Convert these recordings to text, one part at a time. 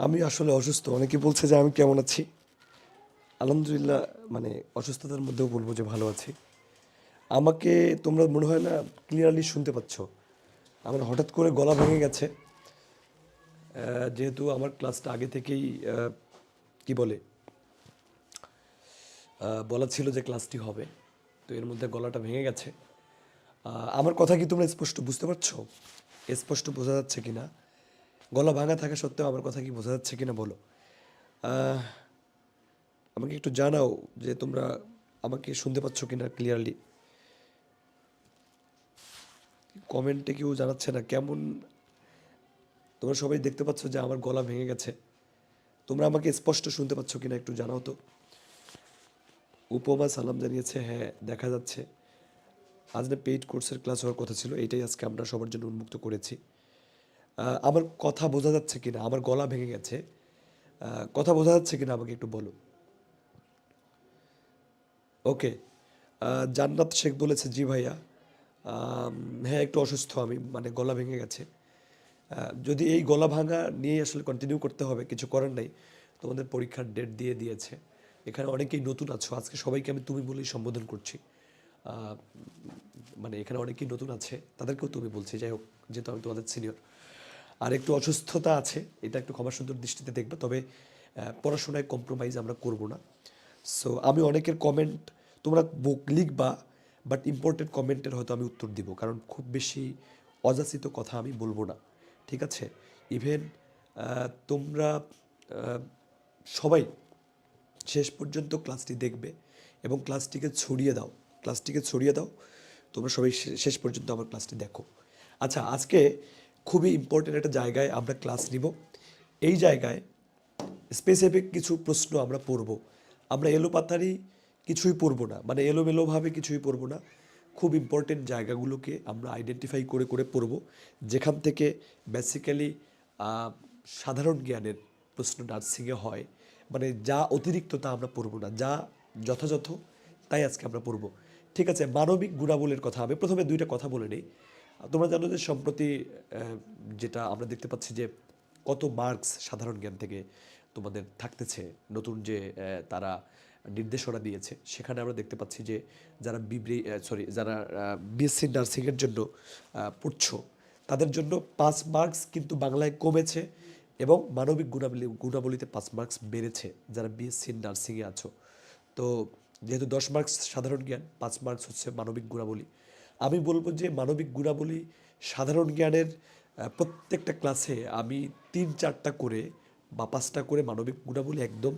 আমি আসলে অসুস্থ। অনেকে বলছে যে আমি কেমন আছি? আলহামদুলিল্লাহ, মানে অসুস্থতার মধ্যেও বলব যে ভালো আছি। আমাকে তোমরা মনে হয় না ক্লিয়ারলি শুনতে পাচ্ছ। আমার হঠাৎ করে গলা ভেঙে গেছে। যেহেতু আমার ক্লাসটা আগে থেকেই কি বলে বলা ছিল যে ক্লাসটি হবে। তো এর মধ্যে গলাটা ভেঙে গেছে। আমার কথা কি তোমরা স্পষ্ট বুঝতে পারছো? স্পষ্ট বোঝা যাচ্ছে কিনা? গলা ভাঙা থাকা সত্ত্বেও আমার কথা কি বোঝা যাচ্ছে কিনা বলো? আহ, আমাকে একটু জানাও যে তোমরা আমাকে শুনতে পাচ্ছ কিনা ক্লিয়ারলি। কমেন্টে কেউ জানাচ্ছে না কেমন। তোমরা সবাই দেখতে পাচ্ছ যে আমার গলা ভেঙে গেছে। তোমরা আমাকে স্পষ্ট শুনতে পাচ্ছ কিনা একটু জানাও তো। উপমা সালাম জানিয়েছে, হ্যাঁ দেখা যাচ্ছে। আজ না পেইড কোর্সের ক্লাস হওয়ার কথা ছিল, এটাই আজকে আমরা সবার জন্য উন্মুক্ত করেছি। আমার কথা বোঝা যাচ্ছে কিনা? আমার গলা ভেঙে গেছে, কথা বোঝা যাচ্ছে কিনা আমাকে একটু বলো। ওকে। জান্নাত শেখ বলেছে, জি ভাইয়া। আম, হ্যাঁ একটু অসুস্থ আমি, মানে গলা ভেঙে গেছে। যদি এই গলা ভাঙা নিয়ে আসলে কন্টিনিউ করতে হবে, কিছু করার নাই। তোমাদের পরীক্ষার ডেট দিয়ে দিয়েছে। এখানে অনেকেই নতুন আছো, আজকে সবাইকে আমি তুমি বলেই সম্বোধন করছি। আহ, মানে এখানে অনেকেই নতুন আছে, তাদেরকেও তুমি বলছি, যাই হোক, যেহেতু আমি তোমাদের সিনিয়র। আর একটু অসুস্থতা আছে, এটা একটু ক্ষমা সুন্দর দৃষ্টিতে দেখবে, তবে পড়াশোনায় কম্প্রোমাইজ আমরা করব না। সো আমি অনেকের কমেন্ট তোমরা বুক লিখবা, বাট ইম্পর্টেন্ট কমেন্টের হয়তো আমি উত্তর দিব, কারণ খুব বেশি অযাচিত কথা আমি বলবো না, ঠিক আছে? ইভেন তোমরা সবাই শেষ পর্যন্ত ক্লাসটি দেখবে এবং ক্লাসটিকে ছড়িয়ে দাও, ক্লাসটিকে ছড়িয়ে দাও। তোমরা সবাই শেষ পর্যন্ত আমার ক্লাসটি দেখো। আচ্ছা, আজকে খুবই ইম্পর্টেন্ট একটা জায়গায় আমরা ক্লাস নিব। এই জায়গায় স্পেসিফিক কিছু প্রশ্ন আমরা পড়ব। আমরা এলোপাতাড়ি কিছুই পড়ব না, মানে এলোমেলোভাবে কিছুই পড়ব না। খুব ইম্পর্টেন্ট জায়গাগুলোকে আমরা আইডেন্টিফাই করে করে পড়ব, যেখান থেকে বেসিক্যালি সাধারণ জ্ঞানের প্রশ্ন নার্সিংয়ে হয়। মানে যা অতিরিক্ত তা আমরা পড়ব না, যা যথাযথ তাই আজকে আমরা পড়ব। ঠিক আছে, মানবিক গুণাবলীর কথা আমি প্রথমে দুইটা কথা বলে নিই। তোমরা জানো যে সম্প্রতি যেটা আমরা দেখতে পাচ্ছি যে কত মার্কস সাধারণ জ্ঞান থেকে তোমাদের থাকতেছে। নতুন যে তারা নির্দেশনা দিয়েছে, সেখানে আমরা দেখতে পাচ্ছি যে যারা যারা বিএসসি নার্সিংয়ের জন্য পড়ছো, তাদের জন্য 5 মার্কস কিন্তু বাংলায় কমেছে, এবং মানবিক গুণাবলীতে 5 মার্কস বেড়েছে যারা বিএসসি নার্সিংয়ে আছো। তো যেহেতু 10 মার্কস সাধারণ জ্ঞান, 5 মার্কস হচ্ছে মানবিক গুণাবলী। আমি বলবো যে মানবিক গুণাবলী সাধারণ জ্ঞানের প্রত্যেকটা ক্লাসে আমি 3-4টা করে বা 5টা করে মানবিক গুণাবলী একদম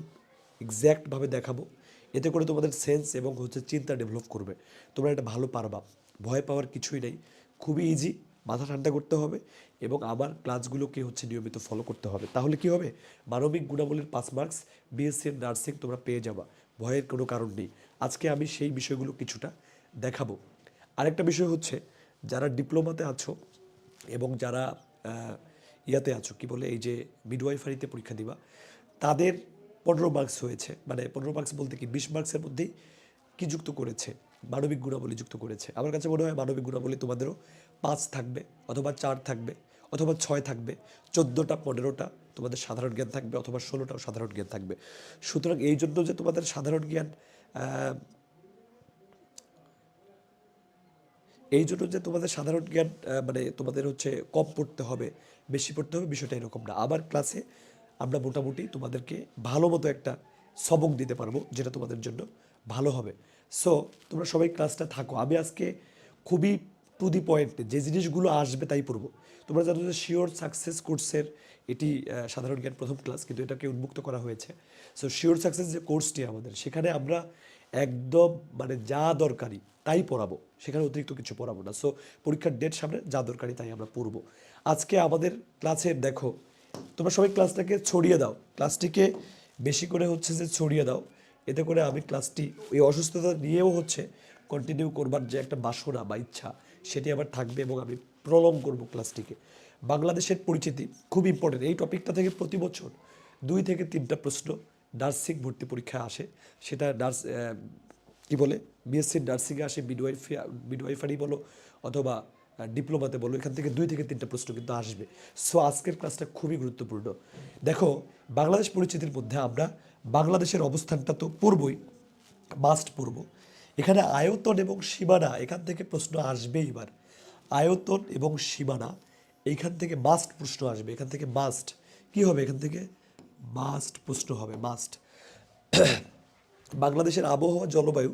এক্স্যাক্টভাবে দেখাবো। এতে করে তোমাদের সেন্স এবং হচ্ছে চিন্তা ডেভেলপ করবে, তোমরা এটা ভালো পারবা। ভয় পাওয়ার কিছুই নেই, খুবই ইজি। মাথা ঠান্ডা করতে হবে এবং আমার ক্লাসগুলোকে হচ্ছে নিয়মিত ফলো করতে হবে, তাহলে কি হবে? মানবিক গুণাবলীর 5 মার্কস বিএসসি নার্সিং তোমরা পেয়ে যাবা, ভয়ের কোনো কারণ নেই। আজকে আমি সেই বিষয়গুলো কিছুটা দেখাবো। আরেকটা বিষয় হচ্ছে, যারা ডিপ্লোমাতে আছো এবং যারা ইয়াতে আছো, কি বলে, এই যে মিডওয়াইফারিতে পরীক্ষা দিবা, তাদের 15 মার্কস হয়েছে। মানে 15 মার্কস বলতে কি, 20 মার্কসের মধ্যেই কি যুক্ত করেছে? মানবিক গুণাবলী যুক্ত করেছে। আমার কাছে মনে হয় মানবিক গুণাবলী তোমাদেরও 5 থাকবে, অথবা 4 থাকবে, অথবা 6 থাকবে। 14টা 15টা তোমাদের সাধারণ জ্ঞান থাকবে, অথবা 16টাও সাধারণ জ্ঞান থাকবে। সুতরাং এই জন্য যে তোমাদের সাধারণ জ্ঞান এই জন্য যে তোমাদের সাধারণ জ্ঞান মানে তোমাদের হচ্ছে কম পড়তে হবে, বেশি পড়তে হবে, বিষয়টা এরকম না। আবার ক্লাসে আমরা মোটামুটি তোমাদেরকে ভালো মতো একটা সবক দিতে পারবো, যেটা তোমাদের জন্য ভালো হবে। সো তোমরা সবাই ক্লাসটা থাকো। আমি আজকে খুবই টু দি পয়েন্টে যে জিনিসগুলো আসবে তাই পড়বো। তোমরা জানো যে শিওর সাকসেস কোর্সের এটি সাধারণ জ্ঞান প্রথম ক্লাস, কিন্তু এটাকে উন্মুক্ত করা হয়েছে। সো শিওর সাকসেস যে কোর্সটি আমাদের, সেখানে আমরা একদম মানে যা দরকারি তাই পড়াবো, সেখানে অতিরিক্ত কিছু পড়াবো না। সো পরীক্ষার ডেট সামনে, যা দরকারি তাই আমরা পড়বো। আজকে আমাদের ক্লাসে দেখো, তোমরা সবাই ক্লাসটাকে ছড়িয়ে দাও, ক্লাসটিকে বেশি করে হচ্ছে যে ছড়িয়ে দাও। এতে করে আমি ক্লাসটি ওই অসুস্থতা নিয়েও হচ্ছে কন্টিনিউ করবার যে একটা বাসনা বা ইচ্ছা, সেটি আবার থাকবে, এবং আমি প্রলং করব ক্লাসটিকে। বাংলাদেশের পরিচিতি খুব ইম্পর্টেন্ট। এই টপিকটা থেকে প্রতি বছর 2 থেকে 3টা প্রশ্ন নার্সিং ভর্তি পরীক্ষায় আসে। সেটা কি বলে, বিএসসি নার্সিংয়ে আসে, মিডওয়াইফারি বলো, অথবা ডিপ্লোমাতে বলো, এখান থেকে 2 থেকে 3টা প্রশ্ন কিন্তু আসবে। সো আজকের ক্লাসটা খুবই গুরুত্বপূর্ণ। দেখো, বাংলাদেশ পরিচিতির মধ্যে আমরা বাংলাদেশের অবস্থানটা তো পড়বই, মাস্ট পড়ব। এখানে আয়তন এবং সীমানা, এখান থেকে প্রশ্ন আসবে। এবার আয়তন এবং সীমানা এইখান থেকে মাস্ট প্রশ্ন আসবে, এখান থেকে মাস্ট কি হবে, এখান থেকে মাস্ট প্রশ্ন হবে, মাস্ট। বাংলাদেশের আবহাওয়া জলবায়ু,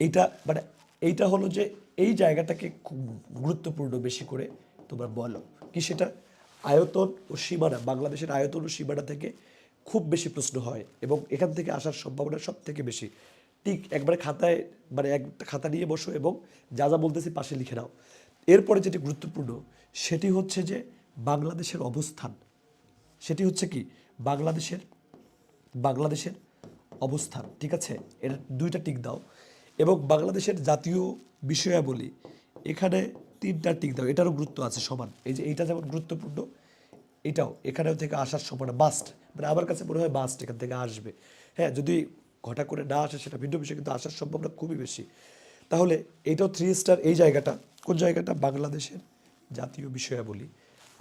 এইটা মানে এইটা হলো যে এই জায়গাটাকে খুব গুরুত্বপূর্ণ বেশি করে তোমরা বলো কি সেটা, আয়তন ও সীমানা, বাংলাদেশের আয়তন ও সীমানা থেকে খুব বেশি প্রশ্ন হয় এবং এখান থেকে আসার সম্ভাবনা সব থেকে বেশি। ঠিক একবারে খাতায় মানে একটা খাতা নিয়ে বসো এবং যা যা বলতেছি পাশে লিখে নাও। এরপরে যেটি গুরুত্বপূর্ণ সেটি হচ্ছে যে বাংলাদেশের অবস্থান, সেটি হচ্ছে কি বাংলাদেশের বাংলাদেশের অবস্থান, ঠিক আছে, এর 2টা টিক দাও। এবং বাংলাদেশের জাতীয় বিষয়াবলী, এখানে 3টা টিক দাও, এটারও গুরুত্ব আছে সমান। এই যে এইটা যেমন গুরুত্বপূর্ণ, এটাও এখানেও থেকে আসার সমান মাস্ট, মানে আমার কাছে মনে হয় মাস্ট এখান থেকে আসবে। হ্যাঁ, যদি ঘটা করে না আসে সেটা ভিন্ন বিষয়, কিন্তু আসার সম্ভাবনা খুবই বেশি। তাহলে এইটাও 3 স্টার। এই জায়গাটা কোন জায়গাটা, বাংলাদেশের জাতীয় বিষয়াবলী,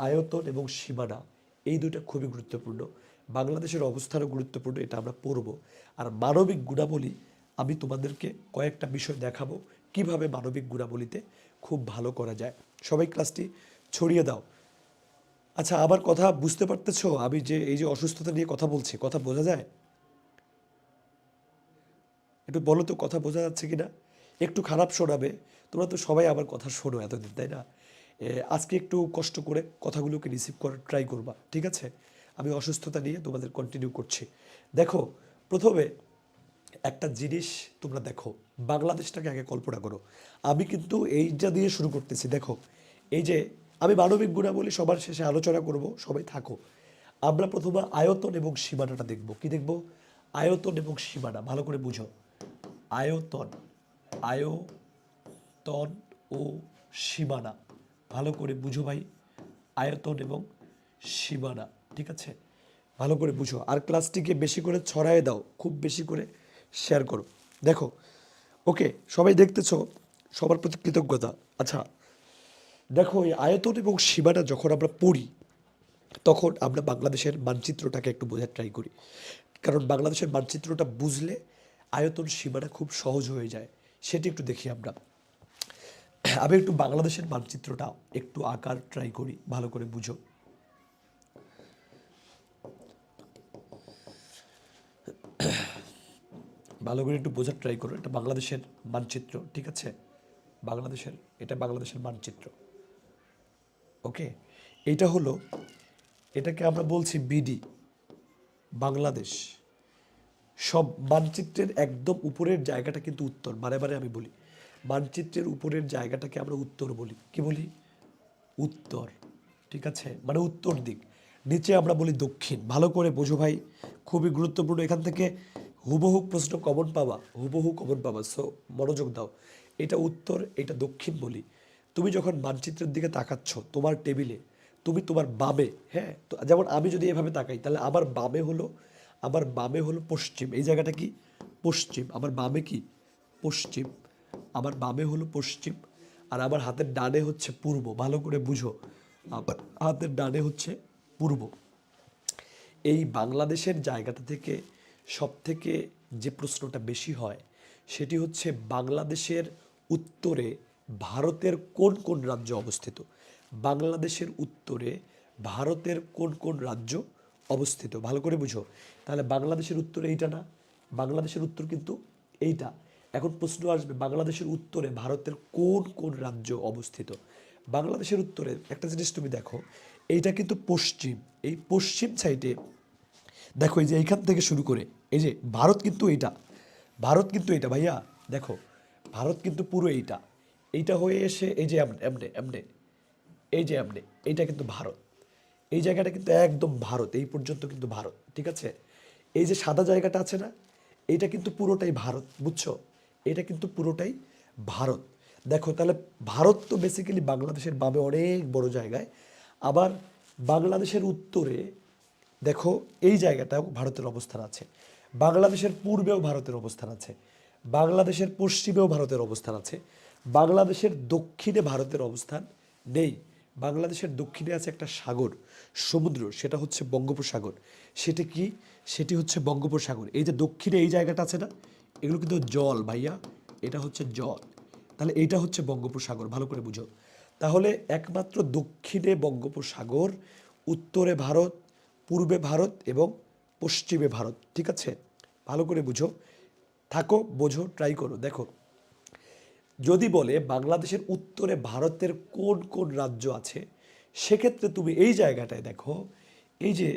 আয়তন এবং সীমানা, এই 2টা খুবই গুরুত্বপূর্ণ। বাংলাদেশের অবস্থানও গুরুত্বপূর্ণ, এটা আমরা পড়ব। আর মানবিক গুণাবলী, আমি তোমাদেরকে কয়েকটা বিষয় দেখাবো কিভাবে মানবিক গুণাবলীতে খুব ভালো করা যায়। সবাই ক্লাসটি ছড়িয়ে দাও। আচ্ছা, আমার কথা বুঝতে পারতেছো? আমি যে এই যে অসুস্থতা নিয়ে কথা বলছি, কথা বোঝা যায়? একটু বলো তো কথা বোঝা যাচ্ছে কিনা। একটু খারাপ শোনাবে, তোমরা তো সবাই আমার কথা শোনো এতদিন, তাই না? আজকে একটু কষ্ট করে কথাগুলোকে রিসিভ করার ট্রাই করবা, ঠিক আছে? আমি অসুস্থতা নিয়ে তোমাদের কন্টিনিউ করছি। দেখো, প্রথমে একটা জিনিস তোমরা দেখো, বাংলাদেশটাকে আগে কল্পনা করো। আমি কিন্তু এইটা দিয়ে শুরু করতেছি। দেখো, এই যে আমি মানবিক গুণাবলী সবার শেষে আলোচনা করব, সবাই থাকো। আমরা প্রথমে আয়তন এবং সীমানাটা দেখব। কি দেখব? আয়তন এবং সীমানা, ভালো করে বুঝো। আয়তন, আয়তন ও সীমানা, ভালো করে বুঝো ভাই। আয়তন এবং সীমানা, ঠিক আছে, ভালো করে বুঝো। আর ক্লাসটিকে বেশি করে ছড়ায় দাও, খুব বেশি করে শেয়ার করো। দেখো, ওকে, সবাই দেখতেছো, সবার প্রতি কৃতজ্ঞতা। আচ্ছা, দেখো, এই আয়তন এবং সীমানা যখন আমরা পড়ি তখন আমরা বাংলাদেশের মানচিত্রটাকে একটু বোঝার ট্রাই করি, কারণ বাংলাদেশের মানচিত্রটা বুঝলে আয়তন সীমানা খুব সহজ হয়ে যায়। সেটি একটু দেখি আমরা। আমি একটু বাংলাদেশের মানচিত্রটা একটু আঁকার ট্রাই করি, ভালো করে বুঝো। ভালো করে একটু বোঝার ট্রাই করো। এটা বাংলাদেশের মানচিত্র, ঠিক আছে, বাংলাদেশের, এটা বাংলাদেশের মানচিত্র। ওকে, এইটা হলো, এটাকে আমরা বলছি বিডি, বাংলাদেশ। সব মানচিত্রের একদম উপরের জায়গাটা কিন্তু উত্তর, বারে বারে আমি বলি, মানচিত্রের উপরের জায়গাটাকে আমরা উত্তর বলি। কি বলি? উত্তর, ঠিক আছে, মানে উত্তর দিক। নিচে আমরা বলি দক্ষিণ। ভালো করে বোঝো ভাই, খুবই গুরুত্বপূর্ণ। এখান থেকে হুবহু প্রশ্ন কমন পাবা, হুবহু কমন পাবা। সো মনোযোগ দাও। এটা উত্তর, এটা দক্ষিণ বলি। তুমি যখন মানচিত্রের দিকে তাকাচ্ছ তোমার টেবিলে, তুমি তোমার বামে, হ্যাঁ, তো যেমন আমি যদি এভাবে তাকাই তাহলে আমার বামে হলো পশ্চিম। এই জায়গাটা কি? পশ্চিম। আমার বামে কি? পশ্চিম। আমার বামে হলো পশ্চিম। আর আমার হাতের ডানে হচ্ছে পূর্ব। ভালো করে বুঝো, আমার হাতের ডানে হচ্ছে পূর্ব। এই বাংলাদেশের জায়গাটা থেকে সব থেকে যে প্রশ্নটা বেশি হয় সেটি হচ্ছে বাংলাদেশের উত্তরে ভারতের কোন কোন রাজ্য অবস্থিত। বাংলাদেশের উত্তরে ভারতের কোন কোন রাজ্য অবস্থিত, ভালো করে বুঝো। তাহলে বাংলাদেশের উত্তরে এইটা না, বাংলাদেশের উত্তর কিন্তু এইটা। এখন প্রশ্ন আসবে, বাংলাদেশের উত্তরে ভারতের কোন কোন রাজ্য অবস্থিত। বাংলাদেশের উত্তরে একটা জিনিস তুমি দেখো, এইটা কিন্তু পশ্চিম। এই পশ্চিম সাইডে দেখো, এই যে এইখান থেকে শুরু করে এই যে ভারত কিন্তু এইটা, ভারত কিন্তু এইটা ভাইয়া। দেখো, ভারত কিন্তু পুরো এইটা, এইটা হয়ে এসে এই যে এমনে এমনে এমনে, এই যে এমনে, এইটা কিন্তু ভারত। এই জায়গাটা কিন্তু একদম ভারত, এই পর্যন্ত কিন্তু ভারত, ঠিক আছে। এই যে সাদা জায়গাটা আছে না, এইটা কিন্তু পুরোটাই ভারত, বুঝছো? এটা কিন্তু পুরোটাই ভারত। দেখো, তাহলে ভারত তো বেসিক্যালি বাংলাদেশের বামে অনেক বড় জায়গায়। আবার বাংলাদেশের উত্তরে দেখো এই জায়গাটাও ভারতের অবস্থান আছে। বাংলাদেশের পূর্বেও ভারতের অবস্থান আছে। বাংলাদেশের পশ্চিমেও ভারতের অবস্থান আছে। বাংলাদেশের দক্ষিণে ভারতের অবস্থান নেই। বাংলাদেশের দক্ষিণে আছে একটা সাগর, সমুদ্র, সেটা হচ্ছে বঙ্গোপসাগর। সেটা কি? সেটি হচ্ছে বঙ্গোপসাগর। এই যে দক্ষিণে এই জায়গাটা আছে না, এগুলো কিন্তু জল ভাইয়া, এটা হচ্ছে জল। তাহলে এইটা হচ্ছে বঙ্গোপসাগর, ভালো করে বুঝো। তাহলে একমাত্র দক্ষিণে বঙ্গোপসাগর, উত্তরে ভারত, পূর্বে ভারত এবং পশ্চিমে ভারত, ঠিক আছে? ভালো করে বুঝো, থাকো, বোঝো, ট্রাই করো, দেখো। যদি বলে বাংলাদেশের উত্তরে ভারতের কোন কোন রাজ্য আছে, সেক্ষেত্রে তুমি এই জায়গাটায় দেখো, এই যে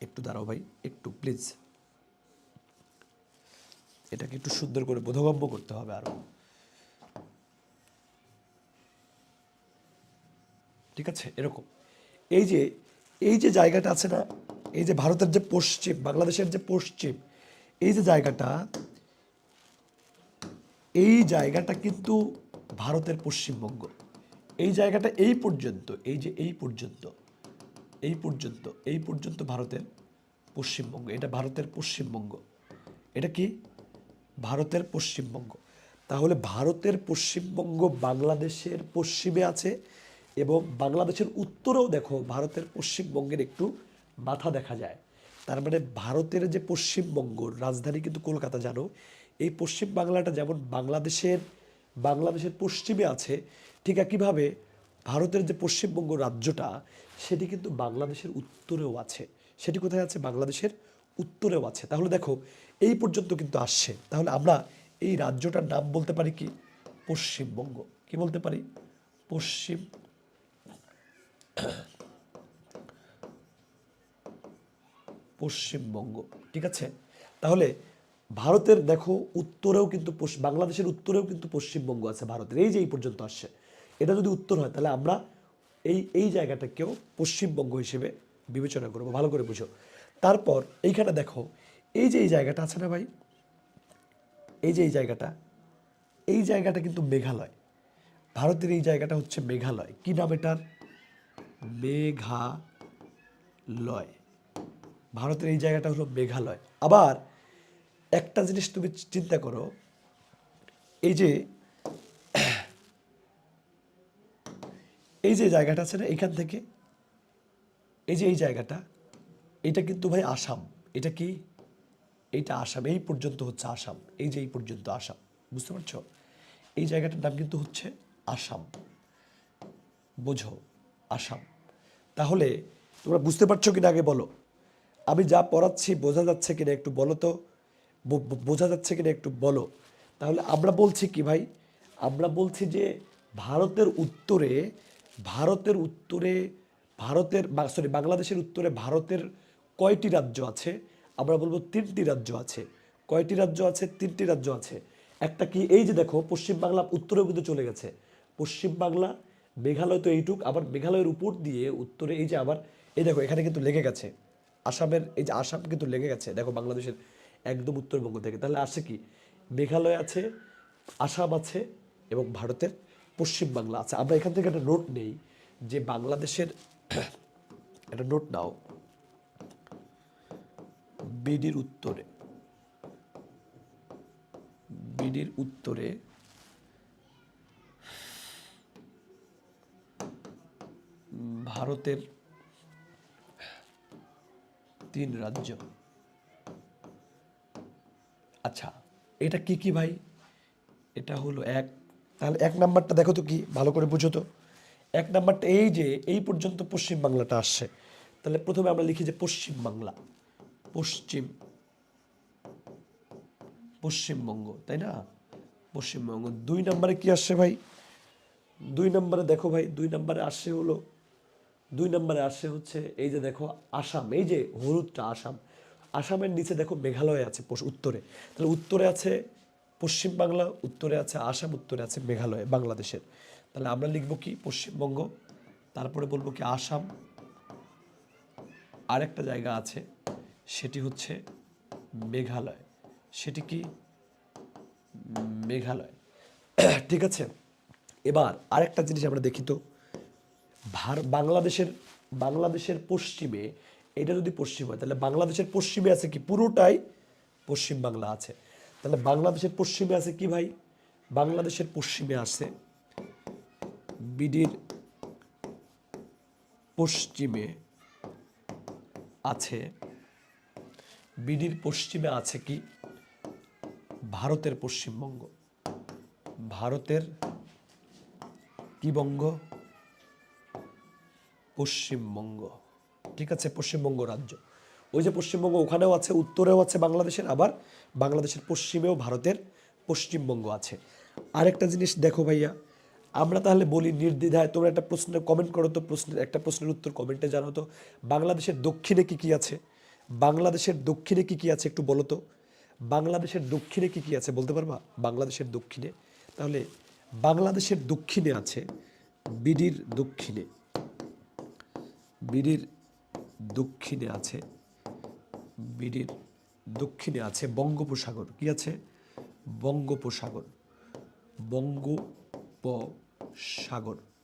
একটু দাঁড়াও ভাই, একটু প্লিজ, এটাকে একটু সুন্দর করে বোধগম্য করতে হবে আরো, ঠিক আছে? এরকম এই যে এই যে জায়গাটা আছে না, এই যে ভারতের যে পশ্চিম, বাংলাদেশের যে পশ্চিম, এই যে জায়গাটা, এই জায়গাটা কিন্তু ভারতের পশ্চিমবঙ্গ। এই জায়গাটা এই পর্যন্ত, এই যে এই পর্যন্ত, এই পর্যন্ত, এই পর্যন্ত ভারতের পশ্চিমবঙ্গ। এটা ভারতের পশ্চিমবঙ্গ। এটা কি? ভারতের পশ্চিমবঙ্গ। তাহলে ভারতের পশ্চিমবঙ্গ বাংলাদেশের পশ্চিমে আছে, এবং বাংলাদেশের উত্তরেও দেখো ভারতের পশ্চিমবঙ্গের একটু মাথা দেখা যায়। তার মানে ভারতের যে পশ্চিমবঙ্গ, রাজধানী কিন্তু কলকাতা, জানো? এই পশ্চিম বাংলাটা যেমন বাংলাদেশের পশ্চিমে আছে, ঠিক একইভাবে ভারতের যে পশ্চিমবঙ্গ রাজ্যটা, সেটি কিন্তু বাংলাদেশের উত্তরেও আছে। সেটি কোথায় আছে? বাংলাদেশের উত্তরেও আছে। তাহলে দেখো এই পর্যন্ত কিন্তু আসছে। তাহলে আমরা এই রাজ্যটার নাম বলতে পারি কি? পশ্চিমবঙ্গ। কি বলতে পারি? পশ্চিমবঙ্গ, ঠিক আছে? তাহলে ভারতের দেখো উত্তরেও কিন্তু বাংলাদেশের উত্তরেও কিন্তু পশ্চিমবঙ্গ আছে ভারতের, এই যে এই পর্যন্ত আসছে। এটা যদি উত্তর হয়, তাহলে আমরা এই এই জায়গাটাকেও পশ্চিমবঙ্গ হিসেবে বিবেচনা করবো, ভালো করে বুঝো। তারপর এইখানে দেখো, এই যে এই জায়গাটা আছে না ভাই, এই যে এই জায়গাটা, এই জায়গাটা কিন্তু মেঘালয়। ভারতের এই জায়গাটা হচ্ছে মেঘালয়। কি নাম এটার? মেঘালয়। ভারতের এই জায়গাটা হলো মেঘালয়। আবার একটা জিনিস তুমি চিন্তা করো, এই যে এই যে জায়গাটা আছে না, এখান থেকে এই যে এই জায়গাটা, এটা কিন্তু ভাই আসাম। এটা কি? এইটা আসাম। এই পর্যন্ত হচ্ছে আসাম। এই যে এই পর্যন্ত আসাম, বুঝতে পারছো? এই জায়গাটার নাম কিন্তু হচ্ছে আসাম। বোঝো, আসাম। তাহলে তোমরা বুঝতে পারছো কিনা আগে বলো। আমি যা পড়াচ্ছি বোঝা যাচ্ছে কিনা একটু বলো তো, বোঝা যাচ্ছে কিনা একটু বলো। তাহলে আমরা বলছি কি ভাই? আমরা বলছি যে ভারতের উত্তরে, ভারতের উত্তরে ভারতের সরি বাংলাদেশের উত্তরে ভারতের কয়টি রাজ্য আছে? আমরা বলবো 3টি রাজ্য আছে। কয়টি রাজ্য আছে? 3টি রাজ্য আছে। একটা কি? এই যে দেখো, পশ্চিম বাংলা উত্তরেও কিন্তু চলে গেছে। পশ্চিম বাংলা, মেঘালয় তো এইটুক, আবার মেঘালয়ের উপর দিয়ে উত্তরে এই যে আবার, এই দেখো এখানে কিন্তু লেগে গেছে আসামের, এই যে আসাম কিন্তু লেগে গেছে দেখো বাংলাদেশের একদম উত্তরবঙ্গ থেকে। তাহলে আসে কি? মেঘালয় আছে, আসাম আছে, এবং ভারতের পশ্চিম বাংলা আছে। আমরা এখান থেকে একটা নোট নেই যে বাংলাদেশের একটা নোট নাও, বিডির উত্তরে, বিডির উত্তরে ভারতের 3 রাজ্য। আচ্ছা, এটা কি কি ভাই? এটা হলো এক। তাহলে 1 নাম্বারটা দেখো তো কি, ভালো করে বুঝো তো। 1 নাম্বারটা এই যে এই পর্যন্ত পশ্চিম বাংলাটা আসছে। তাহলে প্রথমে আমরা লিখি যে পশ্চিম বাংলা, পশ্চিম, পশ্চিমবঙ্গ, তাই না? পশ্চিমবঙ্গ। 2 নাম্বারে কি আসছে ভাই? 2 নাম্বারে দেখো ভাই, 2 নাম্বারে আসছে হলো, 2 নাম্বারে আসছে হচ্ছে এই যে দেখো আসাম, এই যে হলুদটা আসাম। আসামের নিচে দেখো মেঘালয় আছে উত্তরে। তাহলে উত্তরে আছে পশ্চিম বাংলা, উত্তরে আছে আসাম, উত্তরে আছে মেঘালয় বাংলাদেশের। তাহলে আমরা লিখবো কি? পশ্চিমবঙ্গ। তারপরে বলবো কি? আসাম। আরেকটা জায়গা আছে, সেটি হচ্ছে মেঘালয়। সেটি কি? মেঘালয়। ঠিক আছে। এবার আরেকটা জিনিস আমরা দেখি তো, বাংলাদেশের, বাংলাদেশের পশ্চিমে, এটা যদি পশ্চিম হয়, তাহলে বাংলাদেশের পশ্চিমে আছে কি? পুরোটাই পশ্চিম বাংলা আছে। তাহলে বাংলাদেশের পশ্চিমে আছে কি ভাই? বাংলাদেশের পশ্চিমে আছে বিডির পশ্চিমে আছে, বিডির পশ্চিমে আছে কি ভারতের পশ্চিমবঙ্গ, ভারতের কি বঙ্গ, পশ্চিমবঙ্গ, ঠিক আছে, পশ্চিমবঙ্গ রাজ্য। ওই যে পশ্চিমবঙ্গ ওখানেও আছে, উত্তরেও আছে বাংলাদেশের, আবার বাংলাদেশের পশ্চিমেও ভারতের পশ্চিমবঙ্গ আছে। আরেকটা জিনিস দেখো ভাইয়া, আমরা তাহলে বলি নির্দ্বিধায়, তোমরা একটা প্রশ্নের কমেন্ট করো তো, একটা প্রশ্নের উত্তর কমেন্টে জানো তো, বাংলাদেশের দক্ষিণে কি কি আছে, বাংলাদেশের দক্ষিণে কি কি আছে একটু বলো তো, বাংলাদেশের দক্ষিণে কি কি আছে বলতে পারবা, বাংলাদেশের দক্ষিণে? তাহলে বাংলাদেশের দক্ষিণে আছে, বিডির দক্ষিণে, বিডির দক্ষিণে আছে, বিডির দক্ষিণে আছে বঙ্গোপসাগর। কি আছে? বঙ্গোপসাগর, বঙ্গোপসাগর।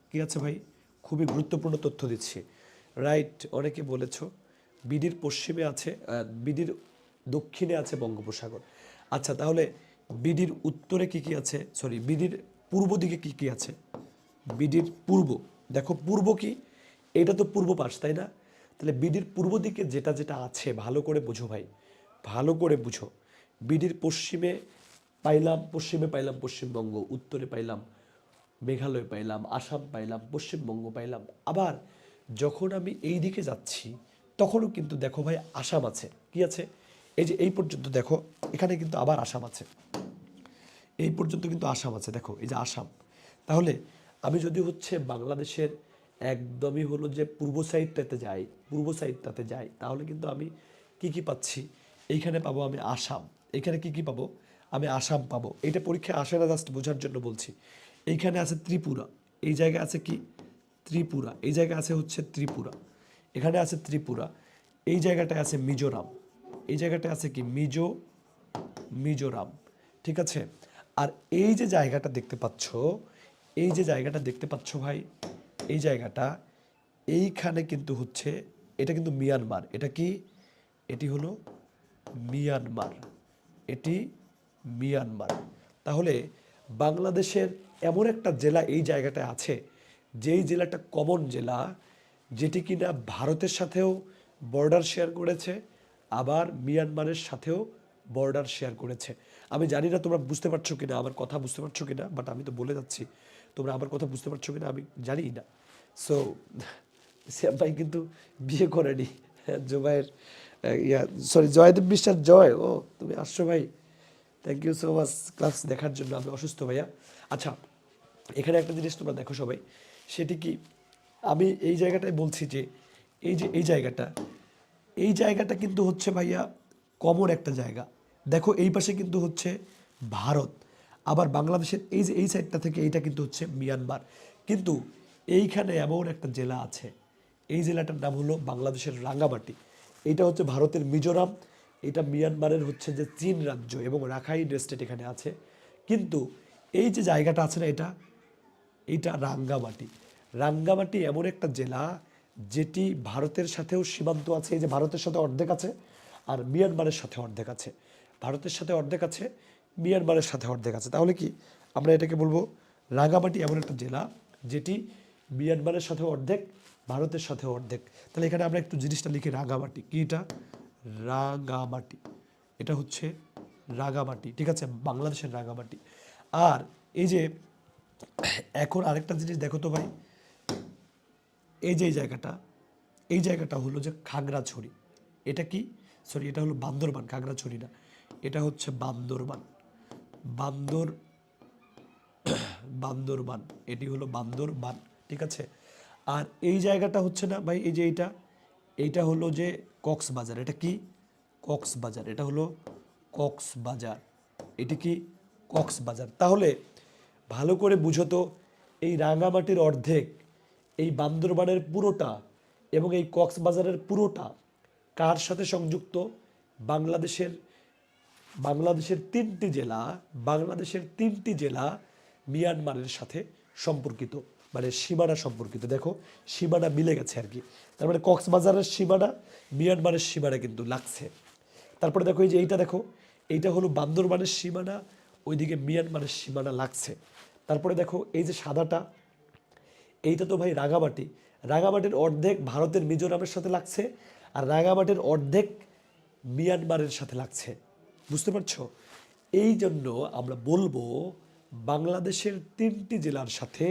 কি আছে ভাই? খুবই গুরুত্বপূর্ণ তথ্য দিচ্ছি, রাইট। অনেকে বলেছো বিডির পশ্চিমে আছে, বিডির দক্ষিণে আছে বঙ্গোপসাগর। আচ্ছা, তাহলে বিডির উত্তরে কি কি আছে, সরি বিডির পূর্ব দিকে কি কি আছে? বিডির পূর্ব, দেখো পূর্ব কি, এটা তো পূর্ব পাশ তাই না? তাহলে বিডির পূর্ব দিকে যেটা যেটা আছে ভালো করে বুঝো ভাই, ভালো করে বুঝো। বিডির পশ্চিমে পাইলাম, পশ্চিমে পাইলাম পশ্চিমবঙ্গ, উত্তরে পাইলাম মেঘালয়, পাইলাম আসাম, পাইলাম পশ্চিমবঙ্গ পাইলাম। আবার যখন আমি এই দিকে যাচ্ছি তখনও কিন্তু দেখো ভাই আসাম আছে। কি আছে? এই যে এই পর্যন্ত দেখো, এখানে কিন্তু আবার আসাম আছে, এই পর্যন্ত কিন্তু আসাম আছে, দেখো এই যে আসাম। তাহলে আমি যদি হচ্ছে বাংলাদেশের একদমই হলো যে পূর্ব সাইডটাতে যাই, পূর্ব সাইডটাতে যাই, তাহলে কিন্তু আমি কি কি পাচ্ছি? এইখানে পাবো আমি আসাম, এখানে কি কি পাবো? আমি আসাম পাবো। এটা পরীক্ষায় আসে না, জাস্ট বোঝার জন্য বলছি। এইখানে আছে ত্রিপুরা, এই জায়গায় আছে কি ত্রিপুরা, এই জায়গায় আছে হচ্ছে ত্রিপুরা, এখানে আছে ত্রিপুরা, এই জায়গাটায় আছে মিজোরাম, এই জায়গাটায় আছে কি মিজোরাম, ঠিক আছে। আর এই যে জায়গাটা দেখতে পাচ্ছ, এই যে জায়গাটা দেখতে পাচ্ছ ভাই, এই জায়গাটা, এইখানে কিন্তু হচ্ছে, এটা কিন্তু মিয়ানমার। এটা কি? এটি হলো মিয়ানমার, এটি মিয়ানমার। তাহলে বাংলাদেশের এমন একটা জেলা এই জায়গাটায় আছে, যেই জেলাটা কমন জেলা, যেটি কিনা ভারতের সাথেও বর্ডার শেয়ার করেছে, আবার মিয়ানমারের সাথেও বর্ডার শেয়ার করেছে। আমি জানি না তোমরা বুঝতে পারছো কিনা, আমার কথা বুঝতে পারছো কিনা, বাট আমি তো বলে যাচ্ছি, তোমরা আমার কথা বুঝতে পারছো কিনা আমি জানি না। সো শ্যাম ভাই কিন্তু বিয়ে করেনি, জুবাইয়ের ইয়া, সরি জয়দেব বিশ্বাস, জয়, ও তুমি আসছো ভাই, thank you so much class দেখার জন্য। আমি অসুস্থ ভাইয়া। আচ্ছা, এখানে একটা জিনিস তোমরা দেখো সবাই, সেটি কি, আমি এই জায়গাটায় বলছি যে এই যে এই জায়গাটা, এই জায়গাটা কিন্তু হচ্ছে ভাইয়া কমন একটা জায়গা। দেখো এই পাশে কিন্তু হচ্ছে ভারত, আবার বাংলাদেশের এই যে এই সাইডটা থেকে এইটা কিন্তু হচ্ছে মিয়ানমার। কিন্তু এইখানে এমন একটা জেলা আছে, এই জেলাটার নাম হলো বাংলাদেশের রাঙ্গামাটি। এটা হচ্ছে ভারতের মিজোরাম, এটা মিয়ানমারের হচ্ছে যে চীন রাজ্য, এবং রাখাইন স্টেট এখানে আছে। কিন্তু এই যে জায়গাটা আছে না, এইটা রাঙ্গামাটি। রাঙ্গামাটি এমন একটা জেলা যেটি ভারতের সাথেও সীমান্ত আছে, এই যে ভারতের সাথে অর্ধেক আছে আর মিয়ানমারের সাথে অর্ধেক আছে, ভারতের সাথে অর্ধেক আছে, মিয়ানমারের সাথে অর্ধেক আছে। তাহলে কি আমরা এটাকে বলবো রাঙ্গামাটি এমন একটা জেলা যেটি মিয়ানমারের সাথে অর্ধেক, ভারতের সাথে অর্ধেক। তাহলে এখানে আমরা একটু জিনিসটা লিখি, রাঙ্গামাটি। কি এটা? রাঙ্গামাটি, এটা হচ্ছে রাঙ্গামাটি, ঠিক আছে, বাংলাদেশের রাঙ্গামাটি। আর এই যে এখন আরেকটা জিনিস দেখো তো ভাই, এই যে এই জায়গাটা হলো যে খাগড়াছড়ি। এটা কি? সরি, এটা হলো বান্দরবান, খাগড়াছড়ি না, এটা হচ্ছে বান্দরবান, বান্দরবান, এটি হলো বান্দরবান, ঠিক আছে। আর এই জায়গাটা হচ্ছে না ভাই, এই যে এইটা হলো যে কক্সবাজার। এটা কি? কক্সবাজার, এটা হলো কক্সবাজার, এটি কি? কক্সবাজার। তাহলে ভালো করে বুঝো তো, এই রাঙামাটির অর্ধেক, এই বান্দরবানের পুরোটা এবং এই কক্সবাজারের পুরোটা কার সাথে সংযুক্ত? বাংলাদেশের, বাংলাদেশের তিনটি জেলা, বাংলাদেশের তিনটি জেলা মিয়ানমারের সাথে সম্পর্কিত, মানে সীমানা সম্পর্কিত। দেখো সীমানা মিলে গেছে আর কি, তার মানে কক্সবাজারের সীমানা মিয়ানমারের সীমানা কিন্তু লাগছে। তারপরে দেখো এই যে এইটা, দেখো এইটা হলো বান্দরবানের সীমানা, ওইদিকে মিয়ানমারের সীমানা লাগছে। তারপরে দেখো এই যে সাদাটা, এইটা তো ভাই রাঙামাটি, রাঙামাটির অর্ধেক ভারতের মিজোরামের সাথে লাগছে, আর রাঙামাটির অর্ধেক মিয়ানমারের সাথে লাগছে। বুঝতে পারছো? এই জন্য আমরা বলবো বাংলাদেশের 3টি জেলার সাথে,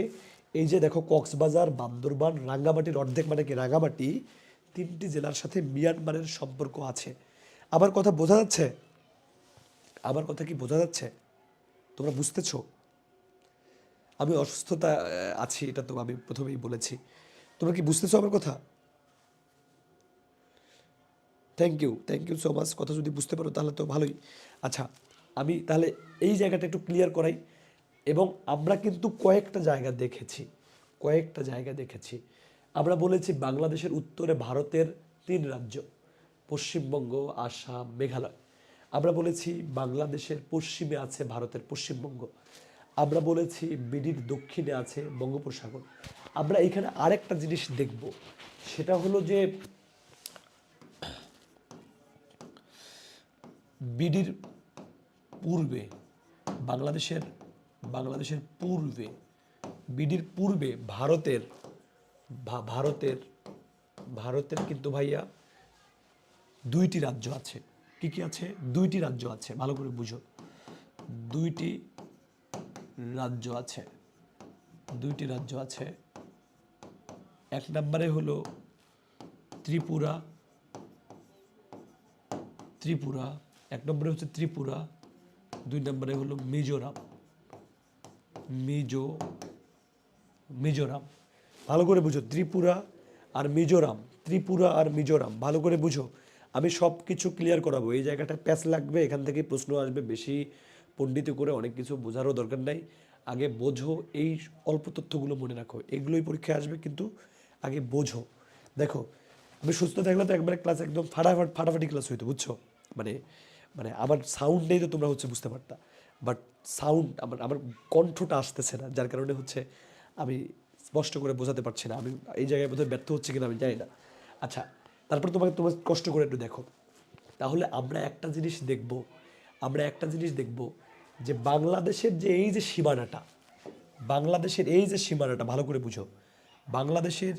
এই যে দেখো কক্সবাজার, বান্দরবান, রাঙ্গামাটির অর্ধেক মানে কি রাঙামাটি, 3টি জেলার সাথে মিয়ানমারের সম্পর্ক আছে। আমার কথা বোঝা যাচ্ছে? আমার কথা কি বোঝা যাচ্ছে? তোমরা বুঝতেছো? আমি অসুস্থতা আছি, এটা তো আমি প্রথমেই বলেছি। তোমরা কি বুঝতেছো আমার কথা? Thank you so much. কথা যদি বুঝতে পারো তাহলে তো ভালোই। আচ্ছা, আমি তাহলে এই জায়গাটা একটু ক্লিয়ার করাই। এবং আমরা কিন্তু কয়েকটা জায়গা দেখেছি। আমরা বলেছি বাংলাদেশের উত্তরে ভারতের 3 রাজ্য, পশ্চিমবঙ্গ, আসাম, মেঘালয়। আমরা বলেছি বাংলাদেশের পশ্চিমে আছে ভারতের পশ্চিমবঙ্গ। আমরা বলেছি বিডির দক্ষিণে আছে বঙ্গোপসাগর। আমরা এখানে আরেকটা জিনিস দেখব, সেটা হলো যে বিডির পূর্বে, বাংলাদেশের বাংলাদেশের পূর্বে, বিডির পূর্বে ভারতের ভারতের ভারতের কিন্তু ভাইয়া 2টি রাজ্য আছে। কি কি আছে? 2টি রাজ্য আছে, ভালো করে বুঝো। 2টি রাজ্য আছে, 2টি রাজ্য আছে। এক নম্বরে হলো ত্রিপুরা, ত্রিপুরা, এক নম্বরে হচ্ছে ত্রিপুরা, 2 নম্বরে হলো মিজোরাম, মিজোরাম। ভালো করে বুঝো, ত্রিপুরা আর মিজোরাম, ত্রিপুরা আর মিজোরাম, ভালো করে বুঝো। আমি সব কিছু ক্লিয়ার করাবো। এই জায়গাটা প্যাচ লাগবে, এখান থেকে প্রশ্ন আসবে, বেশি পণ্ডিত করে অনেক কিছু বোঝারও দরকার নাই। আগে বোঝো, এই অল্প তথ্যগুলো মনে রাখো, এগুলোই পরীক্ষায় আসবে, কিন্তু আগে বোঝো। দেখো, আমি সুস্থ থাকলে তো একবারে ক্লাস একদম ফাটাফাটি ক্লাস হইতো, বুঝছো? মানে মানে আমার সাউন্ড নেই তো তোমরা হচ্ছে বুঝতে পারতা, বাট সাউন্ড আমার আমার কণ্ঠটা আসতেছে না, যার কারণে হচ্ছে আমি স্পষ্ট করে বোঝাতে পারছি না। আমি এই জায়গায় বোধহয় ব্যর্থ হচ্ছে কিনা আমি জানি না। আচ্ছা, তারপর তোমার কষ্ট করে একটু দেখো। তাহলে আমরা একটা জিনিস দেখব, যে বাংলাদেশের যে এই যে সীমানাটা, বাংলাদেশের এই যে সীমানাটা ভালো করে বুঝো। বাংলাদেশের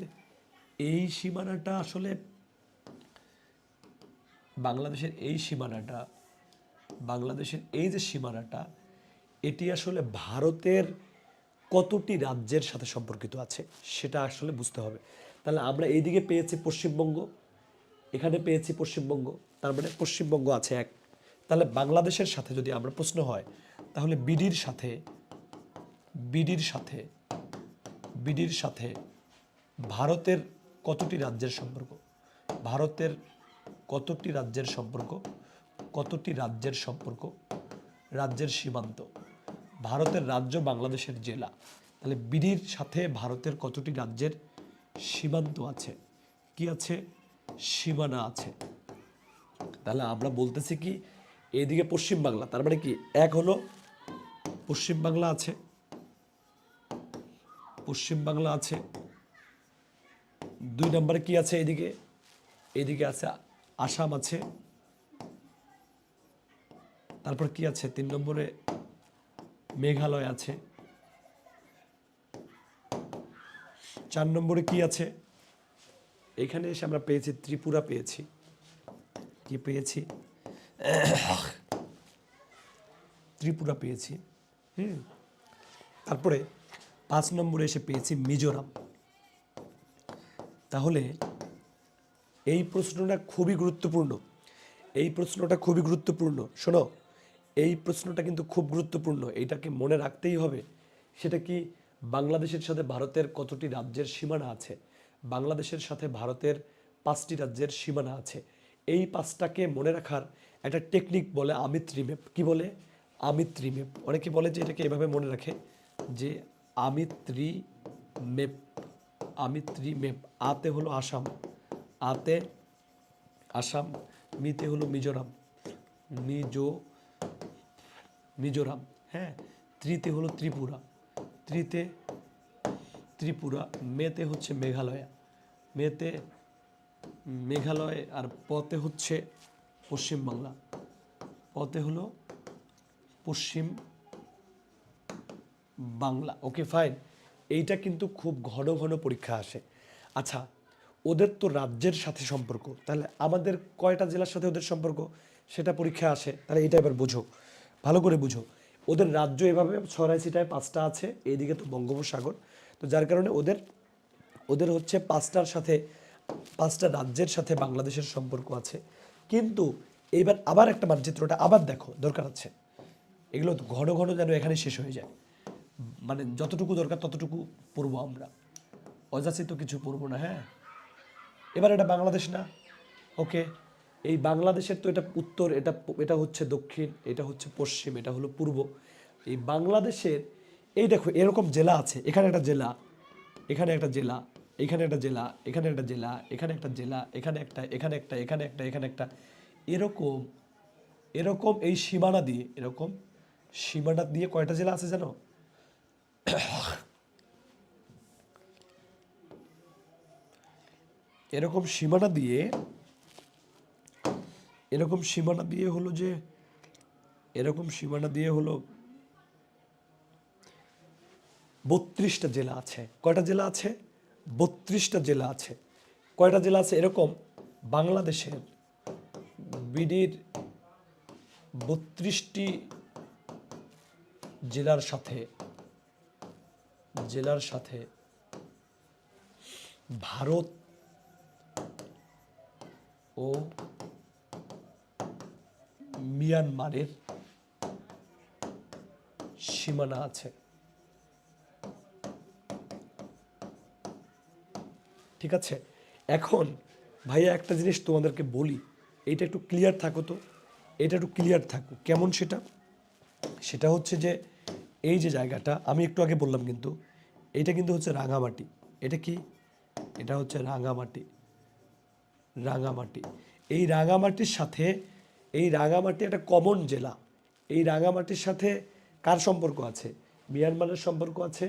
এই সীমানাটা আসলে, বাংলাদেশের এই সীমানাটা, বাংলাদেশের এই যে সীমানাটা, এটি আসলে ভারতের কতটি রাজ্যের সাথে সম্পর্কিত আছে সেটা আসলে বুঝতে হবে। তাহলে আমরা এইদিকে পেয়েছি পশ্চিমবঙ্গ, এখানে পেয়েছি পশ্চিমবঙ্গ, তার মানে পশ্চিমবঙ্গ আছে এক। তাহলে বাংলাদেশের সাথে যদি আমরা প্রশ্ন হয়, তাহলে বিডির সাথে, বিডির সাথে, বিডির সাথে ভারতের কতটি রাজ্যের সম্পর্ক? ভারতের কতটি রাজ্যের সম্পর্ক? কতটি রাজ্যের সম্পর্ক? রাজ্যের সীমান্ত। ভারতের রাজ্য, বাংলাদেশের জেলা। তাহলে বিডির সাথে ভারতের কতটি রাজ্যের সীমান্ত আছে? কি আছে? সীমানা আছে। তাহলে আমরা বলতেছি কি, এইদিকে পশ্চিম বাংলা, তার মানে কি এক হলো পশ্চিম বাংলা আছে, পশ্চিম বাংলা আছে। 2 নম্বরে কি আছে? এইদিকে, এইদিকে আছে আসাম আছে। তারপর কি আছে? 3 নম্বরে মেঘালয় আছে। 4 নম্বরে কি আছে? এখানে এসে আমরা পেয়েছি ত্রিপুরা, পেয়েছি কি পেয়েছি? ত্রিপুরা পেয়েছি। তারপরে 5 নম্বরে এসে পেয়েছি মিজোরাম। তাহলে এই প্রশ্নটা খুবই গুরুত্বপূর্ণ, এই প্রশ্নটা খুবই গুরুত্বপূর্ণ। শোনো, এই প্রশ্নটা কিন্তু খুব গুরুত্বপূর্ণ, এইটাকে মনে রাখতেই হবে। সেটা কি, বাংলাদেশের সাথে ভারতের কতটি রাজ্যের সীমানা আছে? বাংলাদেশের সাথে ভারতের 5টি রাজ্যের সীমানা আছে। এই 5টাকে মনে রাখার একটা টেকনিক বলে আমিত্রি ম্যাপ। কি বলে? আমিত্রি ম্যাপ। অনেকে বলে যে এটাকে এভাবে মনে রাখে যে আমিত্রি ম্যাপ, আমিত্রি ম্যাপ। আতে হলো আসাম, আতে আসাম, মিতে হলো মিজোরাম, মিজোরাম, হ্যাঁ। ত্রিতে হলো ত্রিপুরা, ত্রিতে ত্রিপুরা, মেতে হচ্ছে মেঘালয়, মেতে মেঘালয়, আর পতে হচ্ছে পশ্চিম বাংলা, পতে হলো পশ্চিম বাংলা। Okay fine. এইটা কিন্তু খুব ঘন ঘন পরীক্ষা আসে। আচ্ছা, ওদের তো রাজ্যের সাথে সম্পর্ক, তাহলে আমাদের কয়টা জেলার সাথে ওদের সম্পর্ক সেটা পরীক্ষা আসে। তাহলে এটা এবার বুঝো, ভালো করে বুঝো। ওদের রাজ্য এভাবে ছড়ায় ছিটায় 5টা আছে, এইদিকে তো বঙ্গোপসাগর, তো যার কারণে ওদের ওদের হচ্ছে 5টার সাথে 5টা রাজ্যের সাথে বাংলাদেশের সম্পর্ক আছে। কিন্তু এইবার আবার একটা মানচিত্রটা আবার দেখো, দরকার আছে। এগুলো তো ঘন ঘন যেন এখানে শেষ হয়ে যায়, মানে যতটুকু দরকার ততটুকু পড়বো আমরা, অযাচিত কিছু পড়বো না। হ্যাঁ, এবার এটা বাংলাদেশ না, ওকে, এই বাংলাদেশের তো এটা উত্তর, এটা এটা হচ্ছে দক্ষিণ, এটা হচ্ছে পশ্চিম, এটা হলো পূর্ব। এই বাংলাদেশের এই দেখো এরকম জেলা আছে, এখানে একটা জেলা, এখানে একটা জেলা, এখানে একটা জেলা, এখানে একটা জেলা, এখানে একটা জেলা, এখানে একটা, এখানে একটা, এখানে একটা, এখানে একটা, এরকম এরকম এই সীমানা দিয়ে, এরকম সীমানা দিয়ে কয়টা জেলা আছে জানো? এরকম সীমানা দিয়ে, এরকম সীমানা দিয়ে হলো যে, এরকম সীমানা দিয়ে হলো 32টা জেলা আছে। কয়টা জেলা আছে? 32টা জেলা আছে। কয়টা জেলা আছে এরকম? বাংলাদেশের বিডির 32টি জেলার সাথে ভারত ও মিয়ানমারের সীমানা আছে। ঠিক আছে, এখন ভাইয়া একটা জিনিস তোমাদেরকে বলি, এটা একটু ক্লিয়ার থাকো তো, এটা একটু ক্লিয়ার থাকো। কেমন সেটা? সেটা হচ্ছে যে এই যে জায়গাটা আমি একটু আগে বললাম, কিন্তু এটা কিন্তু হচ্ছে রাঙামাটি। এটা কি? এটা হচ্ছে রাঙামাটি। রাঙামাটি, এই রাঙামাটির সাথে, এই রাঙামাটি একটা কমন জেলা। এই রাঙামাটির সাথে কার সম্পর্ক আছে? মিয়ানমারের সম্পর্ক আছে।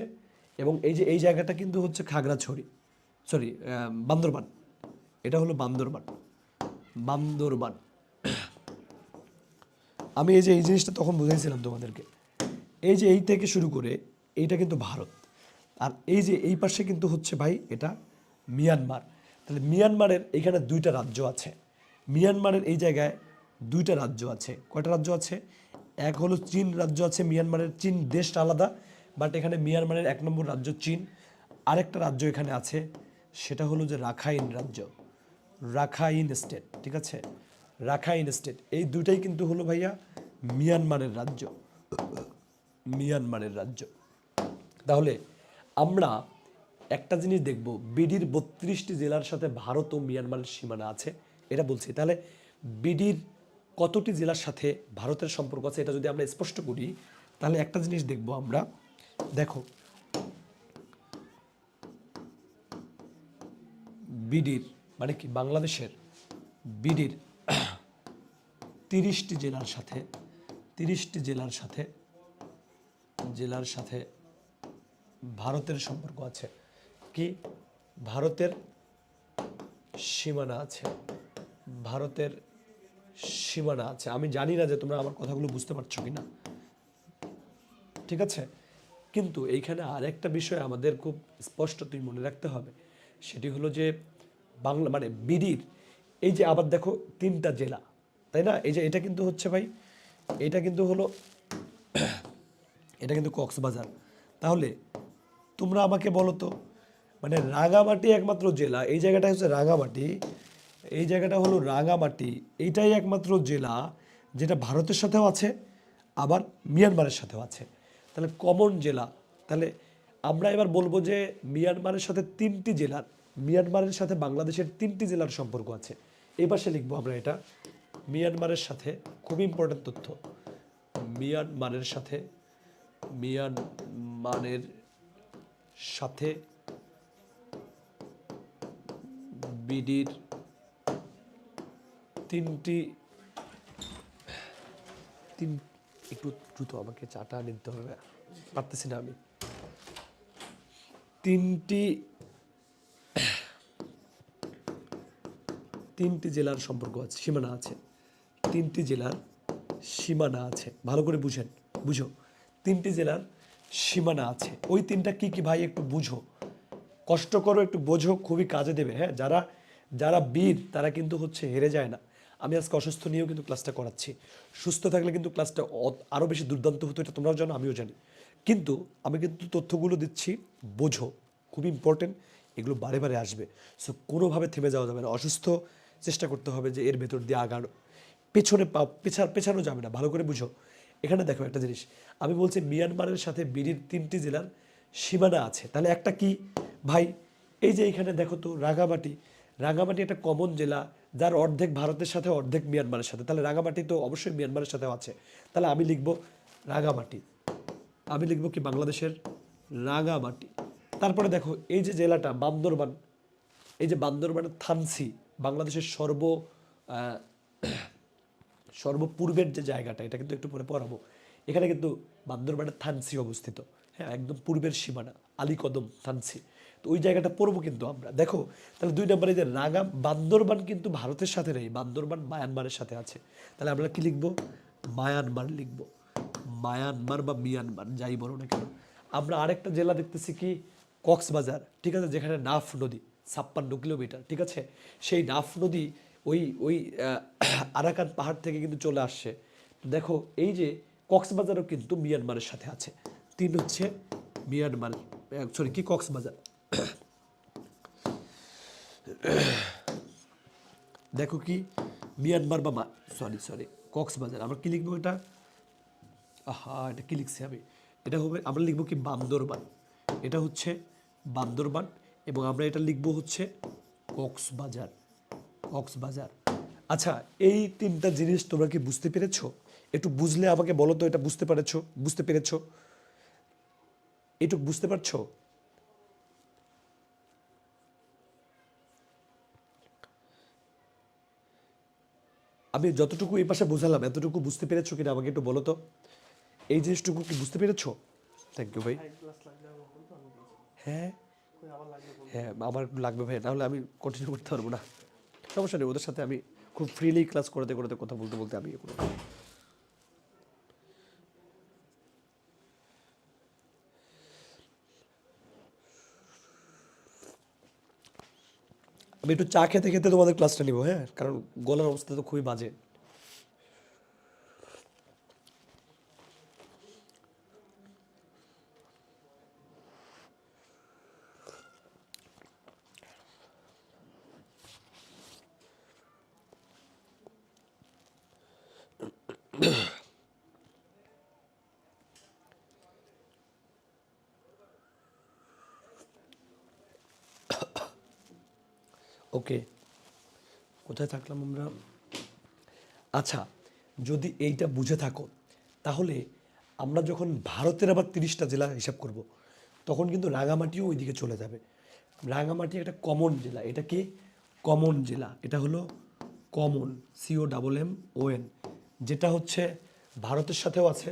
এবং এই যে এই জায়গাটা কিন্তু হচ্ছে খাগড়াছড়ি, সরি, বান্দরবান। এটা হলো বান্দরবান। বান্দরবান, আমি এই যে এই জিনিসটা তখন বুঝাইছিলাম তোমাদেরকে, এই যে এই থেকে শুরু করে এইটা কিন্তু ভারত, আর এই যে এই পাশে কিন্তু হচ্ছে ভাই এটা মিয়ানমার। তাহলে মিয়ানমারের এইখানে 2টা রাজ্য আছে। মিয়ানমারের এই জায়গায় 2টা রাজ্য আছে। কয়টা রাজ্য আছে? এক হলো চীন রাজ্য আছে মিয়ানমারের, চীন দেশটা আলাদা, বাট এখানে মিয়ানমারের 1 নম্বর রাজ্য চীন। আরেকটা রাজ্য এখানে আছে, সেটা হলো যে রাখাইন রাজ্য, রাখাইন স্টেট। ঠিক আছে, রাখাইন স্টেট, এই দুইটাই কিন্তু হলো ভাইয়া মিয়ানমারের রাজ্য, মিয়ানমারের রাজ্য। তাহলে আমরা একটা জিনিস দেখব, বিডির 32টি জেলার সাথে ভারত ও মিয়ানমারের সীমানা আছে, এটা বলছি। তাহলে বিডির কতটি জেলার সাথে ভারতের সম্পর্ক আছে, এটা যদি আমরা স্পষ্ট করি, তাহলে একটা জিনিস দেখব আমরা। দেখো, বিডির মানে কি, বাংলাদেশের বিডির 30টি জেলার সাথে, 30টি জেলার সাথে ভারতের সম্পর্ক আছে। কি? ভারতের সীমানা আছে, ভারতের সীমানা আছে। আমি জানি না যে তোমরা আমার কথাগুলো বুঝতে পারছো কিনা, ঠিক আছে? কিন্তু এইখানে আরেকটা বিষয় আমাদের খুব স্পষ্ট তুই মনে রাখতে হবে, সেটি হলো যে বাংলা মানে বিডির এই যে আবার দেখো 3টা জেলা, তাই না? এই যে এটা কিন্তু হচ্ছে ভাই, এটা কিন্তু হলো, এটা কিন্তু কক্সবাজার। তাহলে তোমরা আমাকে বলো তো, মানে রাঙামাটি একমাত্র জেলা, এই জায়গাটা হচ্ছে রাঙামাটি, এই জায়গাটা হলো রাঙামাটি, এইটাই একমাত্র জেলা যেটা ভারতের সাথেও আছে, আবার মিয়ানমারের সাথেও আছে। তাহলে কমন জেলা। তাহলে আমরা এবার বলবো যে মিয়ানমারের সাথে 3টি জেলার, মিয়ানমারের সাথে বাংলাদেশের 3টি জেলার সম্পর্ক আছে। এই পাশে লিখবো আমরা এটা, মিয়ানমারের সাথে, খুব ইম্পর্টেন্ট তথ্য, মিয়ানমারের সাথে, মিয়ানমারের সাথে বিডির 3টি, একটু দ্রুত আমাকে চাটা নিতে হবে, পারতেছি না আমি। 3টি জেলার সম্পর্ক আছে, সীমানা আছে। 3টি জেলার সীমানা আছে, ভালো করে বুঝো। 3টি জেলার সীমানা আছে। ওই তিনটা কি কি ভাই একটু বুঝো, কষ্ট করো, একটু বোঝো, খুবই কাজে দেবে। হ্যাঁ, যারা যারা বীর তারা কিন্তু হচ্ছে হেরে যায় না। আমি আজকে অসুস্থ নিয়েও কিন্তু ক্লাসটা করাচ্ছি। সুস্থ থাকলে কিন্তু ক্লাসটা আরও বেশি দুর্দান্ত হতো, এটা তোমরাও জানো, আমিও জানি। কিন্তু আমি কিন্তু তথ্যগুলো দিচ্ছি, বোঝো, খুবই ইম্পর্টেন্ট। এগুলো বারে বারে আসবে। সো কোনোভাবে থেমে যাওয়া যাবে না। অসুস্থ চেষ্টা করতে হবে যে এর ভেতর দিয়ে আগানো, পেছনে পেছানো যাবে না। ভালো করে বুঝো। এখানে দেখো একটা জিনিস, আমি বলছি মিয়ানমারের সাথে বিড়ির 3টি জেলার সীমানা আছে। তাহলে একটা কি ভাই, এই যে এখানে দেখো তো রাঙামাটি, রাঙামাটি একটা কমন জেলা, যার অর্ধেক ভারতের সাথে অর্ধেক মিয়ানমারের সাথে। তাহলে রাঙামাটি তো অবশ্যই মিয়ানমারের সাথেও আছে। তাহলে আমি লিখব রাঙামাটি, আমি লিখব কি বাংলাদেশের রাঙামাটি। তারপরে দেখো এই যে জেলাটা বান্দরবান, এই যে বান্দরবানের থানসি, বাংলাদেশের আহ, সর্বপূর্বের যে জায়গাটা, এটা কিন্তু একটু পরে পড়াবো। এখানে কিন্তু বান্দরবানের থানসি অবস্থিত। হ্যাঁ, একদম পূর্বের সীমানা, আলীকদম থানসি। তো ওই জায়গাটা পড়বো কিন্তু আমরা। দেখো তাহলে 2 নম্বরে যে বান্দরবান কিন্তু ভারতের সাথে নেই, বান্দরবান মায়ানমারের সাথে আছে। তাহলে আমরা কি লিখবো? মায়ানমার লিখবো। মায়ানমার বা মিয়ানমার যাই বলো না কেন। আমরা আরেকটা জেলা দেখতেছি কি, কক্সবাজার, ঠিক আছে, যেখানে নাফ নদী 56 কিলোমিটার, ঠিক আছে। সেই নাফ নদী ওই ওই আরাকান পাহাড় থেকে কিন্তু চলে আসছে। তো দেখো এই যে কক্সবাজারও কিন্তু মিয়ানমারের সাথে আছে। 3 হচ্ছে মিয়ানমার, সরি কি কক্সবাজার। দেখো কি মিয়ানমার বা সরি সরি কক্সবাজার, আমরা কি লিখবো এটা? আহা, এটা কি লিখছি আমি? এটা হবে, আমরা লিখবো কি বান্দরবান। এটা হচ্ছে বান্দরবান, এবং আমরা এটা লিখবো হচ্ছে কক্সবাজার, কক্সবাজার। আচ্ছা, এই 3টা জিনিস তোমরা কি বুঝতে পেরেছো? একটু বুঝলে আমাকে বলো তো, এটা বুঝতে পেরেছো? এটুকু বুঝতে পারছো? আমি যতটুকু এই পাশে বোঝালাম, এতটুকু বুঝতে পেরেছো কিনা আমাকে একটু বলো তো। এই জিনিসটুকু কি বুঝতে পেরেছো? থ্যাংক ইউ ভাই। হ্যাঁ, হ্যাঁ আমার একটু লাগবে ভাই, নাহলে আমি কন্টিনিউ করতে পারবো না। সমস্যা নেই, ওদের সাথে আমি খুব ফ্রিলি ক্লাস করতে করতে কথা বলতে বলতে আমি এগুলো। আমি একটু চা খেতে খেতে তোমাদের ক্লাসটা নিবো, হ্যাঁ, কারণ গলার অবস্থা তো খুবই বাজে। ওকে, কোথায় থাকলাম আমরা? আচ্ছা, যদি এইটা বুঝে থাকো, তাহলে আমরা যখন ভারতের আবার 30টা জেলা হিসাব করব, তখন কিন্তু রাঙামাটিও ওইদিকে চলে যাবে। রাঙামাটি একটা কমন জেলা, এটা কি কমন জেলা? এটা হলো কমন, COMMON, যেটা হচ্ছে ভারতের সাথেও আছে,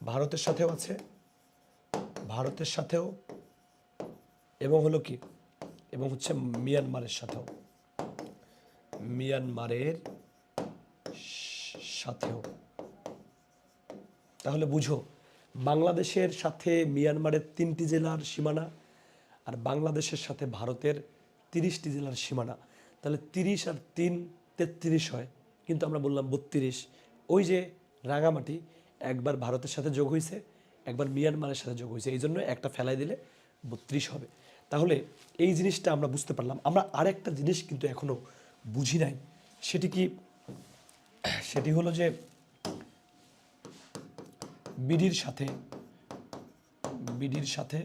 ভারতের সাথেও আছে, ভারতের সাথেও, এবং হলো কি, এবং হচ্ছে মিয়ানমারের সাথেও, মিয়ানমারের সাথেও। তাহলে বুঝো, বাংলাদেশের সাথে মিয়ানমারের 3টি জেলার সীমানা, আর বাংলাদেশের সাথে ভারতের 30টি জেলার সীমানা। তাহলে 30 আর 3 33 হয়, কিন্তু আমরা বললাম 32। ওই যে রাঙামাটি একবার ভারতের সাথে যোগ হয়েছে, একবার মিয়ানমারের সাথে যোগ হয়েছে, এই জন্য একটা ফেলাই দিলে 32 হবে। তাহলে এই জিনিসটা আমরা বুঝতে পারলাম। আমরা আরেকটা জিনিস কিন্তু এখনো বুঝি নাই, সেটি কি, সেটি হলো যে বিডির সাথে, বিডির সাথে,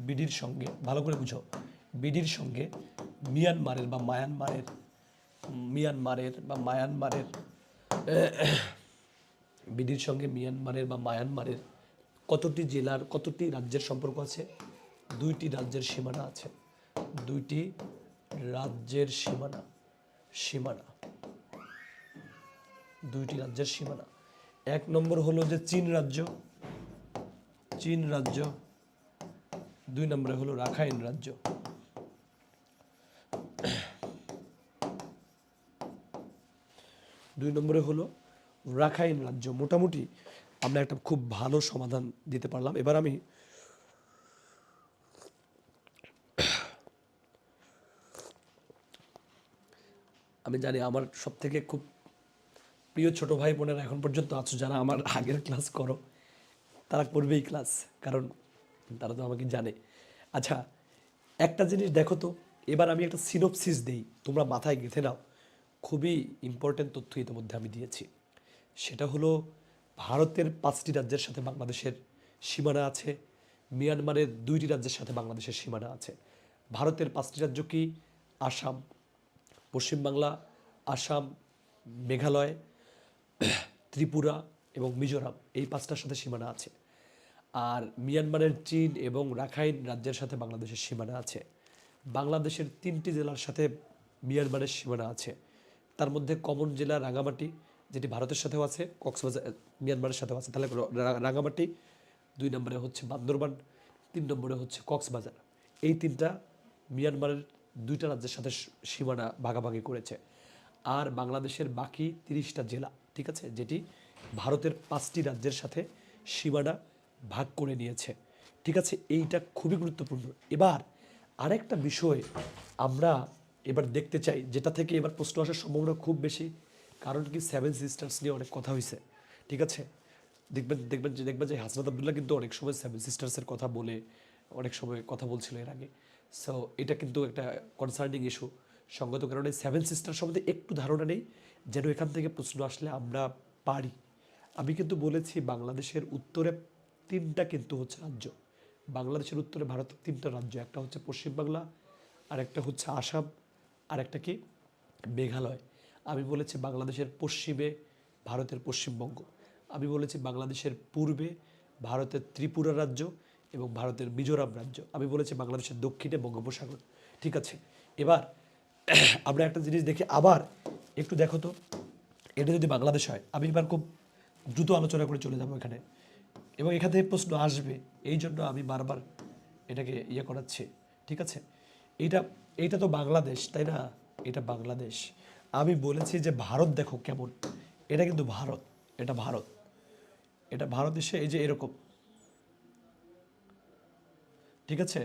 বিডির সঙ্গে, ভালো করে বুঝো, বিডির সঙ্গে মিয়ানমারের বা মায়ানমারের, মিয়ানমারের বা মায়ানমারের, বিডির সঙ্গে মিয়ানমারের বা মায়ানমারের কতটি জেলার, কতটি রাজ্যের সম্পর্ক আছে? 2টি রাজ্যের সীমানা আছে, 2টি রাজ্যের সীমানা, সীমানা, 2টি রাজ্যের সীমানা। 1 নম্বর হলো যে চীন রাজ্য, চীন রাজ্য। 2 নম্বরে হলো রাখাইন রাজ্য। 2 নম্বরে হলো রাখাইন রাজ্য। মোটামুটি আমরা একটা খুব ভালো সমাধান দিতে পারলাম। এবার আমি জানি আমার সব থেকে খুব প্রিয় ছোট ভাই বোনেরা এখন পর্যন্ত আছো, যারা আমার আগের ক্লাস করো, তারা করবেই ক্লাস, কারণ তারা তো আমাকে জানে। আচ্ছা, একটা জিনিস দেখো তো, এবার আমি একটা সিনোপসিস দিই, তোমরা মাথায় গেঁথে নাও। খুবই ইম্পর্টেন্ট তথ্য ইতিমধ্যে আমি দিয়েছি। সেটা হলো, ভারতের 5টি রাজ্যের সাথে বাংলাদেশের সীমানা আছে, মিয়ানমারের 2টি রাজ্যের সাথে বাংলাদেশের সীমানা আছে। ভারতের 5টি রাজ্য কি? আসাম, পশ্চিমবাংলা, আসাম, মেঘালয়, ত্রিপুরা এবং মিজোরাম, এই 5টার সাথে সীমানা আছে। আর মিয়ানমারের চীন এবং রাখাইন রাজ্যের সাথে বাংলাদেশের সীমানা আছে। বাংলাদেশের 3টি জেলার সাথে মিয়ানমারের সীমানা আছে। তার মধ্যে কমন জেলা রাঙামাটি, যেটি ভারতের সাথেও আছে, কক্সবাজার মিয়ানমারের সাথেও আছে। তাহলে রাঙামাটি, 2 নম্বরে হচ্ছে বান্দরবান, 3 নম্বরে হচ্ছে কক্সবাজার। এই 3টা মিয়ানমারের 2টা রাজ্যের সাথে সীমানা ভাগাভাগি করেছে। আর বাংলাদেশের বাকি 30টা জেলা, ঠিক আছে, যেটি ভারতের 5টি রাজ্যের সাথে সীমানা ভাগ করে নিয়েছে। ঠিক আছে, এইটা খুবই গুরুত্বপূর্ণ। এবার আরেকটা বিষয় আমরা এবার দেখতে চাই, যেটা থেকে এবার প্রশ্ন আসার সম্ভাবনা খুব বেশি, কারণ কি 7 সিস্টার্স নিয়ে অনেক কথা হয়েছে। ঠিক আছে, দেখবেন যে হাসনাত আবদুল্লাহ কিন্তু অনেক সময় 7 সিস্টার্সের কথা বলে অনেক সময় কথা বলছিল এর আগে। সো এটা কিন্তু একটা কনসার্নিং ইস্যু। সঙ্গত কারণে 7 সিস্টার সম্বন্ধে একটু ধারণা নেই, যেন এখান থেকে প্রশ্ন আসলে আমরা পারি। আমি কিন্তু বলেছি বাংলাদেশের উত্তরে 3টা কিন্তু হচ্ছে রাজ্য। বাংলাদেশের উত্তরে ভারতের 3টা রাজ্য, একটা হচ্ছে পশ্চিমবাংলা, আর একটা হচ্ছে আসাম, আর একটা কি মেঘালয়। আমি বলেছি বাংলাদেশের পশ্চিমে ভারতের পশ্চিমবঙ্গ। আমি বলেছি বাংলাদেশের পূর্বে ভারতের ত্রিপুরা রাজ্য এবং ভারতের মিজোরাম রাজ্য। আমি বলেছি বাংলাদেশের দক্ষিণে বঙ্গোপসাগর। ঠিক আছে, এবার আমরা একটা জিনিস দেখি, আবার একটু দেখো তো, এটা যদি বাংলাদেশ হয়, আমি এবার খুব দ্রুত আলোচনা করে চলে যাবো এখানে, এবং এখান থেকে প্রশ্ন আসবে, এই জন্য আমি বারবার এটাকে করাচ্ছি। ঠিক আছে, এইটা এইটা তো বাংলাদেশ, তাই না? এটা বাংলাদেশ। আমি বলেছি যে ভারত দেখো কেমন, এটা কিন্তু ভারত, এটা ভারত, এটা ভারত এসে এই যে এরকম। ঠিক আছে,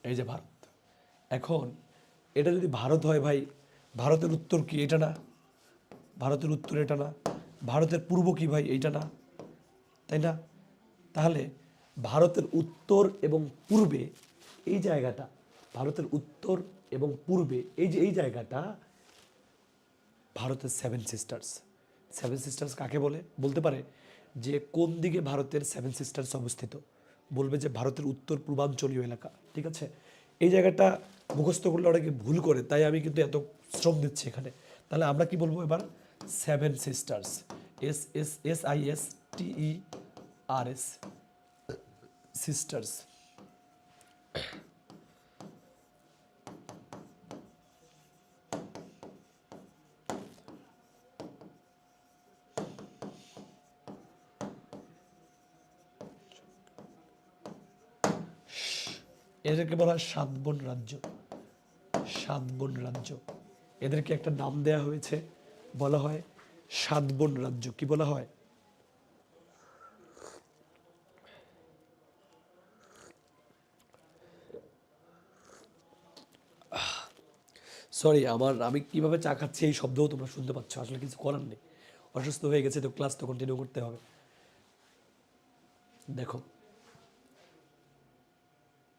এই যে ভারত। এখন এটা যদি ভারত হয় ভাই, ভারতের উত্তর কি এটা না? ভারতের উত্তর এটা না? ভারতের পূর্ব কি ভাই এইটা না? তাই না? তাহলে ভারতের উত্তর এবং পূর্বে এই জায়গাটা, ভারতের উত্তর এবং পূর্বে এই যে এই জায়গাটা ভারতের 7 সিস্টার্স। 7 সিস্টার্স কাকে বলে? বলতে পারে যে কোন দিকে ভারতের 7 সিস্টার্স অবস্থিত, বলবে যে ভারতের উত্তর পূর্বাঞ্চলীয় এলাকা। ঠিক আছে, এই জায়গাটা মুখস্থ করলে অনেকে ভুল করে, তাই আমি কিন্তু এত শ্রম দিচ্ছি এখানে। তাহলে আমরা কি বলবো এবার? 7 সিস্টার্স, SISTERS, সিস্টার্স। এদেরকে বলা হয় 7 বোন রাজ্য। 7 বোন রাজ্য, এদেরকে একটা নাম দেয়া হয়েছে, বলা হয় 7 বোন রাজ্য। কি বলা হয়? সরি, আমি কিভাবে চা খাচ্ছি এই শব্দও তোমরা শুনতে পাচ্ছ, আসলে কিছু করার নেই, অসুস্থ হয়ে গেছে তো, ক্লাস তো কন্টিনিউ করতে হবে। দেখো,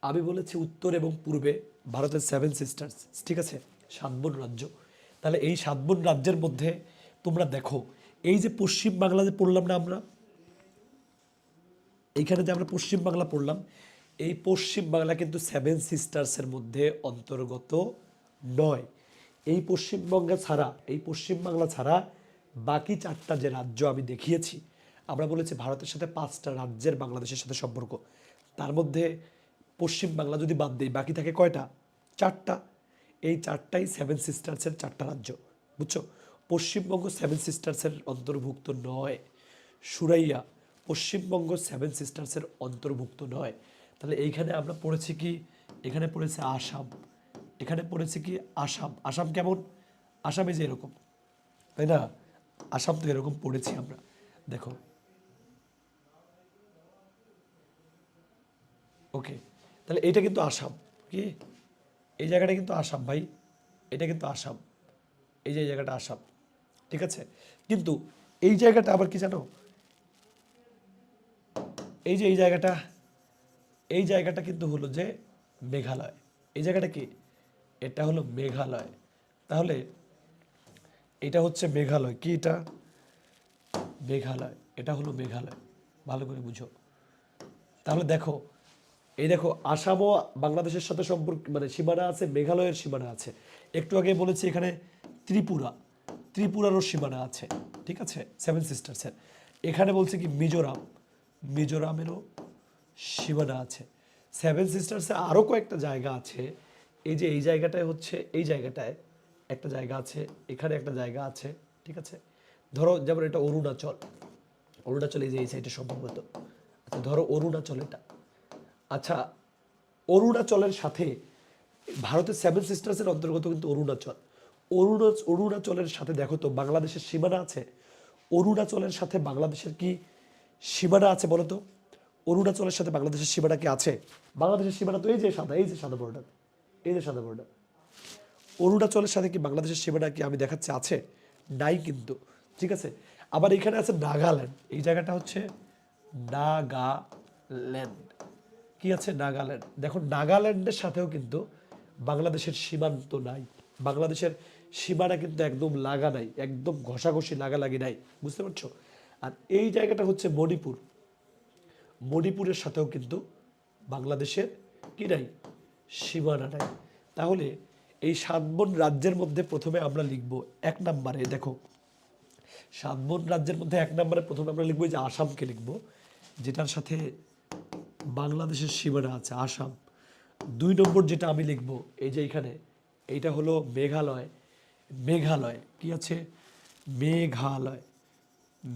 আমি বলেছি উত্তর এবং পূর্বে ভারতের 7 সিস্টার্স, ঠিক আছে, 7 বোন রাজ্য। তাহলে এই 7 বোন রাজ্যের মধ্যে তোমরা দেখো, এই যে পশ্চিম বাংলাতে পড়লাম না আমরা, এইখানে যে আমরা পশ্চিম বাংলা পড়লাম, এই পশ্চিম বাংলা কিন্তু 7 সিস্টার্সের মধ্যে অন্তর্গত নয়। এই পশ্চিমবঙ্গে ছাড়া, এই পশ্চিম বাংলা ছাড়া বাকি 4টা যে রাজ্য আমি দেখিয়েছি, আমরা বলেছি ভারতের সাথে 5টা রাজ্যের বাংলাদেশের সাথে সম্পর্ক, তার মধ্যে পশ্চিম বাংলা যদি বাদ দিই, বাকি থাকে কয়টা? 4টা। এই 4টাই 7 সিস্টার্সের 4টা রাজ্য, বুঝছো? পশ্চিমবঙ্গ 7 সিস্টার্সের অন্তর্ভুক্ত নয়। সুরাইয়া পশ্চিমবঙ্গ 7 সিস্টার্সের অন্তর্ভুক্ত নয়। তাহলে এইখানে আমরা পড়েছি কি? এখানে পড়েছে আসাম, এখানে পড়েছে কি? আসাম। আসাম কেমন? আসামে যে এরকম, তাই না? আসাম তো এরকম পড়েছি আমরা। দেখো, ওকে, তাহলে এটা কিন্তু আসাম। কি, এই জায়গাটা কিন্তু আসাম ভাই, এটা কিন্তু আসাম, এই যে এই জায়গাটা আসাম, ঠিক আছে? কিন্তু এই জায়গাটা আবার কি জানো, এই যে এই জায়গাটা কিন্তু হলো যে মেঘালয়। এই জায়গাটা কি, এটা হলো মেঘালয়। তাহলে এটা হচ্ছে মেঘালয়, কি এটা মেঘালয়, এটা হলো মেঘালয়, ভালো করে বুঝো। তাহলে দেখো, এই দেখো, আসামও বাংলাদেশের সাথে সম্পর্ক মানে সীমানা আছে, মেঘালয়ের সীমানা আছে। একটু আগে বলেছি এখানে ত্রিপুরা, ত্রিপুরারও সীমানা আছে, ঠিক আছে, সেভেন সিস্টার্সের। এখানে বলছে কি মিজোরাম, মিজোরামেরও সীমানা আছে। সেভেন সিস্টার্সে আরও কয়েকটা জায়গা আছে। এই যে এই জায়গাটায় হচ্ছে, এই জায়গাটায় একটা জায়গা আছে, এখানে একটা জায়গা আছে, ঠিক আছে। ধরো যেমন এটা অরুণাচল, অরুণাচল এই যে এই সাইডে সম্ভবত। আচ্ছা ধরো অরুণাচল এটা, আচ্ছা অরুণাচলের সাথে ভারতের সেভেন সিস্টার্সের অন্তর্গত কিন্তু অরুণাচল। অরুণাচলের সাথে দেখো তো বাংলাদেশের সীমানা আছে? অরুণাচলের সাথে বাংলাদেশের কি সীমানা আছে বলো তো? অরুণাচলের সাথে বাংলাদেশের সীমানা কি আছে? বাংলাদেশের সীমানা তো এই যে সাদা, এই যে সাদা বর্ডার, এই যে সাদা বর্ডার। অরুণাচলের সাথে কি বাংলাদেশের সীমানা কি আমি দেখাচ্ছি আছে? নাই কিন্তু, ঠিক আছে। আবার এখানে আছে নাগাল্যান্ড, এই জায়গাটা হচ্ছে নাগাল্যান্ড, কি আছে নাগাল্যান্ড। দেখো নাগাল্যান্ডের সাথেও কিন্তু বাংলাদেশের সীমান্ত নাই, বাংলাদেশের সীমানা কিন্তু একদম লাগা নাই, একদম ঘষাঘষি লাগালাগি নাই, বুঝতে পারছো? আর এই জায়গাটা হচ্ছে মণিপুর, মণিপুরের সাথেও কিন্তু বাংলাদেশের কি নাই, সীমানা নাই। তাহলে এই 7 বন রাজ্যের মধ্যে প্রথমে আমরা লিখব 1 নম্বরে, দেখো 7 বন রাজ্যের মধ্যে 1 নম্বরে প্রথমে আমরা লিখবো যে আসামকে লিখব, যেটার সাথে বাংলাদেশের সীমানা আছে, আসাম। 2 নম্বর যেটা আমি লিখব, এই যে এখানে, এইটা হলো মেঘালয়, মেঘালয় কি আছে, মেঘালয়,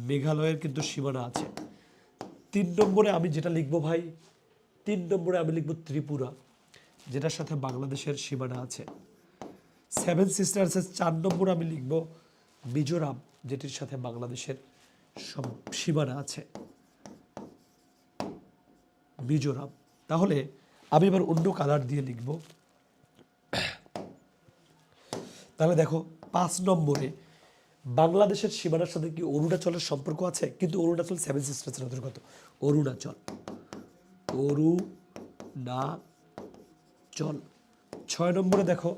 মেঘালয়ের কিন্তু সীমানা আছে। 3 নম্বরে আমি যেটা লিখবো ভাই, 3 নম্বরে আমি লিখবো ত্রিপুরা, যেটার সাথে বাংলাদেশের সীমানা আছে। সেভেন সিস্টার্সের 4 নম্বরে আমি লিখবো মিজোরাম, যেটির সাথে বাংলাদেশের সীমানা আছে, মিজোরাম। তাহলে আমি এবার অন্য কালার দিয়ে লিখব। তাহলে দেখো 5 নম্বরে বাংলাদেশের সীমানার সাথে কি অরুণাচলের সম্পর্ক আছে? কিন্তু অরুণাচল সেভেন সিস্টার্সের অন্তর্গত, অরুণাচল, অরুণাচল। 6 নম্বরে দেখো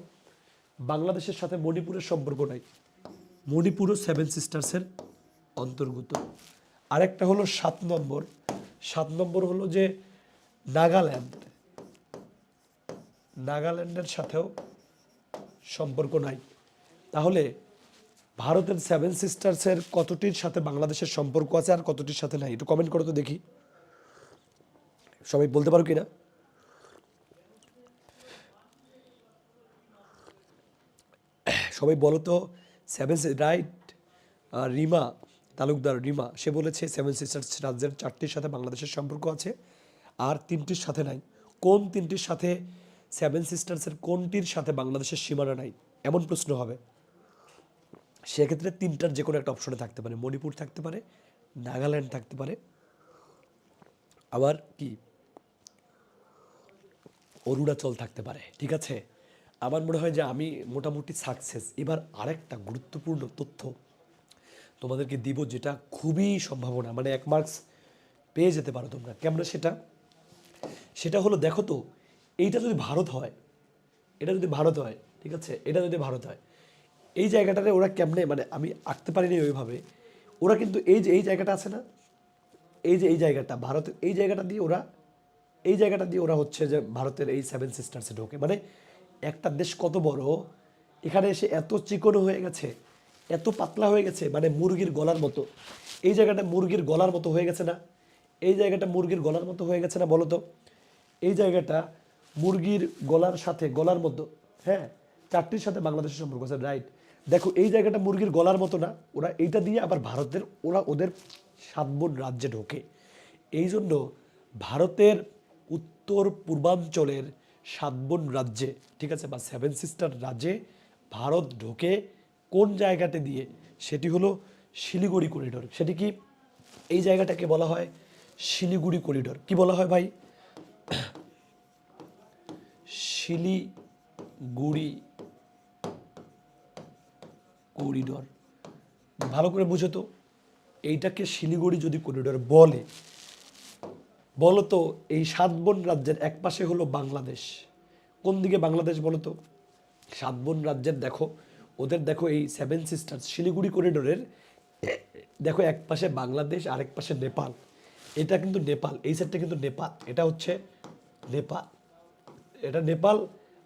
বাংলাদেশের সাথে মণিপুরের সম্পর্ক নাই, মণিপুরও সেভেন সিস্টার্সের অন্তর্গত। আরেকটা হলো 7 নম্বর, 7 নম্বর হলো যে নাগাল্যান্ড, নাগাল্যান্ডের সাথেও সম্পর্ক নাই। তাহলে ভারতের সেভেন সিস্টার্সের কতটির সাথে বাংলাদেশের সম্পর্ক আছে আর কতটির সাথে নাই, একটু কমেন্ট করো তো দেখি, সবাই বলতে পারো কিনা? সবাই বলো তো। সেভেন রাইট, রিমা তালুকদার, রিমা সে বলেছে সেভেন সিস্টার্স রাজ্যের 4টির সাথে বাংলাদেশের সম্পর্ক আছে আর 3টির সাথে নাই। কোন 3টির সাথে, সেভেন সিস্টার্সের কোনটির সাথে বাংলাদেশের সীমানা নাই, এমন প্রশ্ন হবে। সেক্ষেত্রে 3টার যে কোনো একটা অপশনে থাকতে পারে, মণিপুর থাকতে পারে, নাগাল্যান্ড থাকতে পারে, আবার কি অরুণাচল থাকতে পারে, ঠিক আছে। আমার মনে হয় যে আমি মোটামুটি সাকসেস। এবার আরেকটা গুরুত্বপূর্ণ তথ্য তোমাদেরকে দিব, যেটা খুবই সম্ভাবনা, মানে 1 মার্কস পেয়ে যেতে পারো তোমরা। কেমন সেটা? সেটা হলো দেখো তো, এইটা যদি ভারত হয়, এটা যদি ভারত হয়, ঠিক আছে, এটা যদি ভারত হয়, এই জায়গাটাতে ওরা কেমনে, মানে আমি আঁকতে পারিনি ওইভাবে, ওরা কিন্তু এই যে এই জায়গাটা আছে না, এই যে এই জায়গাটা ভারতের, এই জায়গাটা দিয়ে ওরা, এই জায়গাটা দিয়ে ওরা হচ্ছে যে ভারতের এই সেভেন সিস্টার্সে ঢোকে। মানে একটা দেশ কত বড়, এখানে এসে এত চিকন হয়ে গেছে, এত পাতলা হয়ে গেছে, মানে মুরগির গলার মতো। এই জায়গাটা মুরগির গলার মতো হয়ে গেছে না, এই জায়গাটা মুরগির গলার মতো হয়ে গেছে না বলো তো? এই জায়গাটা মুরগির গলার সাথে, গলার মতো, হ্যাঁ, 4টির সাথে বাংলাদেশের সম্পর্ক আছে, রাইট। দেখো এই জায়গাটা মুরগির গলার মতো না, ওরা এইটা দিয়ে আবার ভারতের, ওরা ওদের 7 বন রাজ্যে ঢোকে। এই জন্য ভারতের উত্তর পূর্বাঞ্চলের 7 বন রাজ্যে, ঠিক আছে, বা সেভেন সিস্টার রাজ্যে ভারত ঢোকে কোন জায়গাতে দিয়ে? সেটি হলো শিলিগুড়ি করিডোর। সেটি কি? এই জায়গাটাকে বলা হয় শিলিগুড়ি করিডোর। কি বলা হয় ভাই? শিলিগুড়ি করিডোর। ভালো করে বুঝো তো, এইটাকে শিলিগুড়ি যদি করিডোর বলে, বলো তো এই 7 বোন রাজ্যের এক পাশে হলো বাংলাদেশ, কোন দিকে বাংলাদেশ বলো তো? 7 বোন রাজ্যের দেখো, ওদের দেখো এই 7 সিস্টার্স শিলিগুড়ি করিডোরের দেখো এক পাশে বাংলাদেশ আর এক পাশে নেপাল। এটা কিন্তু নেপাল, এই সাইডটা কিন্তু নেপাল, এটা হচ্ছে নেপাল, এটা নেপাল।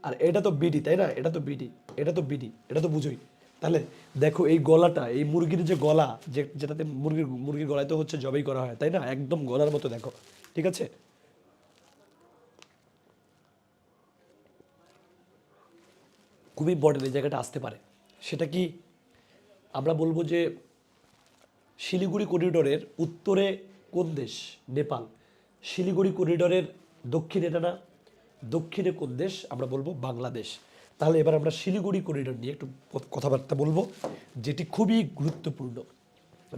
আর এটা তো বিডি, তাই না? এটা তো বিডি, এটা তো বিডি, এটা তো বুঝোই। তাহলে দেখো এই গলাটা, এই মুরগির যে গলা, যেটাতে মুরগির গলায় তো হচ্ছে জবাই করা হয়, তাই না? একদম গলার মতো দেখো, ঠিক আছে? খুবই ইম্পর্টেন্ট এই জায়গাটা আসতে পারে। সেটা কি? আমরা বলবো যে শিলিগুড়ি করিডোরের উত্তরে কোন দেশ? নেপাল। শিলিগুড়ি করিডোরের দক্ষিণে এটা না? দক্ষিণে কোন দেশ? আমরা বলবো বাংলাদেশ। তাহলে এবার আমরা শিলিগুড়ি করিডোর নিয়ে একটু কথাবার্তা বলবো, যেটি খুবই গুরুত্বপূর্ণ।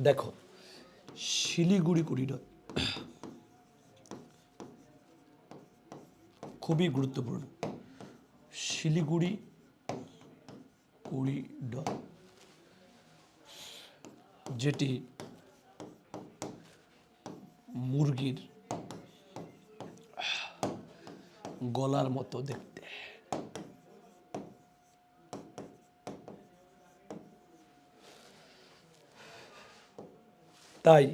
দেখো শিলিগুড়ি করিডোর খুবই গুরুত্বপূর্ণ। শিলিগুড়ি করিডোর যেটি মুরগির গলার মতো দেখতে। তাই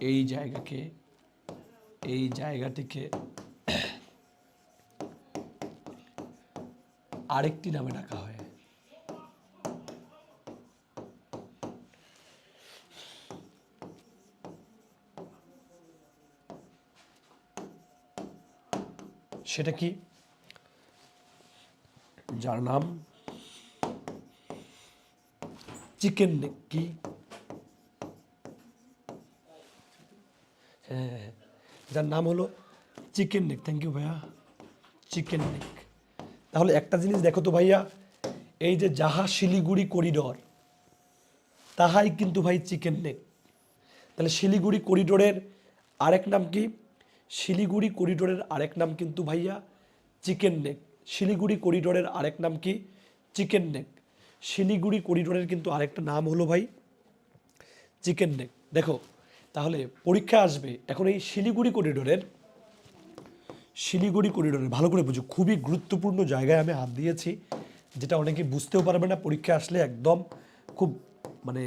এই জায়গাটিকে আরেকটি নামে ডাকা হয়। সেটা কি? যার নাম চিকেন নেক। কি? হ্যাঁ, যার নাম হলো চিকেন নেক। থ্যাংক ইউ ভাইয়া, চিকেন নেক। তাহলে একটা জিনিস দেখো তো ভাইয়া, এই যে যাহা শিলিগুড়ি করিডোর, তাহাই কিন্তু ভাই চিকেন নেক। তাহলে শিলিগুড়ি করিডোরের আরেক নাম কি? শিলিগুড়ি করিডোরের আরেক নাম কিন্তু ভাইয়া চিকেন নেক। শিলিগুড়ি করিডোরের আরেক নাম কি? Chicken neck. শিলিগুড়ি করিডোরের কিন্তু আরেকটা নাম হলো ভাই চিকেন নেক। দেখো তাহলে পরীক্ষা আসবে এখন এই শিলিগুড়ি করিডোরের ভালো করে বুঝো, খুবই গুরুত্বপূর্ণ জায়গায় আমি হাত দিয়েছি, যেটা অনেকে বুঝতেও পারবে না, পরীক্ষা আসলে একদম খুব মানে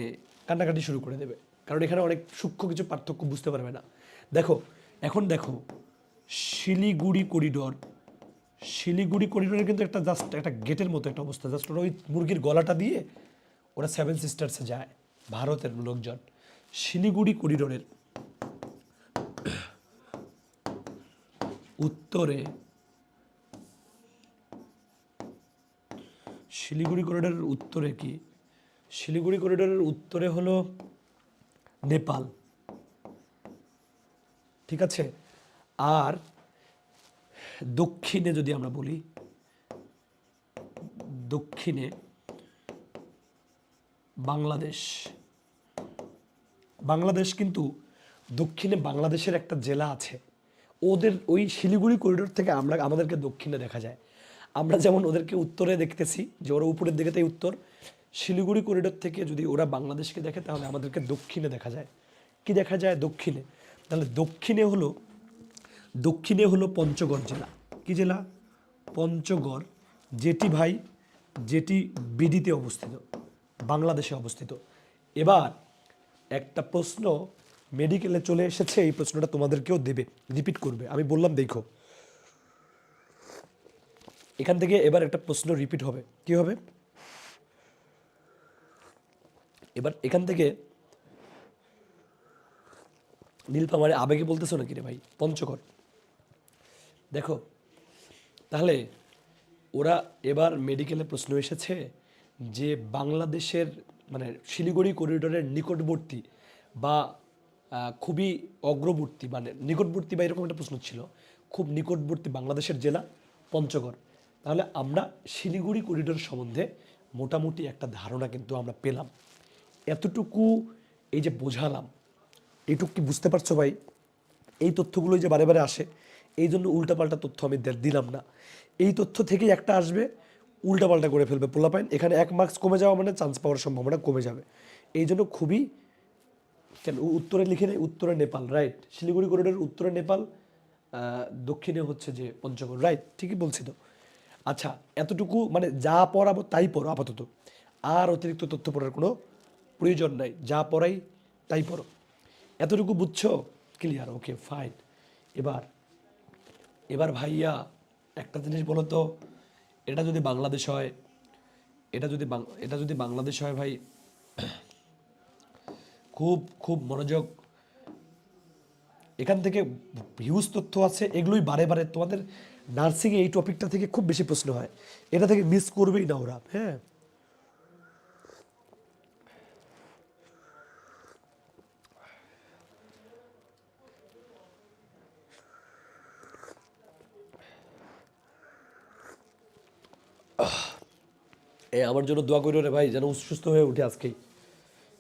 কান্নাকাটি শুরু করে দেবে, কারণ এখানে অনেক সূক্ষ্ম কিছু পার্থক্য বুঝতে পারবে না। দেখো এখন দেখো শিলিগুড়ি করিডোরের কিন্তু একটা জাস্ট একটা গেটের মতো একটা অবস্থা, জাস্ট ওরা ওই মুরগির গলাটা দিয়ে ওরা 7 সিস্টার্সে যায় ভারতের লোকজন। শিলিগুড়ি করিডোরের উত্তরে শিলিগুড়ি করিডোরের উত্তরে কি? শিলিগুড়ি করিডোরের উত্তরে হলো নেপাল, ঠিক আছে? আর দক্ষিণে যদি আমরা বলি, দক্ষিণে বাংলাদেশ। বাংলাদেশ কিন্তু দক্ষিণে বাংলাদেশের একটা জেলা আছে, ওদের ওই শিলিগুড়ি করিডোর থেকে আমাদেরকে দক্ষিণে দেখা যায়। আমরা যেমন ওদেরকে উত্তরে দেখতেছি যে ওরা উপরের দিকে, তাই উত্তর। শিলিগুড়ি করিডোর থেকে যদি ওরা বাংলাদেশকে দেখে তাহলে আমাদেরকে দক্ষিণে দেখা যায়। কি দেখা যায়? দক্ষিণে। তাহলে দক্ষিণে হলো পঞ্চগড় জেলা। কি জেলা? পঞ্চগড়, যেটি বিডিতে অবস্থিত, বাংলাদেশে অবস্থিত। এবার একটা প্রশ্ন মেডিকেলে চলে এসেছে, এই প্রশ্নটা তোমাদেরকেও দেবে, রিপিট করবে, আমি বললাম দেখো এখান থেকে এবার একটা প্রশ্ন রিপিট হবে। কি হবে? এবার এখান থেকে নীলফামারে আবেগে বলতেছো নাকি রে ভাই? পঞ্চগড়। দেখো তাহলে ওরা এবার মেডিকেলে প্রশ্ন এসেছে যে বাংলাদেশের মানে শিলিগুড়ি করিডোরের নিকটবর্তী বা খুবই অগ্রবর্তী, মানে নিকটবর্তী বা এরকম একটা প্রশ্ন ছিল, খুব নিকটবর্তী বাংলাদেশের জেলা পঞ্চগড়। তাহলে আমরা শিলিগুড়ি করিডোর সম্বন্ধে মোটামুটি একটা ধারণা কিন্তু আমরা পেলাম। এতটুকু এই যে বোঝালাম, এইটুকু কি বুঝতে পারছো ভাই? এই তথ্যগুলোই যে বারে বারে আসে, এই জন্য উল্টাপাল্টা তথ্য আমি দিলাম না। এই তথ্য থেকেই একটা আসবে, উল্টাপাল্টা করে ফেলবে পোলাপাইন, এখানে 1 মার্কস কমে যাওয়া মানে চান্স পাওয়ার সম্ভাবনা কমে যাবে। এই জন্য খুবই, কেন উত্তরে লিখে নেই, উত্তরে নেপাল, রাইট। শিলিগুড়ি করিডোর উত্তরে নেপাল, দক্ষিণে হচ্ছে যে পঞ্চগড়, রাইট, ঠিকই বলছি তো। আচ্ছা, এতটুকু মানে যা পড়াবো তাই পড়ো আপাতত, আর অতিরিক্ত তথ্য পড়ার কোনো প্রয়োজন নাই, যা পড়াই তাই পড়ো। এতটুকু বুঝছো? Clear, okay fine. এবার এবার ভাইয়া একটা জিনিস বলো তো, এটা যদি বাংলাদেশ হয়, এটা যদি বাংলাদেশ হয় ভাই, খুব খুব মনোযোগ, এখান থেকে হিউজ তথ্য আছে, এগুলোই বারে বারে তোমাদের নার্সিংয়ে এই টপিকটা থেকে খুব বেশি প্রশ্ন হয়, এটা থেকে মিস করবেই না ওরা। হ্যাঁ, আমার জন্য দোয়া করিও রে ভাই, যেন সুস্থ হয়ে উঠে আজকেই।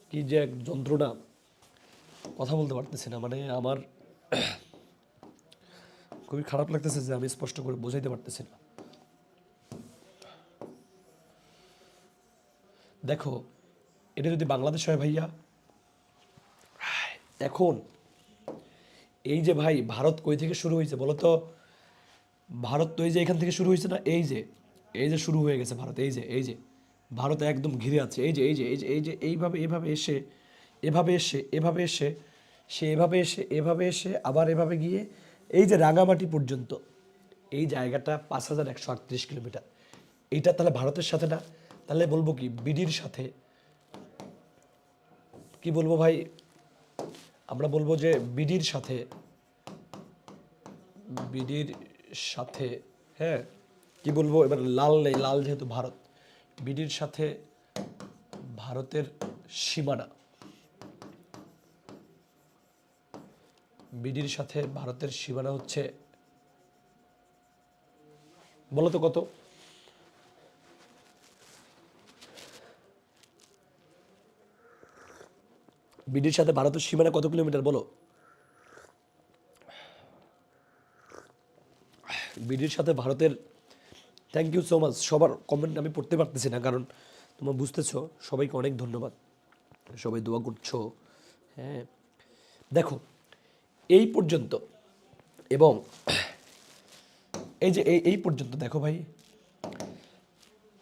কি যে এক যন্ত্রণা, কথা বলতে পারতেছি না, মানে আমার খুবই খারাপ লাগতেছে যে আমি স্পষ্ট করে বোঝাইতে পারতেছি না। দেখো, এটা যদি বাংলাদেশ হয় ভাইয়া, এখন এই যে ভাই ভারত কই থেকে শুরু হয়েছে বলো তো? ভারত তো এই যে এখান থেকে শুরু হয়েছে না, এই যে শুরু হয়ে গেছে ভারত, এই যে ভারত একদম ঘিরে আছে, এই যে এইভাবে এভাবে এসে, এভাবে এসে, এভাবে এসে, সে এভাবে এসে, এভাবে এসে, আবার এভাবে গিয়ে এই যে রাঙামাটি পর্যন্ত, এই জায়গাটা 5138 কিলোমিটার। এইটা তাহলে ভারতের সাথে না, তাহলে বলবো কি বিডির সাথে? কি বলবো ভাই? আমরা বলবো যে বিডির সাথে, হ্যাঁ, কি বলবো এবার, লাল নেই, লাল যেহেতু ভারত, বিডির সাথে ভারতের সীমানা, বিডির সাথে ভারতের সীমানা হচ্ছে, বলো তো কত? বিডির সাথে ভারতের সীমানা কত কিলোমিটার বলো? বিডির সাথে ভারতের, থ্যাংক ইউ সো মাচ, সবার কমেন্ট আমি পড়তে পারতেছি না, কারণ তোমরা বুঝতেছো, সবাইকে অনেক ধন্যবাদ, সবাই দোয়া করছো। হ্যাঁ, দেখো এই পর্যন্ত, এবং এই যে এই পর্যন্ত দেখো ভাই,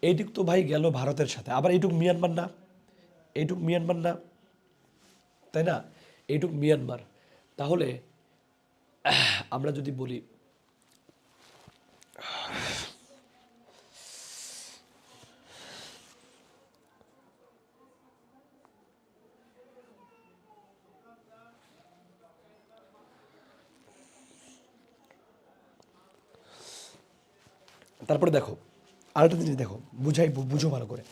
এইটুক তো ভাই গেল ভারতের সাথে, আবার এইটুক মিয়ানমার না, এইটুক মিয়ানমার না, তাই না? এইটুক মিয়ানমার। তাহলে আমরা যদি বলি, তারপরে দেখো আরেকটা জিনিস দেখো, বুঝো ভালো করে,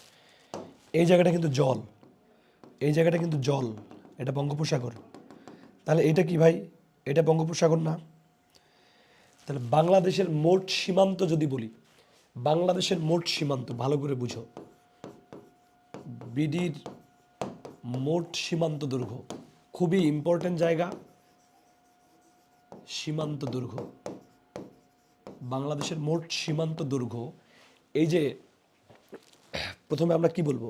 এই জায়গাটা কিন্তু জল, এই জায়গাটা কিন্তু জল, এটা বঙ্গোপসাগর, তাহলে এটা কি ভাই? এটা বঙ্গোপসাগর না? তাহলে বাংলাদেশের মোট সীমান্ত যদি বলি, বাংলাদেশের মোট সীমান্ত ভালো করে বুঝো, বিডির মোট সীমান্ত দৈর্ঘ্য, খুবই ইম্পর্টেন্ট জায়গা, সীমান্ত দৈর্ঘ্য, বাংলাদেশের মোট সীমান্ত দৈর্ঘ্য, এই যে প্রথমে আমরা কি বলবো,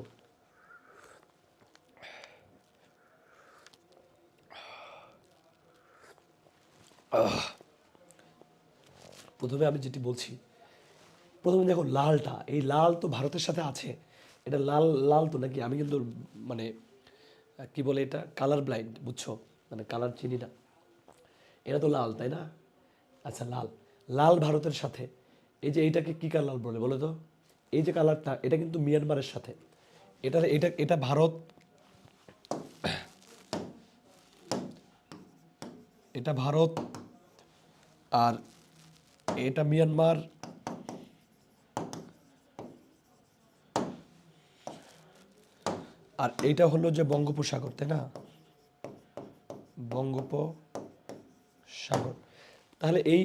প্রথমে আমি যেটি বলছি, প্রথমে দেখো লালটা, এই লাল তো ভারতের সাথে আছে, এটা লাল লাল তো নাকি, আমি কিন্তু মানে কি বলে এটা, কালার ব্লাইন্ড, বুঝছো, মানে কালার চিনি না, এটা তো লাল তাই না? আচ্ছা, লাল, লাল ভারতের সাথে, এই যে এইটাকে কি কালার বলে বলো তো? এই যে কালারটা, এটা কিন্তু মিয়ানমারের সাথে, এটা এটা এটা ভারত, এটা ভারত, আর এটা মিয়ানমার, আর এইটা হলো যে বঙ্গোপসাগর, তাই না? বঙ্গোপসাগর। তাহলে এই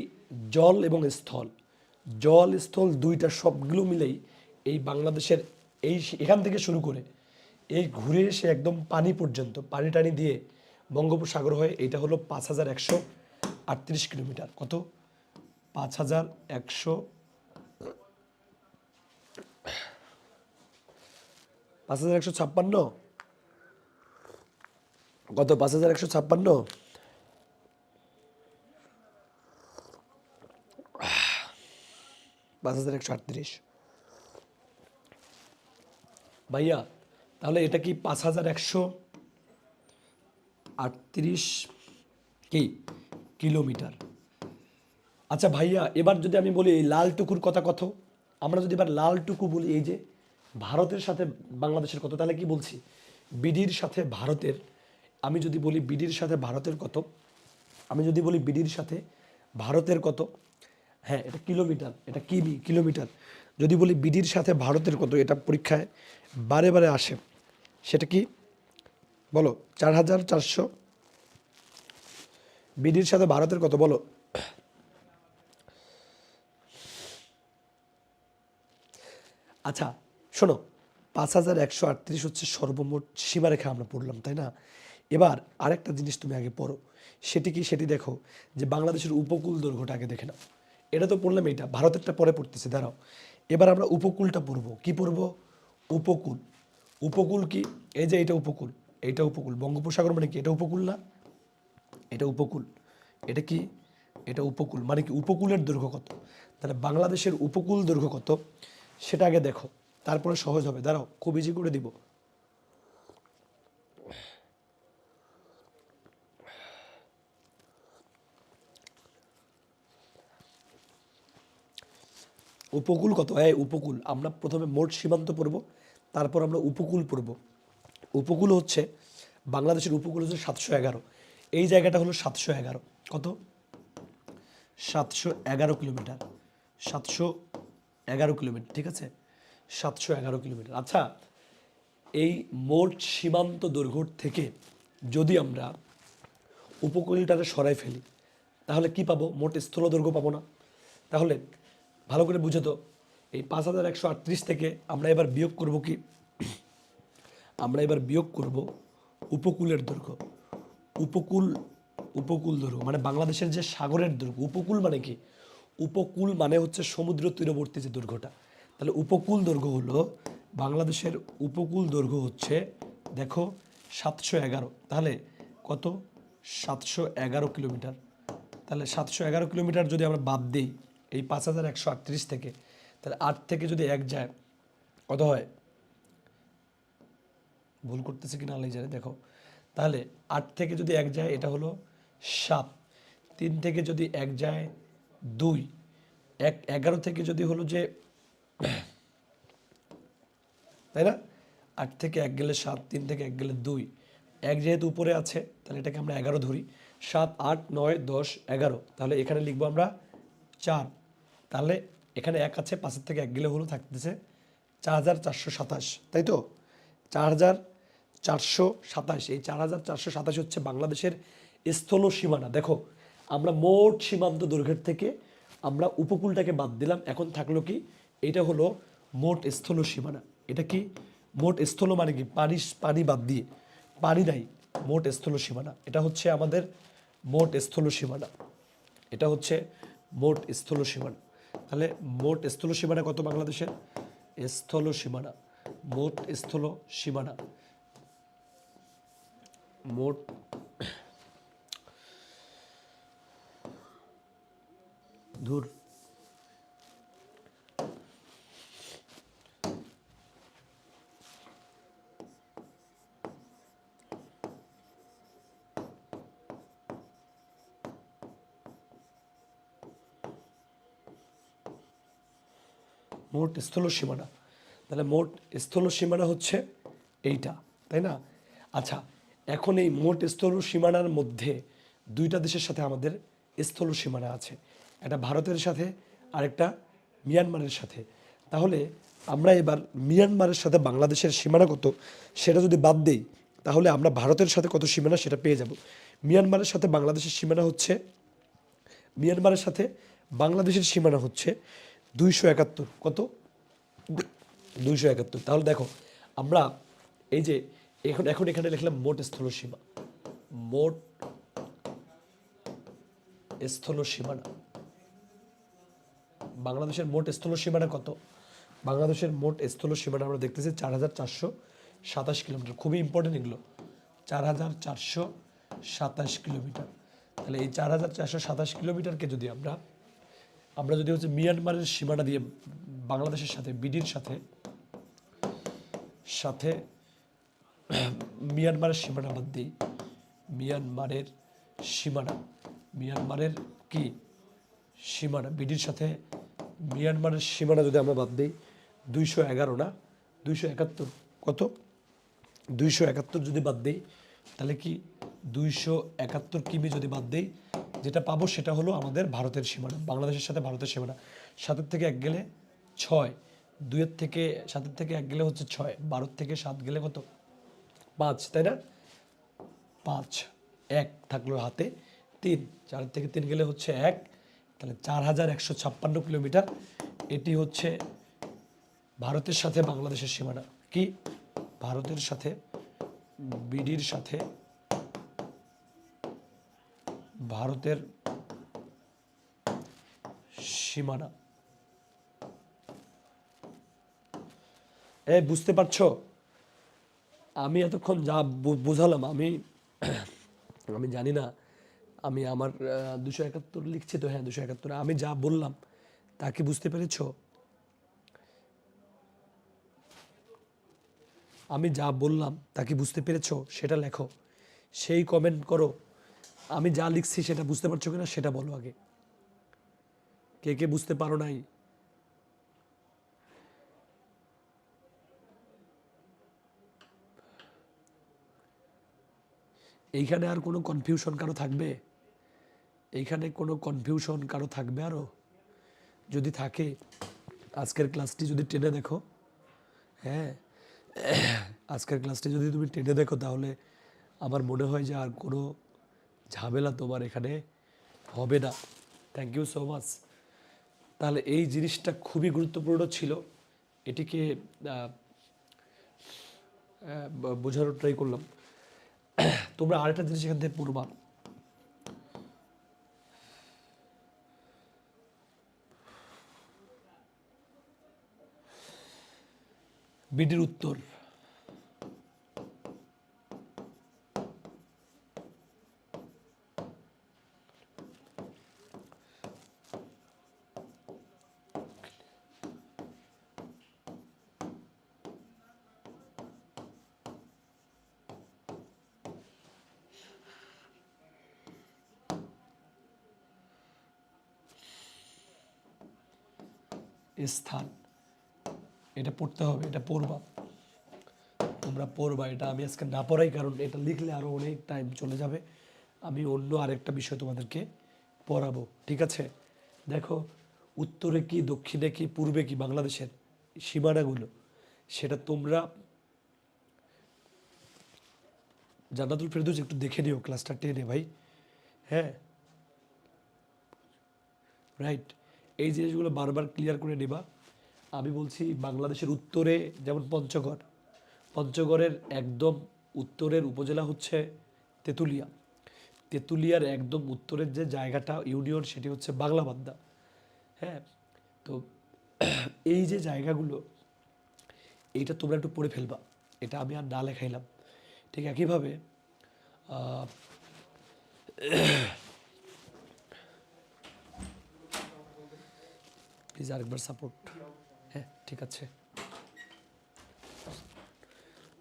জল এবং স্থল, জল স্থল দুইটা সবগুলো মিলেই এই বাংলাদেশের এখান থেকে শুরু করে এই ঘুরে এসে একদম পানি পর্যন্ত পানি টানি দিয়ে বঙ্গোপসাগর হয়ে এটা হলো 5138 কিলোমিটার। কত? 5156, কত? 5156, 5138। ভাইয়া তাহলে এটা কি 5138 কি কিলোমিটার? আচ্ছা ভাইয়া, এবার যদি আমি বলি এই লালটুকুর কথা কত, আমরা যদি এবার লালটুকু বলি, এই যে ভারতের সাথে বাংলাদেশের কত, তাহলে কি বলছি বিডির সাথে ভারতের, আমি যদি বলি বিডির সাথে ভারতের কত, আমি যদি বলি বিডির সাথে ভারতের কত, হ্যাঁ এটা কিলোমিটার, এটা কিলোমিটার। যদি বলি বিডির সাথে ভারতের কত, এটা পরীক্ষায় বারে বারে আসে, সেটা কি বলো? 4400। বিডির সাথে ভারতের কত বলো? আচ্ছা শোনো, 5138 হচ্ছে সর্বমোট সীমারেখা আমরা পড়লাম, তাই না? এবার আরেকটা জিনিস তুমি আগে পড়ো, সেটি কি সেটি দেখো, যে বাংলাদেশের উপকূল দৈর্ঘ্যটা আগে দেখে নাও। এটা তো পড়লাম, এইটা ভারতেরটা পরে পড়তেছে, দাঁড়াও। এবার আমরা উপকূলটা পড়বো। কি পড়বো? উপকূল। উপকূল কি? এই যে এটা উপকূল, এইটা উপকূল। বঙ্গোপসাগর মানে কি? এটা উপকূল না? এটা উপকূল। এটা কি? এটা উপকূল। মানে কি উপকূলের দৈর্ঘ্য কত? তাহলে বাংলাদেশের উপকূল দৈর্ঘ্য কত সেটা আগে দেখো, তারপরে সহজ হবে। দাঁড়াও, খুব ইজি করে দিব। উপকূল কত? উপকূল আমরা প্রথমে মোট সীমান্ত পড়ব, তারপর আমরা উপকূল পড়ব। উপকূল হচ্ছে বাংলাদেশের উপকূল হচ্ছে 711। এই জায়গাটা হলো 711। কত? 711 কিলোমিটার। 711 কিলোমিটার, ঠিক আছে? 711 কিলোমিটার। আচ্ছা, এই মোট সীমান্ত দৈর্ঘ্য থেকে যদি আমরা উপকূলটাকে সরাই ফেলি, তাহলে কি পাবো? মোট স্থল দৈর্ঘ্য পাবো না? তাহলে ভালো করে বুঝে তো, এই 5138 থেকে আমরা এবার বিয়োগ করব কি? আমরা এবার বিয়োগ করব উপকূলের দৈর্ঘ্য। উপকূল, উপকূল দৈর্ঘ্য মানে বাংলাদেশের যে সাগরের দৈর্ঘ্য। উপকূল মানে কি? উপকূল মানে হচ্ছে সমুদ্র তীরবর্তী যে দৈর্ঘ্যটা। তাহলে উপকূল দৈর্ঘ্য হলো, বাংলাদেশের উপকূল দৈর্ঘ্য হচ্ছে দেখো 711। তাহলে কত? 711 কিলোমিটার। তাহলে 711 কিলোমিটার যদি আমরা বাদ দিই এই 5138 থেকে, তাহলে 8 থেকে যদি 1 যায় কত হয়? ভুল করতেছে কিনা আল্লাহই জানে। দেখো, তাহলে 8 থেকে যদি 1 যায় এটা হলো 7, 3 থেকে যদি 1 যায় 2, 11 থেকে যদি হলো যে, তাই না? 8 থেকে 1 গেলে 7, 3 থেকে 1 গেলে 2, 1 যেহেতু উপরে আছে তাহলে এটাকে আমরা 11 ধরি। 7, 8, 9, 10, 11, তাহলে এখানে লিখবো আমরা 4। তাহলে এখানে 1 আছে, 5 থেকে 1 গেলে হলো থাকতেছে 4427, তাই তো? 4427। এই 4427 হচ্ছে বাংলাদেশের স্থল সীমানা। দেখো, আমরা মোট সীমান্ত দৈর্ঘ্যের থেকে আমরা উপকূলটাকে বাদ দিলাম, এখন থাকলো কি? এটা হলো মোট স্থল সীমানা। এটা কি? মোট স্থল মানে কি? পানি বাদ দিয়ে, পানি নাই, মোট স্থল সীমানা। এটা হচ্ছে আমাদের মোট স্থল সীমানা। এটা হচ্ছে মোট স্থল সীমানা। তাহলে মোট স্থল সীমানা কত বাংলাদেশের? স্থল সীমানা, মোট স্থল সীমানা, মোট ধুর মোট স্থল সীমানা। তাহলে মোট স্থল সীমানা হচ্ছে এইটা, তাই না? আচ্ছা, এখন এই মোট স্থল সীমানার মধ্যে দুইটা দেশের সাথে আমাদের স্থল সীমানা আছে, একটা ভারতের সাথে আরেকটা মিয়ানমারের সাথে। তাহলে আমরা এবার মিয়ানমারের সাথে বাংলাদেশের সীমানা কত সেটা যদি বাদ দেই, তাহলে আমরা ভারতের সাথে কত সীমানা সেটা পেয়ে যাব। মিয়ানমারের সাথে বাংলাদেশের সীমানা হচ্ছে, মিয়ানমারের সাথে বাংলাদেশের সীমানা হচ্ছে 271 কত? 271। তাহলে দেখো আমরা এই যে এখন এখন এখানে লিখলাম মোট স্থলসীমা, মোট স্থলসীমানা। বাংলাদেশের মোট স্থলসীমানা কত? বাংলাদেশের মোট স্থলসীমানা আমরা দেখতেছি 4427 কিলোমিটার। খুবই ইম্পর্টেন্ট এগুলো, 4427 কিলোমিটার। তাহলে এই 4427 কিলোমিটারকে যদি আমরা যদি হচ্ছে মিয়ানমারের সীমানা দিয়ে বাংলাদেশের সাথে বিডির সাথে সাথে মিয়ানমারের সীমানা বাদ দিই, মিয়ানমারের সীমানা, মিয়ানমারের কি সীমানা, বিডির সাথে মিয়ানমারের সীমানা যদি আমরা বাদ দিই 211 না 271, কত? 271 যদি বাদ দিই তাহলে কি 271 কিমি যদি বাদ দিই, যেটা পাবো সেটা হলো আমাদের ভারতের সীমানা, বাংলাদেশের সাথে ভারতের সীমানা। 7 থেকে 1 গেলে 6, 2 থেকে 7 থেকে 1 গেলে হচ্ছে 6, 12 থেকে 7 গেলে কত? 5, তাই না? 5, 1 থাকলো হাতে 3, 4 থেকে 3 গেলে হচ্ছে 1, তাহলে 4156 কিলোমিটার। এটি হচ্ছে ভারতের সাথে বাংলাদেশের সীমানা। কি? ভারতের সাথে বিডির সাথে ভারতের সীমানা। বুঝতে পারছো? আমি এতক্ষণ যা বুঝালাম, আমি জানি না, আমি আমার 271 লিখছি তো, হ্যাঁ 271, আমি যা বললাম তা কি বুঝতে পেরেছো? আমি যা বললাম তা কি বুঝতে পেরেছো? সেটা লেখো, সেই কমেন্ট করো। আমি যা লিখছি সেটা বুঝতে পারছো কিনা সেটা বলো আগে। কে কে বুঝতে পারো নাই? এইখানে আর কোনো কনফিউশন কারো থাকবে? এইখানে কোনো কনফিউশন কারো থাকবে আরো? যদি থাকে আজকের ক্লাসটি যদি টেনে দেখো, হ্যাঁ আজকের ক্লাসটি যদি তুমি টেনে দেখো তাহলে আমার মনে হয় যে আর কোনো ঝামেলা তোমার এখানে হবে না। Thank you so much. তাহলে এই জিনিসটা খুবই গুরুত্বপূর্ণ ছিল, এটিকে বোঝানোর ট্রাই করলাম। তোমরা আরেকটা জিনিস এখান থেকে পড়বা, বিডির উত্তর। স্থান, এটা পড়তে হবে, এটা পড়বা, তোমরা পড়বা। এটা আমি আজকে না পড়াই কারণ এটা লিখলে আরো অনেক টাইম চলে যাবে। আমি অন্য আরেকটা বিষয় তোমাদেরকে পড়াবো, ঠিক আছে? দেখো উত্তরে কি, দক্ষিণে কি, পূর্বে কি বাংলাদেশের সীমানাগুলো, সেটা তোমরা জান্নাতুল ফেরদৌস একটু দেখে নিও ক্লাসটা 10-এ ভাই, হ্যাঁ রাইট। এই জিনিসগুলো বারবার ক্লিয়ার করে নেবা। আমি বলছি বাংলাদেশের উত্তরে যেমন পঞ্চগড়, পঞ্চগড়ের একদম উত্তরের উপজেলা হচ্ছে তেঁতুলিয়া, তেঁতুলিয়ার একদম উত্তরের যে জায়গাটা ইউনিয়ন সেটি হচ্ছে বাংলাবান্ধা, হ্যাঁ। তো এই যে জায়গাগুলো, এইটা তোমরা একটু পড়ে ফেলবা, এটা আমি আর না লেখাইলাম। ঠিক একইভাবে প্লিজ আরেকবার সাপোর্ট, হ্যাঁ ঠিক আছে।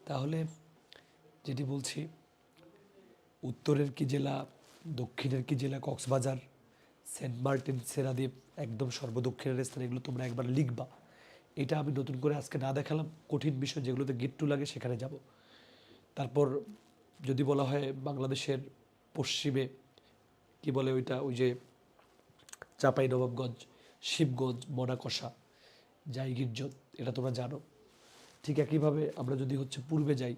তাহলে যেটি বলছি, উত্তরের কি জেলা, দক্ষিণের কি জেলা, কক্সবাজার, সেন্ট মার্টিন, সেরাদ্বীপ, একদম সর্বদক্ষিণের স্থান, এগুলো তোমরা একবার লিখবা। এটা আমি নতুন করে আজকে না দেখালাম, কঠিন বিষয় যেগুলোতে গেট টু লাগে সেখানে যাব। তারপর যদি বলা হয় বাংলাদেশের পশ্চিমে কি বলে ওইটা, ওই যে চাঁপাইনবাবগঞ্জ, শিবগঞ্জ, মনাকষা, জাইগিরজোত, এটা তোমরা জানো। ঠিক একইভাবে আমরা যদি হচ্ছে পূর্বে যাই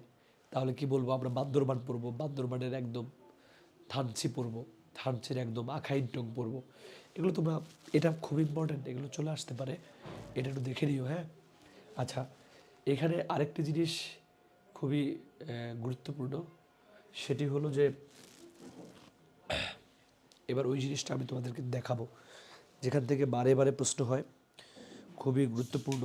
তাহলে কি বলবো, আমরা বান্দরবান পড়বো, বান্দরবানের একদম থানচি পড়বো, থানচির একদম আখাইনটং পড়বো। এগুলো তোমরা, এটা খুব ইম্পর্ট্যান্ট, এগুলো চলে আসতে পারে, এটা একটু দেখে নিও। হ্যাঁ, আচ্ছা, এখানে আরেকটি জিনিস খুবই গুরুত্বপূর্ণ, সেটি হলো যে এবার ওই জিনিসটা আমি তোমাদেরকে দেখাবো যেখান থেকে বারে বারে প্রশ্ন হয়, খুবই গুরুত্বপূর্ণ।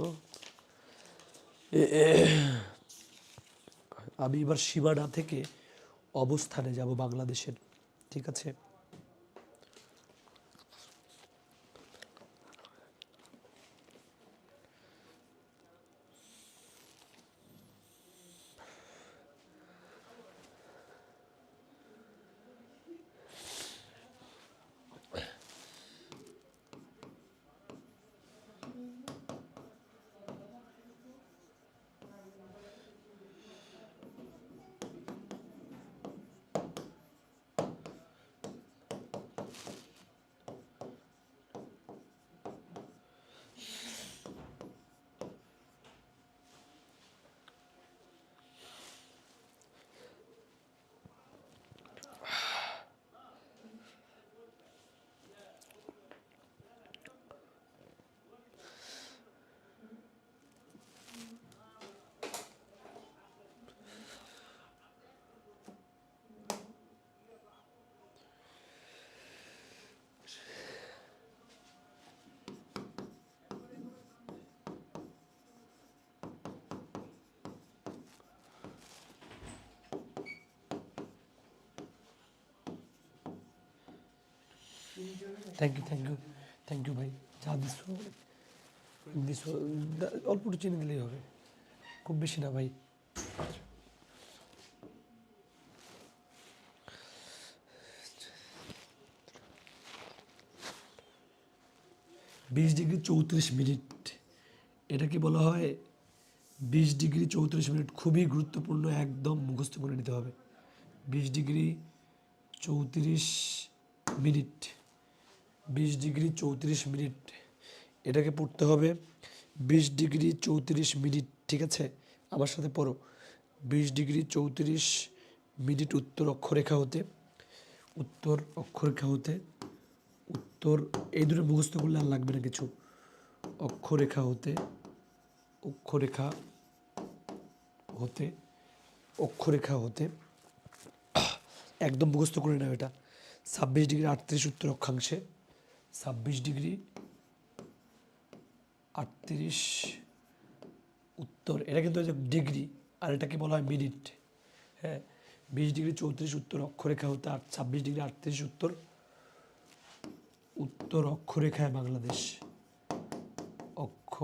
আমি এবার সীমানা থেকে অবস্থানে যাব বাংলাদেশের, ঠিক আছে? Thank you, thank you, thank you ভাই, যা দিছো দিছো, অল্প একটু চিনি দিলেই হবে, খুব বেশি না ভাই। 20°34', এটাকে বলা হয় 20°34'। খুবই গুরুত্বপূর্ণ, একদম মুখস্থ করে নিতে হবে। 20°34', 20°34', এটাকে পড়তে হবে 20°34', ঠিক আছে? আমার সাথে পড়ো, 20°34', উত্তর অক্ষরেখা হতে, উত্তর অক্ষরেখা হতে, উত্তর, এই দুটো মুখস্থ করলে আর লাগবে না কিছু, অক্ষরেখা হতে, অক্ষরেখা হতে, অক্ষরেখা হতে, একদম মুখস্থ করে নাও এটা। 26°38', উত্তর অক্ষাংশে, 26°38', উত্তর, এটা কিন্তু হচ্ছে ডিগ্রি, আর এটাকে বলা হয় মিনিট। হ্যাঁ, 20°34', উত্তর অক্ষরেখা হতে, 26°38', উত্তর, উত্তর অক্ষরেখায় বাংলাদেশ, অক্ষ,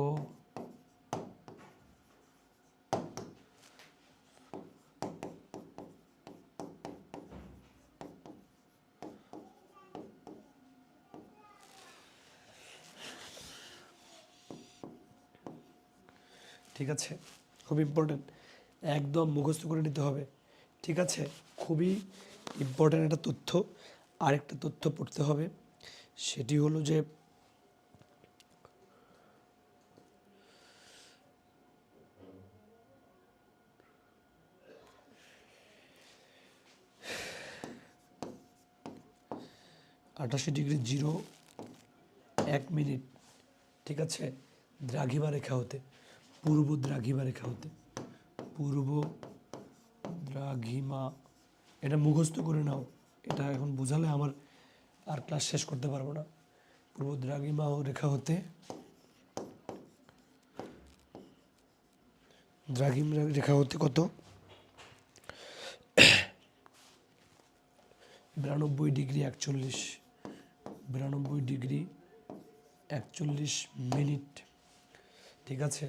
ঠিক আছে? খুব ইম্পর্ট্যান্ট, একদম মুখস্থ করে নিতে হবে, ঠিক আছে? খুবই ইম্পর্ট্যান্ট একটা তথ্য। আরেকটা তথ্য পড়তে হবে, সেটি হলো যে 88°01', ঠিক আছে? দ্রাঘিমা রেখা হতে, পূর্ব দ্রাঘিমা রেখা হতে, পূর্ব দ্রাঘিমা, এটা মুখস্থ করে নাও, এটা এখন বোঝালে আমার আর ক্লাস শেষ করতে পারবো না। পূর্ব দ্রাঘিমা রেখা হতে, দ্রাঘিমা রেখা হতে কত, 92°41, 92°41', ঠিক আছে?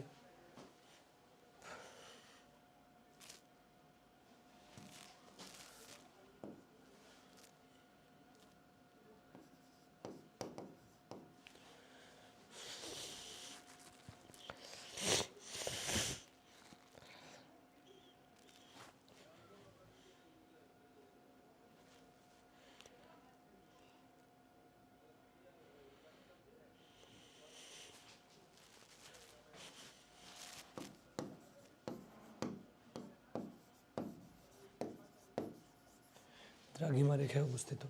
দ্রাঘিমা রেখায় অবস্থিত,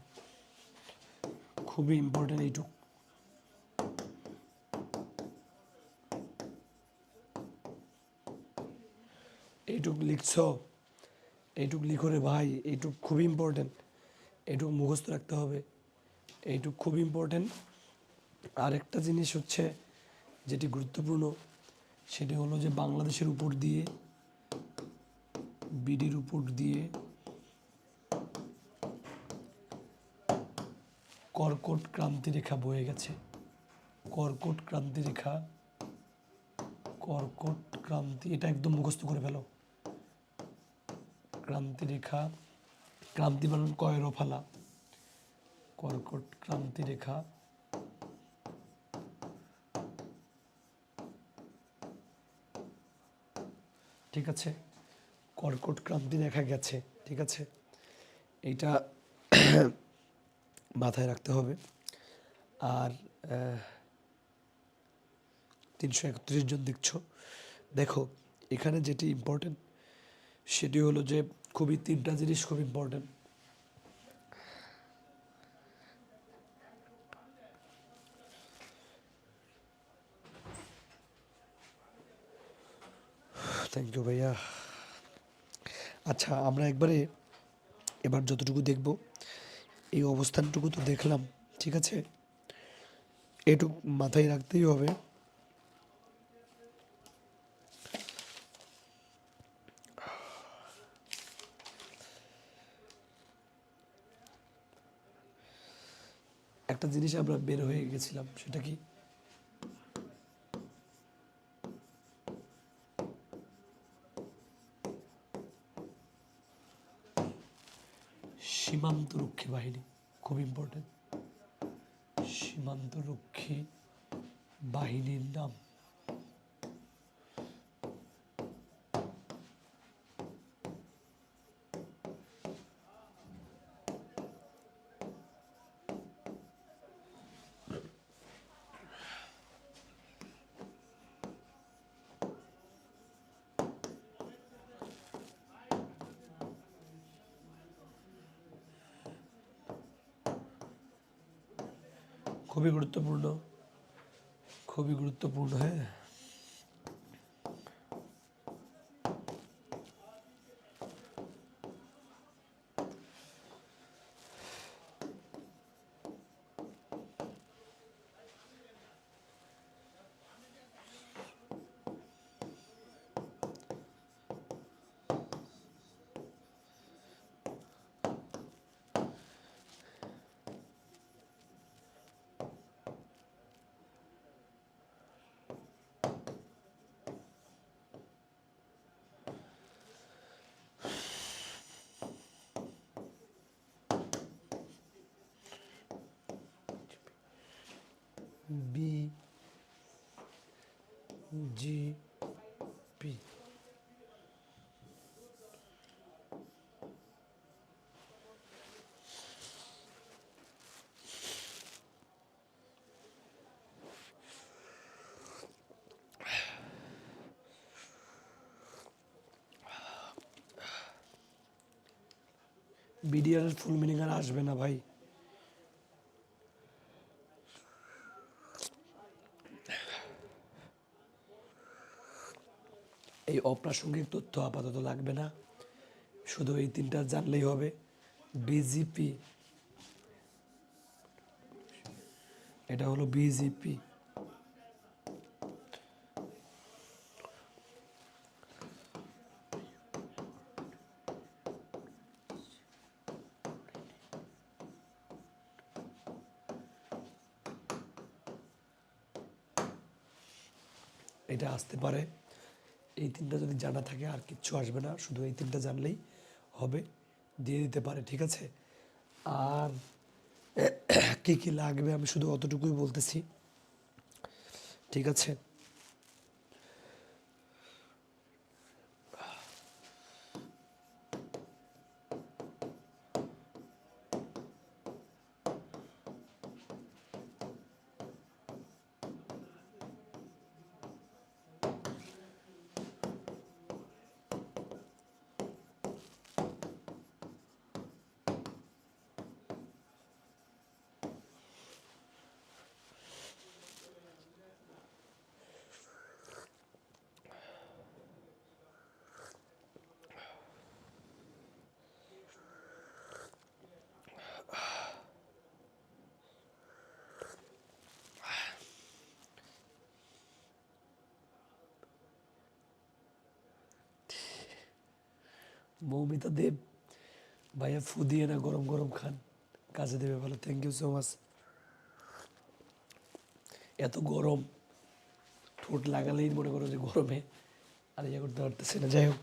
খুবই ইম্পর্টেন্ট এইটুকু, এইটুক লিখছো, এইটুক লিখো রে ভাই, এইটুক খুবই ইম্পর্টেন্ট, এইটুক মুখস্থ রাখতে হবে, এইটুক খুব ইম্পর্টেন্ট। আরেকটা জিনিস হচ্ছে যেটি গুরুত্বপূর্ণ, সেটি হলো যে বাংলাদেশের উপর দিয়ে, বিডির উপর দিয়ে কর্কট ক্রান্তি রেখা বয়ে গেছে। কর্কট ক্রান্তি রেখা, কর্কট ক্রান্তি, এটা একদম মুখস্থ করে ফেলো। ক্রান্তি রেখা, ক্রান্তি বানান কয়ের ফালা, কর্কট ক্রান্তি রেখা ঠিক আছে, কর্কট ক্রান্তি রেখা গেছে, ঠিক আছে, এইটা মাথায় রাখতে হবে। আর 331 জন দেখছো, দেখো এখানে যেটি ইম্পর্টেন্ট সেটি হলো যে খুবই তিনটা জিনিস খুব ইম্পর্টেন্ট। থ্যাংক ইউ ভাইয়া। আচ্ছা আমরা এবার যতটুকু দেখব, এই অবস্থানটুকু তো দেখলাম, ঠিক আছে, এটুকু মাথায় রাখতেই হবে। একটা জিনিস আমরা বের হয়ে গেছিলাম, সেটা কি, সীমান্তরক্ষী বাহিনী, খুব ইম্পর্টেন্ট। সীমান্তরক্ষী বাহিনীর নাম, খুবই গুরুত্বপূর্ণ, খুবই গুরুত্বপূর্ণ। হ্যাঁ, বি জি পি, বিডিআর এর ফুল মিনিং আর আসবে না ভাই। এই অপ্রাসঙ্গিক তথ্য আপাতত লাগবে না, শুধু এই তিনটা জানলেই হবে। বিজিপি, এটা হলো বিজিপি, এটা আসতে পারে। এই তিনটা যদি জানা থাকে আর কিচ্ছু আসবে না, শুধু এই তিনটা জানলেই হবে, দিয়ে দিতে পারে, ঠিক আছে। আর কি কি লাগবে আমি শুধু অতটুকুই বলতেছি, ঠিক আছে। মৌমিতা দেব, ভাইয়া ফু দিয়ে না গরম গরম খান, কাজে দেবে ভালো। Thank you so much. এত গরম, ঠোঁট লাগালেই মনে করো যে গরমে আর ইয়ে করতে পারতেছে না। যাই হোক,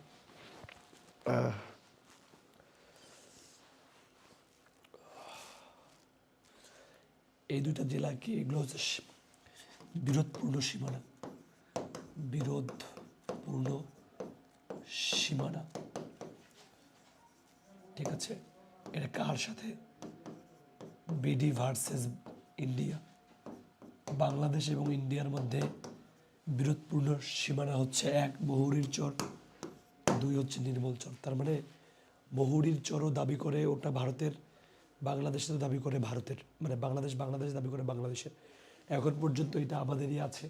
এই দুইটা জেলা কি, এগুলো হচ্ছে বিরোধপূর্ণ সীমানা, বিরোধপূর্ণ সীমানা, ঠিক আছে। এটা কার সাথে? BD versus India. বাংলাদেশ এবং ইন্ডিয়ার মধ্যে বিরোধপূর্ণ সীমানা হচ্ছে 1 মুহুরীর চর, 2 হচ্ছে নির্মল চর। তার মানে মুহুরীর চরও দাবি করে ওটা ভারতের, বাংলাদেশেরও দাবি করে ভারতের, মানে বাংলাদেশ দাবি করে বাংলাদেশের। এখন পর্যন্ত এটা আমাদেরই আছে,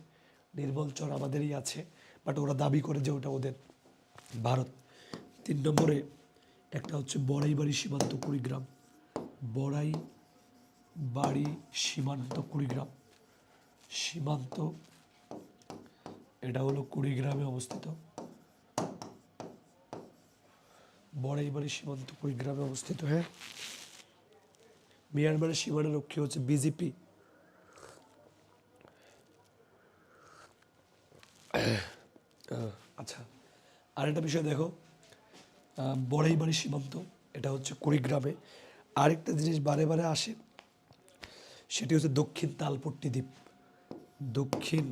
নির্মল চর আমাদেরই আছে, বাট ওরা দাবি করে যে ওটা ওদের, ভারত। 3 নম্বরে একটা হচ্ছে বড়াইবাড়ি সীমান্ত কুড়িগ্রাম, বড়াইবাড়ি সীমান্ত কুড়িগ্রাম, সীমান্ত, এটা হলো কুড়িগ্রামে অবস্থিত, বড়াইবাড়ি সীমান্ত কুড়িগ্রামে অবস্থিত। হ্যাঁ, মিয়ানমারের সীমানা রক্ষী হচ্ছে বিজেপি। আচ্ছা, আরেকটা বিষয় দেখো, বড়াইবাড়ি সীমান্ত, এটা হচ্ছে কুড়িগ্রামে। আরেকটা জিনিস বারে বারে আসে, সেটি হচ্ছে দক্ষিণ তালপট্টি দ্বীপ, দক্ষিণ,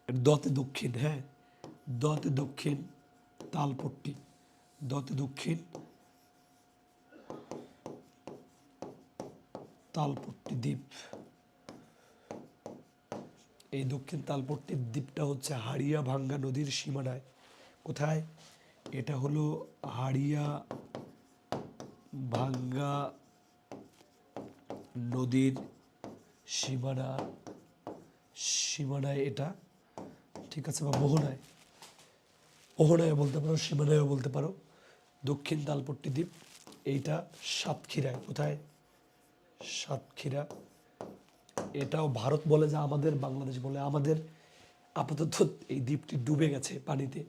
দতে দক্ষিণ, হ্যাঁ, দতে দক্ষিণ তালপট্টি, দতে দক্ষিণ তালপট্টি দ্বীপ। এই দক্ষিণ তালপট্টির দ্বীপটা হচ্ছে হাড়িয়া ভাঙ্গা নদীর সীমানায়। কোথায়? এটা হলো হাড়িয়া ভাঙ্গা নদীর সীমানায় এটা, ঠিক আছে, বা মোহনায়, মোহনায় বলতে পারো, সীমানায়ও বলতে পারো। দক্ষিণ তালপট্টি দ্বীপ, এইটা সাতক্ষীরায়। কোথায়? সাতক্ষীরা। এটাও ভারত বলে যে আমাদের, বাংলাদেশ বলে আমাদের। আপাতত এই দ্বীপটি ডুবে গেছে পানিতে,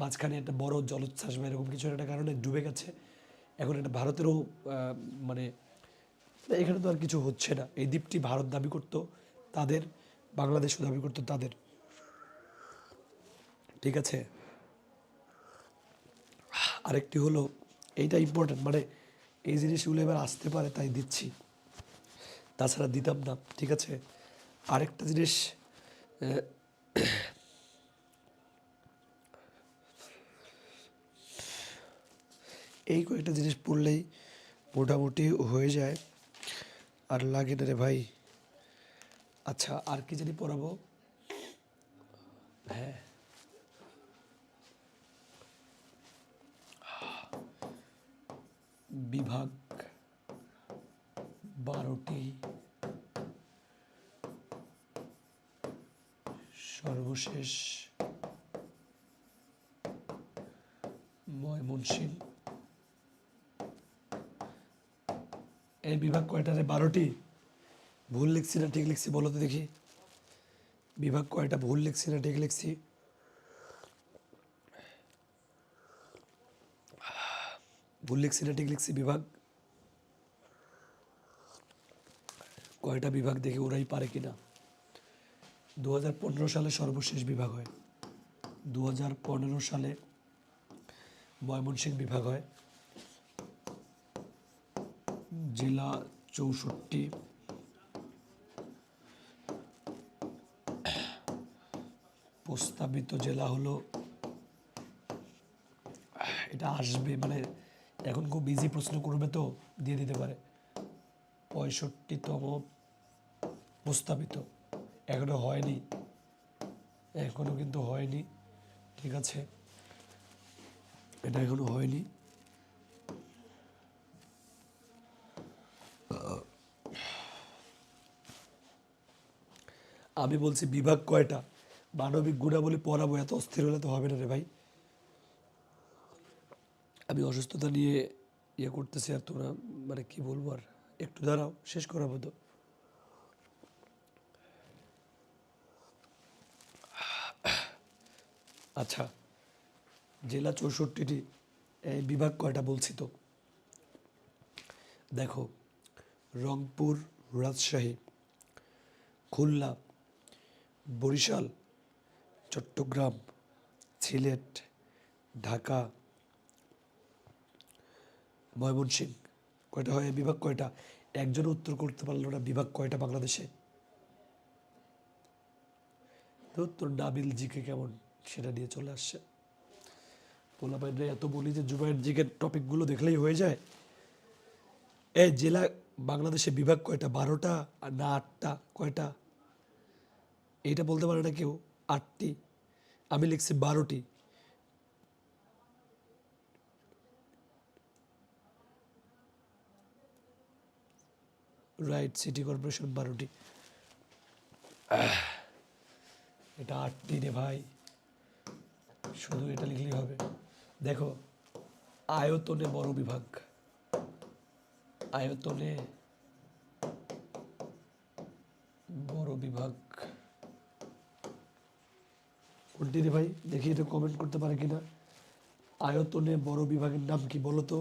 মাঝখানে একটা বড় জলোচ্ছ্বাস বা এরকম কিছু একটা কারণে ডুবে গেছে। এখন এটা ভারতেরও মানে এখানে তো আর কিছু হচ্ছে না। এই দ্বীপটি ভারত দাবি করতো তাদের, বাংলাদেশও দাবি করতো তাদের, ঠিক আছে। আরেকটি হলো, এইটা ইম্পর্টেন্ট, মানে এই জিনিসগুলো এবার আসতে পারে তাই দিচ্ছি, তাছাড়া দিতাম না, ঠিক আছে। আরেকটা জিনিস, এই কয়েকটা জিনিস পড়লেই মোটামুটি হয়ে যায়, আর লাগে না রে ভাই। আচ্ছা, আর কি জানি পড়াবো? হ্যাঁ, বিভাগ 12টি, সর্বশেষ ময়মনসিংহ। এই বিভাগ কয়টা রে? 12টি। ভুল লিখছি না ঠিক লিখছি বলো তো দেখি? বিভাগ কয়টা? ভুল লিখছি না ঠিক লিখছি? ভুল লিখছি না ঠিক লিখছি? বিভাগ কয়টা বিভাগ দেখে ওরাই পারে কিনা। 2015 সালে সর্বশেষ বিভাগ হয়, 2015 সালে ময়মনসিংহ বিভাগ হয়। জেলা 64, প্রস্তাবিত জেলা হলো, এটা আসবে মানে এখন খুব ইজি প্রশ্ন করবে তো দিয়ে দিতে পারে। 65তম প্রস্তাবিত, এখনো হয়নি, এখনো কিন্তু হয়নি, ঠিক আছে, এটা এখনো হয়নি। আমি বলছি বিভাগ কয়টা, মানবিক গুণাবলী পড়াবো, এত অস্থির হলে তো হবে না রে ভাই। আমি অসুস্থতা নিয়ে ইয়ে করতেছি, আর তোমরা মানে কি বলবো, আর একটু দাঁড়াও, শেষ করাবো তো। আচ্ছা, জেলা 64টি, এই বিভাগ কয়টা বলছি তো, দেখো: রংপুর, রাজশাহী, খুলনা, বরিশাল, চট্টগ্রাম, সিলেট, ঢাকা, ময়মনসিংহ। কয়টা হয় এই বিভাগ কয়টা? একজন উত্তর করতে পারলো না বিভাগ কয়টা বাংলাদেশে। তো তোর নাবিল জিকে কেমন সেটা নিয়ে চলে আসছে। পোলাপাইনরা এত বলি যে জুবাইর জিকের টপিকগুলো দেখলেই হয়ে যায়। এই জেলা বাংলাদেশে বিভাগ কয়টা? 12টা আর না 8টা? কয়টা এইটা বলতে পারে না কেউ? 8টি। আমি লিখছি 12টি। রাইট, সিটি কর্পোরেশন 12টি। এটা 8টি রে ভাই, শুধু এটা লিখলেই হবে। দেখো, আয়তনে বড় বিভাগ, আয়তনে বড় বিভাগ কোনটি রে ভাই? দেখি এটা কমেন্ট করতে পারে কিনা। আয়তনে বড় বিভাগের নাম কি বলো তো?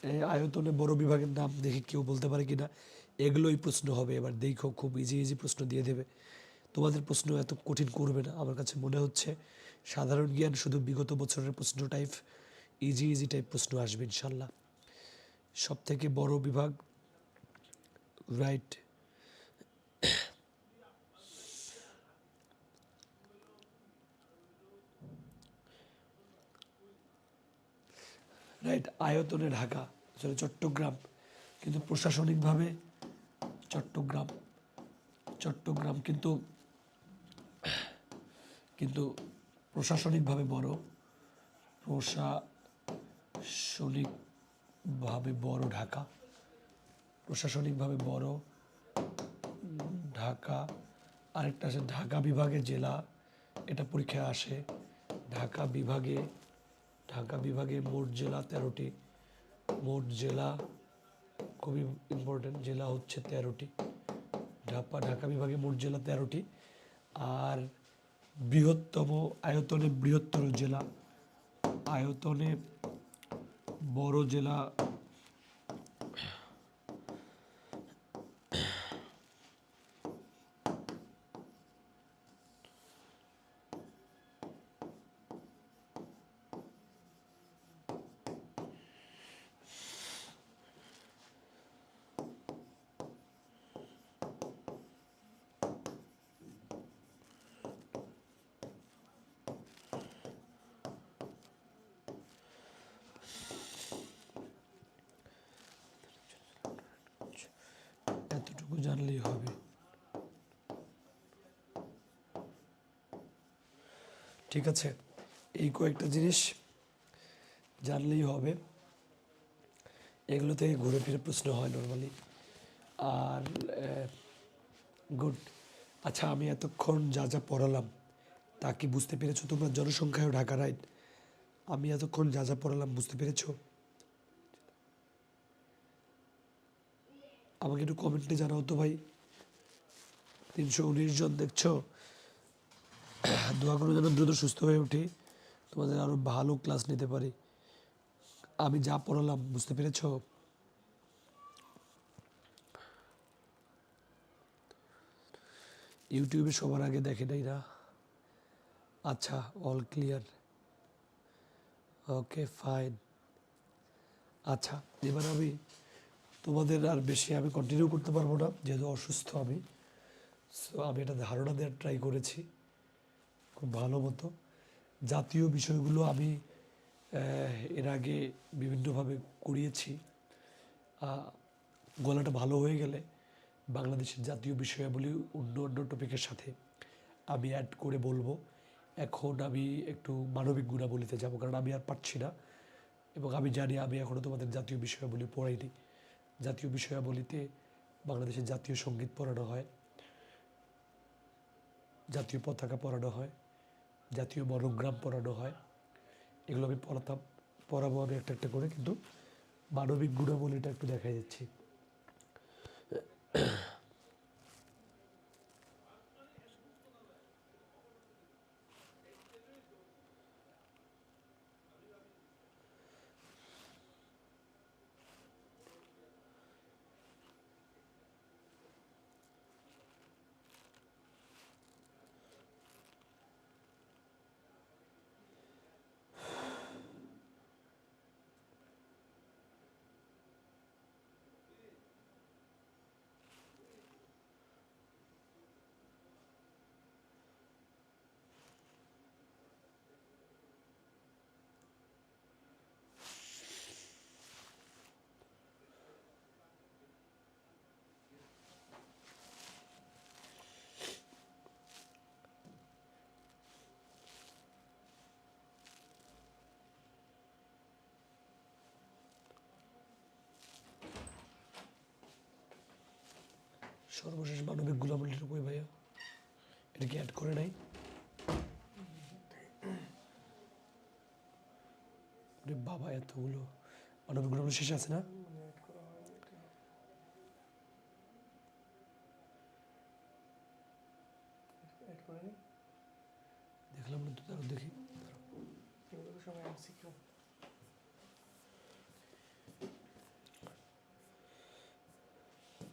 এই আয়তনে বড় বিভাগের নাম দেখি কেউ বলতে পারে কিনা। এগুলোই প্রশ্ন হবে এবার, দেখো খুব ইজি ইজি প্রশ্ন দিয়ে দেবে। তোমাদের প্রশ্ন এত কঠিন করবে না আমার কাছে মনে হচ্ছে। সাধারণ জ্ঞান, শুধু বিগত বছরের প্রশ্ন টাইপ, ইজি ইজি টাইপ প্রশ্ন আসবে ইনশাল্লাহ। সব থেকে বড় বিভাগ, রাইট। রাইট, আয়তনে ঢাকা, আসলে চট্টগ্রাম, কিন্তু প্রশাসনিকভাবে চট্টগ্রাম, চট্টগ্রাম কিন্তু কিন্তু প্রশাসনিকভাবে বড়, প্রশাসনিকভাবে বড় ঢাকা, প্রশাসনিকভাবে বড় ঢাকা। আরেকটা আছে ঢাকা বিভাগে জেলা, এটা পরীক্ষায় আসে। ঢাকা বিভাগে, ঢাকা বিভাগে মোট জেলা 13টি। মোট জেলা খুবই ইম্পর্টেন্ট, জেলা হচ্ছে 13টি। ঢাকা বিভাগে মোট জেলা 13টি। আর বৃহত্তম, আয়তনে বৃহত্তর জেলা, আয়তনে বড় জেলা, এতটুকু জানলেই হবে। ঠিক আছে, এই কয়েকটা জিনিস জানলেই হবে। এগুলো থেকে ঘুরে ফিরে প্রশ্ন হয় নর্মালি। আর গুড। আচ্ছা, আমি এতক্ষণ যা যা পড়ালাম তা কি বুঝতে পেরেছো তোমরা? জনসংখ্যায় ঢাকা, রাইট। আমি এতক্ষণ যা যা পড়ালাম বুঝতে পেরেছো? আমাকে একটু কমেন্টে জানাও তো ভাই। 319 জন দেখছো। দোয়া করো যেন দ্রুত সুস্থ হয়ে উঠি, তোমাদের আরও ভালো ক্লাস নিতে পারি। আমি যা পড়ালাম বুঝতে পেরেছো? ইউটিউবে সবার আগে দেখে নাই না? আচ্ছা, অল ক্লিয়ার, ওকে ফাইন। আচ্ছা, এবার আমি তোমাদের আর বেশি আমি কন্টিনিউ করতে পারবো না, যেহেতু অসুস্থ আমি। সো আমি একটা ধারণা দেওয়ার ট্রাই করেছি খুব ভালো মতো। জাতীয় বিষয়গুলো আমি এর আগে বিভিন্নভাবে করিয়েছি। গলাটা ভালো হয়ে গেলে বাংলাদেশের জাতীয় বিষয়াবলী অন্য অন্য টপিকের সাথে আমি অ্যাড করে বলবো। এখন আমি একটু মানবিক গুণাবলীতে যাব, কারণ আমি আর পারছি না। এবং আমি জানি আমি এখনও তোমাদের জাতীয় বিষয়াবলী পড়াইনি। জাতীয় বিষয়াবলীতে বাংলাদেশের জাতীয় সঙ্গীত পড়ানো হয়, জাতীয় পতাকা পড়ানো হয়, জাতীয় মনোগ্রাম পড়ানো হয়। এগুলো আমি পড়াবো আমি একটা একটা করে, কিন্তু মানবিক গুণাবলীটা একটু দেখা যাচ্ছি। সর্বশেষ মানবিক গুণাবলীর কই ভাইয়া, এটা কি অ্যাড করে নাই? ওরে বাবা, এতগুলো মানবিক গুণাবলী শেষে আছে না? দেখলাম না তো, তারও দেখি।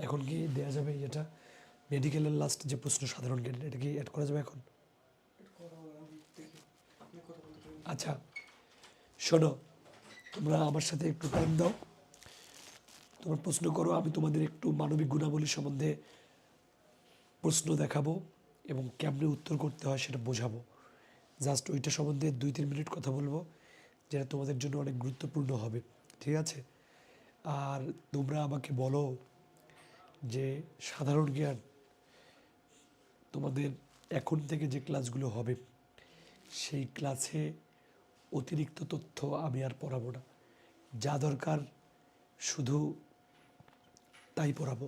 এখন কি দেয়া যাবে এটা মেডিকেলের লাস্ট যে প্রশ্ন সাধারণ জ্ঞান, এটা কি অ্যাড করা যাবে এখন? আচ্ছা শোনো, তোমরা আমার সাথে একটু টাইম দাও, তোমরা প্রশ্ন করো, আমি তোমাদের একটু মানবিক গুণাবলী সম্বন্ধে প্রশ্ন দেখাবো এবং কেমনে উত্তর করতে হয় সেটা বোঝাবো। জাস্ট ওইটা সম্বন্ধে 2-3 মিনিট কথা বলবো, যেটা তোমাদের জন্য অনেক গুরুত্বপূর্ণ হবে, ঠিক আছে? আর তোমরা আমাকে বলো যে সাধারণ জ্ঞান তোমাদের এখন থেকে যে ক্লাসগুলো হবে সেই ক্লাসে অতিরিক্ত তথ্য আমি আর পড়াবো না, যা দরকার শুধু তাই পড়াবো।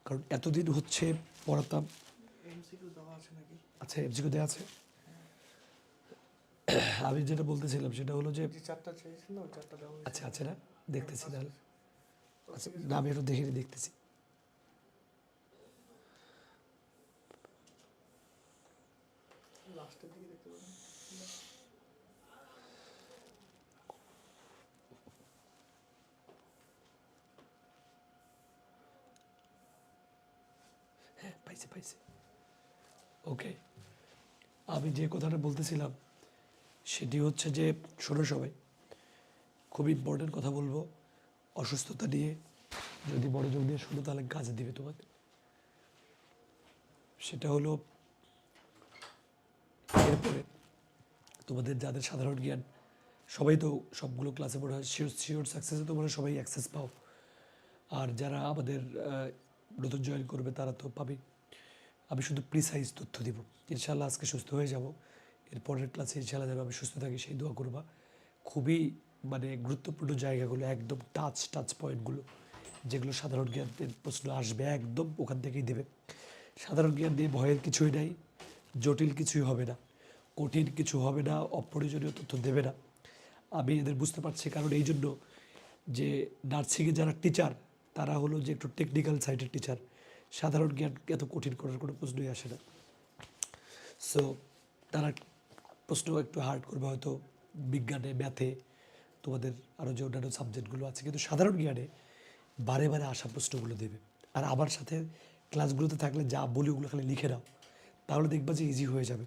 কারণ এতদিন হচ্ছে পড়াতাম। আচ্ছা, এমসিকিউ দেওয়া আছে। আমি যেটা বলতেছিলাম সেটা হলো যে আচ্ছা আচ্ছা, না দেখতেছি তাহলে। আচ্ছা না, আমি একটু দেখিনি, দেখতেছি। হ্যাঁ, পাইছি পাইছি। ওকে, আমি যে কথাটা বলতেছিলাম সেটি হচ্ছে যে, শোনো সবাই, খুব ইম্পর্টেন্ট কথা বলবো অসুস্থতা নিয়ে। যদি মনোযোগ দিয়ে শোনো তাহলে কাজে দিবে তোমাদের। সেটা হলো, এরপরে তোমাদের যাদের সাধারণ জ্ঞান, সবাই তো সবগুলো ক্লাসে মনে হয় শিওর সাকসেসে তোমরা সবাই অ্যাক্সেস পাও। আর যারা আমাদের নতুন জয়েন করবে তারা তো পাবেই। আমি শুধু প্রিসাইজ তথ্য দিব। ইনশাল্লাহ আজকে সুস্থ হয়ে যাব, এর পরের ক্লাসে ইনশাল্লাহ যেন আমি সুস্থ থাকি সেই দোয়া করবা। খুবই মানে গুরুত্বপূর্ণ জায়গাগুলো, একদম টাচ পয়েন্টগুলো, যেগুলো সাধারণ জ্ঞানের প্রশ্ন আসবে একদম ওখান থেকেই দেবে। সাধারণ জ্ঞান দিয়ে ভয়ের কিছুই নাই, জটিল কিছুই হবে না, কঠিন কিছু হবে না, অপ্রয়োজনীয় তথ্য দেবে না। আমি এদের বুঝতে পারছি, কারণ এই জন্য যে নার্সিংয়ে যারা টিচার তারা হলো যে একটু টেকনিক্যাল সাইডের টিচার, সাধারণ জ্ঞান এত কঠিন করার কোনো প্রশ্নই আসে না। সো তারা প্রশ্ন একটু হার্ড করবে হয়তো বিজ্ঞানে, ম্যাথে, তোমাদের আরও যে অন্যান্য সাবজেক্টগুলো আছে, কিন্তু সাধারণ জ্ঞানে বারে বারে আসা প্রশ্নগুলো দেবে। আর আমার সাথে ক্লাসগুলোতে থাকলে যা বলি ওগুলো খালি লিখে নাও, তাহলে দেখবা যে ইজি হয়ে যাবে।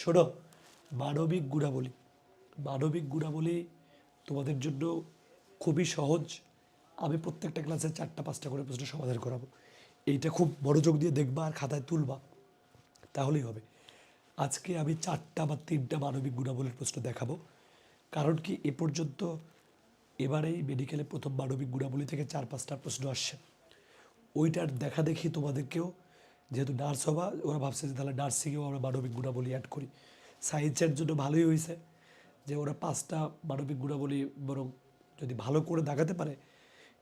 শোনো, মানবিক গুণাবলী, মানবিক গুণাবলী তোমাদের জন্য খুবই সহজ। আমি প্রত্যেকটা ক্লাসে 4টা-5টা করে প্রশ্ন সমাধান করাবো। এইটা খুব মনোযোগ দিয়ে দেখবা আর খাতায় তুলবা, তাহলেই হবে। আজকে আমি 4টা বা 3টা মানবিক গুণাবলীর প্রশ্ন দেখাবো। কারণ কি, এ পর্যন্ত এবারেই মেডিকেলে প্রথম মানবিক গুণাবলী থেকে 4-5টা প্রশ্ন আসছে। ওইটার দেখা দেখি তোমাদেরকেও, যেহেতু নার্স হবা, ওরা ভাবছে যে তাহলে নার্সিংয়েও আমরা মানবিক গুণাবলী অ্যাড করি। সায়েন্সের জন্য ভালোই হয়েছে যে ওরা 5টা মানবিক গুণাবলী বরং যদি ভালো করে দেখাতে পারে,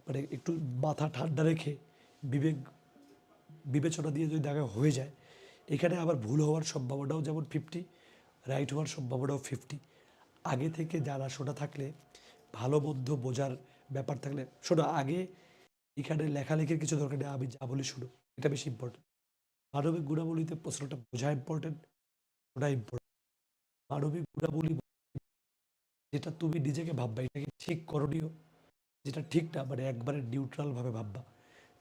মানে একটু মাথা ঠান্ডা রেখে বিবেক বিবেচনা দিয়ে যদি দেখা হয়ে যায়, এখানে আবার ভুল হওয়ার সম্ভাবনাও যেমন 50, রাইট হওয়ার সম্ভাবনাও 50। আগে থেকে জানা শোনা থাকলে, ভালো মন্দ বোঝার ব্যাপার থাকলে, শোনো আগে এখানে লেখালেখির কিছু দরকার নেই, আমি যা বলি শুনো, এটা বেশি ইম্পর্টেন্ট। মানবিক গুণাবলীতে প্রশ্নটা বোঝা ইম্পর্টেন্ট, ওটা ইম্পর্টেন্ট। মানবিক গুণাবলী যেটা তুমি নিজেকে ভাববা এটাকে ঠিক করণীয়, যেটা ঠিক না মানে একবারে নিউট্রালভাবে ভাববা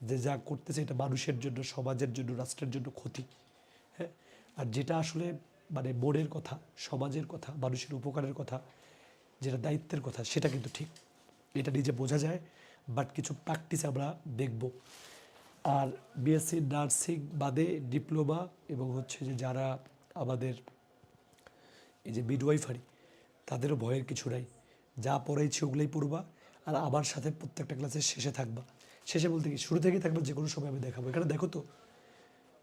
যে যা করতেছে এটা মানুষের জন্য, সমাজের জন্য, রাষ্ট্রের জন্য ক্ষতি। হ্যাঁ, আর যেটা আসলে মানে মনের কথা, সমাজের কথা, মানুষের উপকারের কথা, যেটা দায়িত্বের কথা, সেটা কিন্তু ঠিক। এটা নিজে বোঝা যায়, বাট কিছু প্র্যাকটিস আমরা দেখব। আর বিএসসি নার্সিং বাদে ডিপ্লোমা এবং হচ্ছে যে যারা আমাদের এই যে মিডওয়াইফারি, তাদেরও ভয়ের কিছু নাই, যা পড়াইছি ওগুলোই পড়বা। আর আমার সাথে প্রত্যেকটা ক্লাসের শেষে থাকবা। শেষে বলতে কি, শুরু থেকেই থাকবে, যে কোনো সময় আমি দেখাবো। এখানে দেখো তো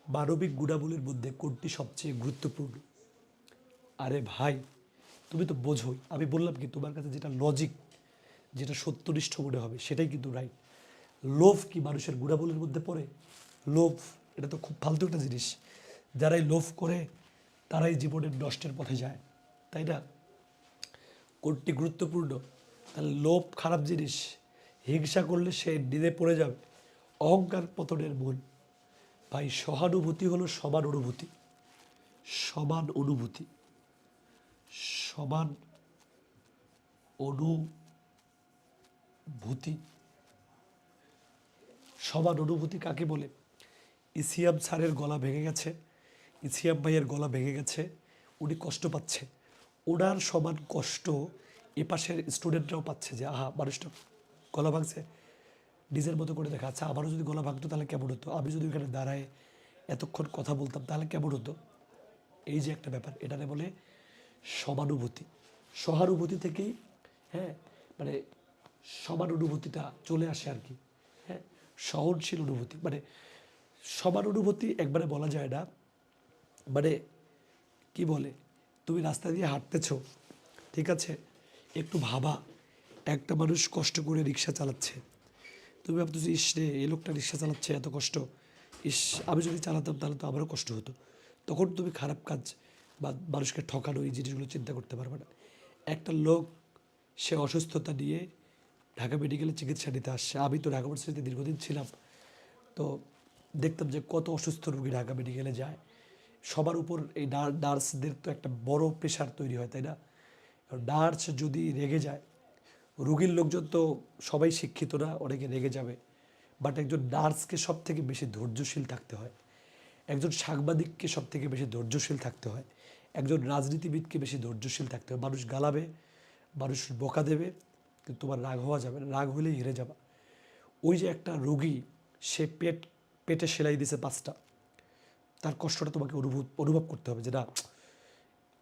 মানবিক গুণাবলীর মধ্যে কোনটি সবচেয়ে গুরুত্বপূর্ণ। আরে ভাই, তুমি তো বোঝোই, আমি বললাম কি তোমার কাছে যেটা লজিক, যেটা সত্যনিষ্ঠ মনে হবে সেটাই কিন্তু রাইট। লোভ কি মানুষের গুণাবলীর মধ্যে পড়ে? লোভ, এটা তো খুব ফালতু একটা জিনিস। যারাই লোভ করে তারাই জীবনের নষ্টের পথে যায়, তাই না? কোনটি গুরুত্বপূর্ণ? তাহলে লোভ খারাপ জিনিস, হিংসা করলে সে নিদে পড়ে যাবে, অহংকার পতনের মূল। ভাই সহানুভূতি হলো সমান অনুভূতি, সমান অনুভূতি, সমান অনুভূতি। সমান অনুভূতি কাকে বলে? ইসিয়াম স্যারের গলা ভেঙে গেছে, ইসিয়াম ভাইয়ের গলা ভেঙে গেছে, উনি কষ্ট পাচ্ছে, ওনার সমান কষ্ট এপাশের স্টুডেন্টরাও পাচ্ছে, যে আহা মানুষটা গলা ভাঙছে, নিজের মতো করে দেখা। আচ্ছা আমারও যদি গলা ভাঙতো তাহলে কেমন হতো, আমি যদি ওখানে দাঁড়ায় এতক্ষণ কথা বলতাম তাহলে কেমন হতো। এই যে একটা ব্যাপার, এটাকে বলে সমানুভূতি। সহানুভূতি থেকেই, হ্যাঁ, মানে সমান অনুভূতিটা চলে আসে আর কি। হ্যাঁ, সহনশীল অনুভূতি মানে সমান অনুভূতি একবারে বলা যায় না। মানে কি বলে, তুমি রাস্তা দিয়ে হাঁটতেছো, ঠিক আছে, একটু ভাবা, একটা মানুষ কষ্ট করে রিক্সা চালাচ্ছে, তুমি ভাবতেছো ইস রে এই লোকটা রিক্সা চালাচ্ছে এত কষ্ট, ইস আমি যদি চালাতাম তাহলে তো আমারও কষ্ট হতো। তখন তুমি খারাপ কাজ বা মানুষকে ঠকানো এই জিনিসগুলো চিন্তা করতে পারবে না। একটা লোক সে অসুস্থতা নিয়ে ঢাকা মেডিকেলে চিকিৎসা নিতে আসছে, আমি তো ঢাকা ভার্সিটিতে দীর্ঘদিন ছিলাম, তো দেখতাম যে কত অসুস্থ রোগী ঢাকা মেডিকেলে যায়। সবার উপর এই নার্সদের তো একটা বড় প্রেশার তৈরি হয়, তাই না? নার্স যদি রেগে যায়, রোগীর লোকজন তো সবাই শিক্ষিত না, অনেকে রেগে যাবে, বাট একজন নার্সকে সব থেকে বেশি ধৈর্যশীল থাকতে হয়, একজন সাংবাদিককে সব থেকে বেশি ধৈর্যশীল থাকতে হয়, একজন রাজনীতিবিদকে বেশি ধৈর্যশীল থাকতে হয়। মানুষ গালাবে, মানুষ বকা দেবে, কিন্তু তোমার রাগ হওয়া যাবে না, রাগ হলেই হেরে যাবা। ওই যে একটা রোগী, সে পেটে সেলাই দিছে 5টা, তার কষ্টটা তোমাকে অনুভব করতে হবে, যে না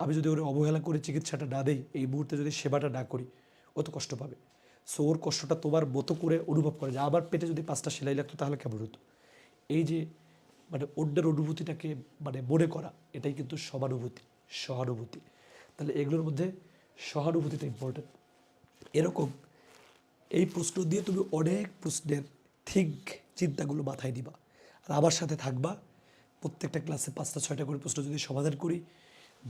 আমি যদি ওর অবহেলা করে চিকিৎসাটা না দেই, এই মুহূর্তে যদি সেবাটা না করি, ও তো কষ্ট পাবে। সো ওর কষ্টটা তোমার মতো করে অনুভব করে, যে আবার পেটে যদি 5টা সেলাই লাগতো তাহলে কেমন হতো। এই যে মানে অন্যের অনুভূতিটাকে মানে মনে করা, এটাই কিন্তু সমানুভূতি, সহানুভূতি। তাহলে এগুলোর মধ্যে সহানুভূতিটা ইম্পর্টেন্ট। এরকম এই প্রশ্ন দিয়ে তুমি অনেক প্রশ্নের থিঙ্ক, চিন্তাগুলো মাথায় দিবা, আর আমার সাথে থাকবা। প্রত্যেকটা ক্লাসে 5টা 6টা করে প্রশ্ন যদি সমাধান করি,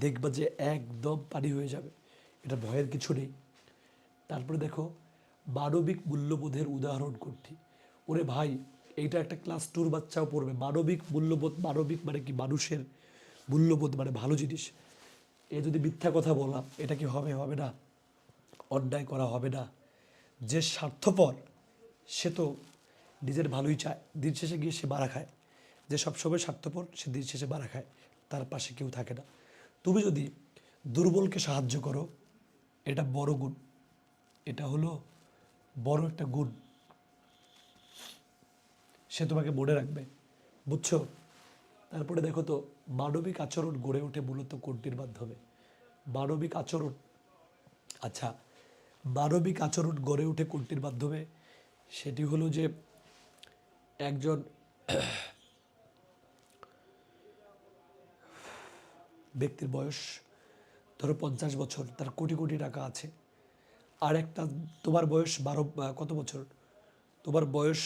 দেখবা যে একদম পানি হয়ে যাবে, এটা ভয়ের কিছু নেই। তারপরে দেখো মানবিক মূল্যবোধের উদাহরণ কোনটি। ওরে ভাই, এইটা একটা ক্লাস 2 বাচ্চাও পড়বে। মানবিক মূল্যবোধ, মানবিক মানে কি, মানুষের মূল্যবোধ মানে ভালো জিনিস। এ যদি মিথ্যা কথা বলা, এটা কি হবে? হবে না। অন্যায় করা হবে না। যে স্বার্থপর সে তো নিজের ভালোই চায়, দিন শেষে গিয়ে সে মারা খায়। যে সবসময় স্বার্থপর সে দিন শেষে মারা খায়, তার পাশে কেউ থাকে না। তুমি যদি দুর্বলকে সাহায্য করো, এটা বড় গুণ, এটা হলো বড় একটা গুণ, সে তোমাকে মনে রাখবে, বুঝছো? তারপরে দেখো তো, মানবিক আচরণ গড়ে ওঠে মূলত কোনটির মাধ্যমে? মানবিক আচরণ, আচ্ছা, মানবিক আচরণ গড়ে ওঠে কোনটির মাধ্যমে? সেটি হলো যে একজন ব্যক্তির বয়স ধরো 50 বছর, তার কোটি কোটি টাকা আছে, আর একটা তোমার বয়স কত বছর, তোমার বয়স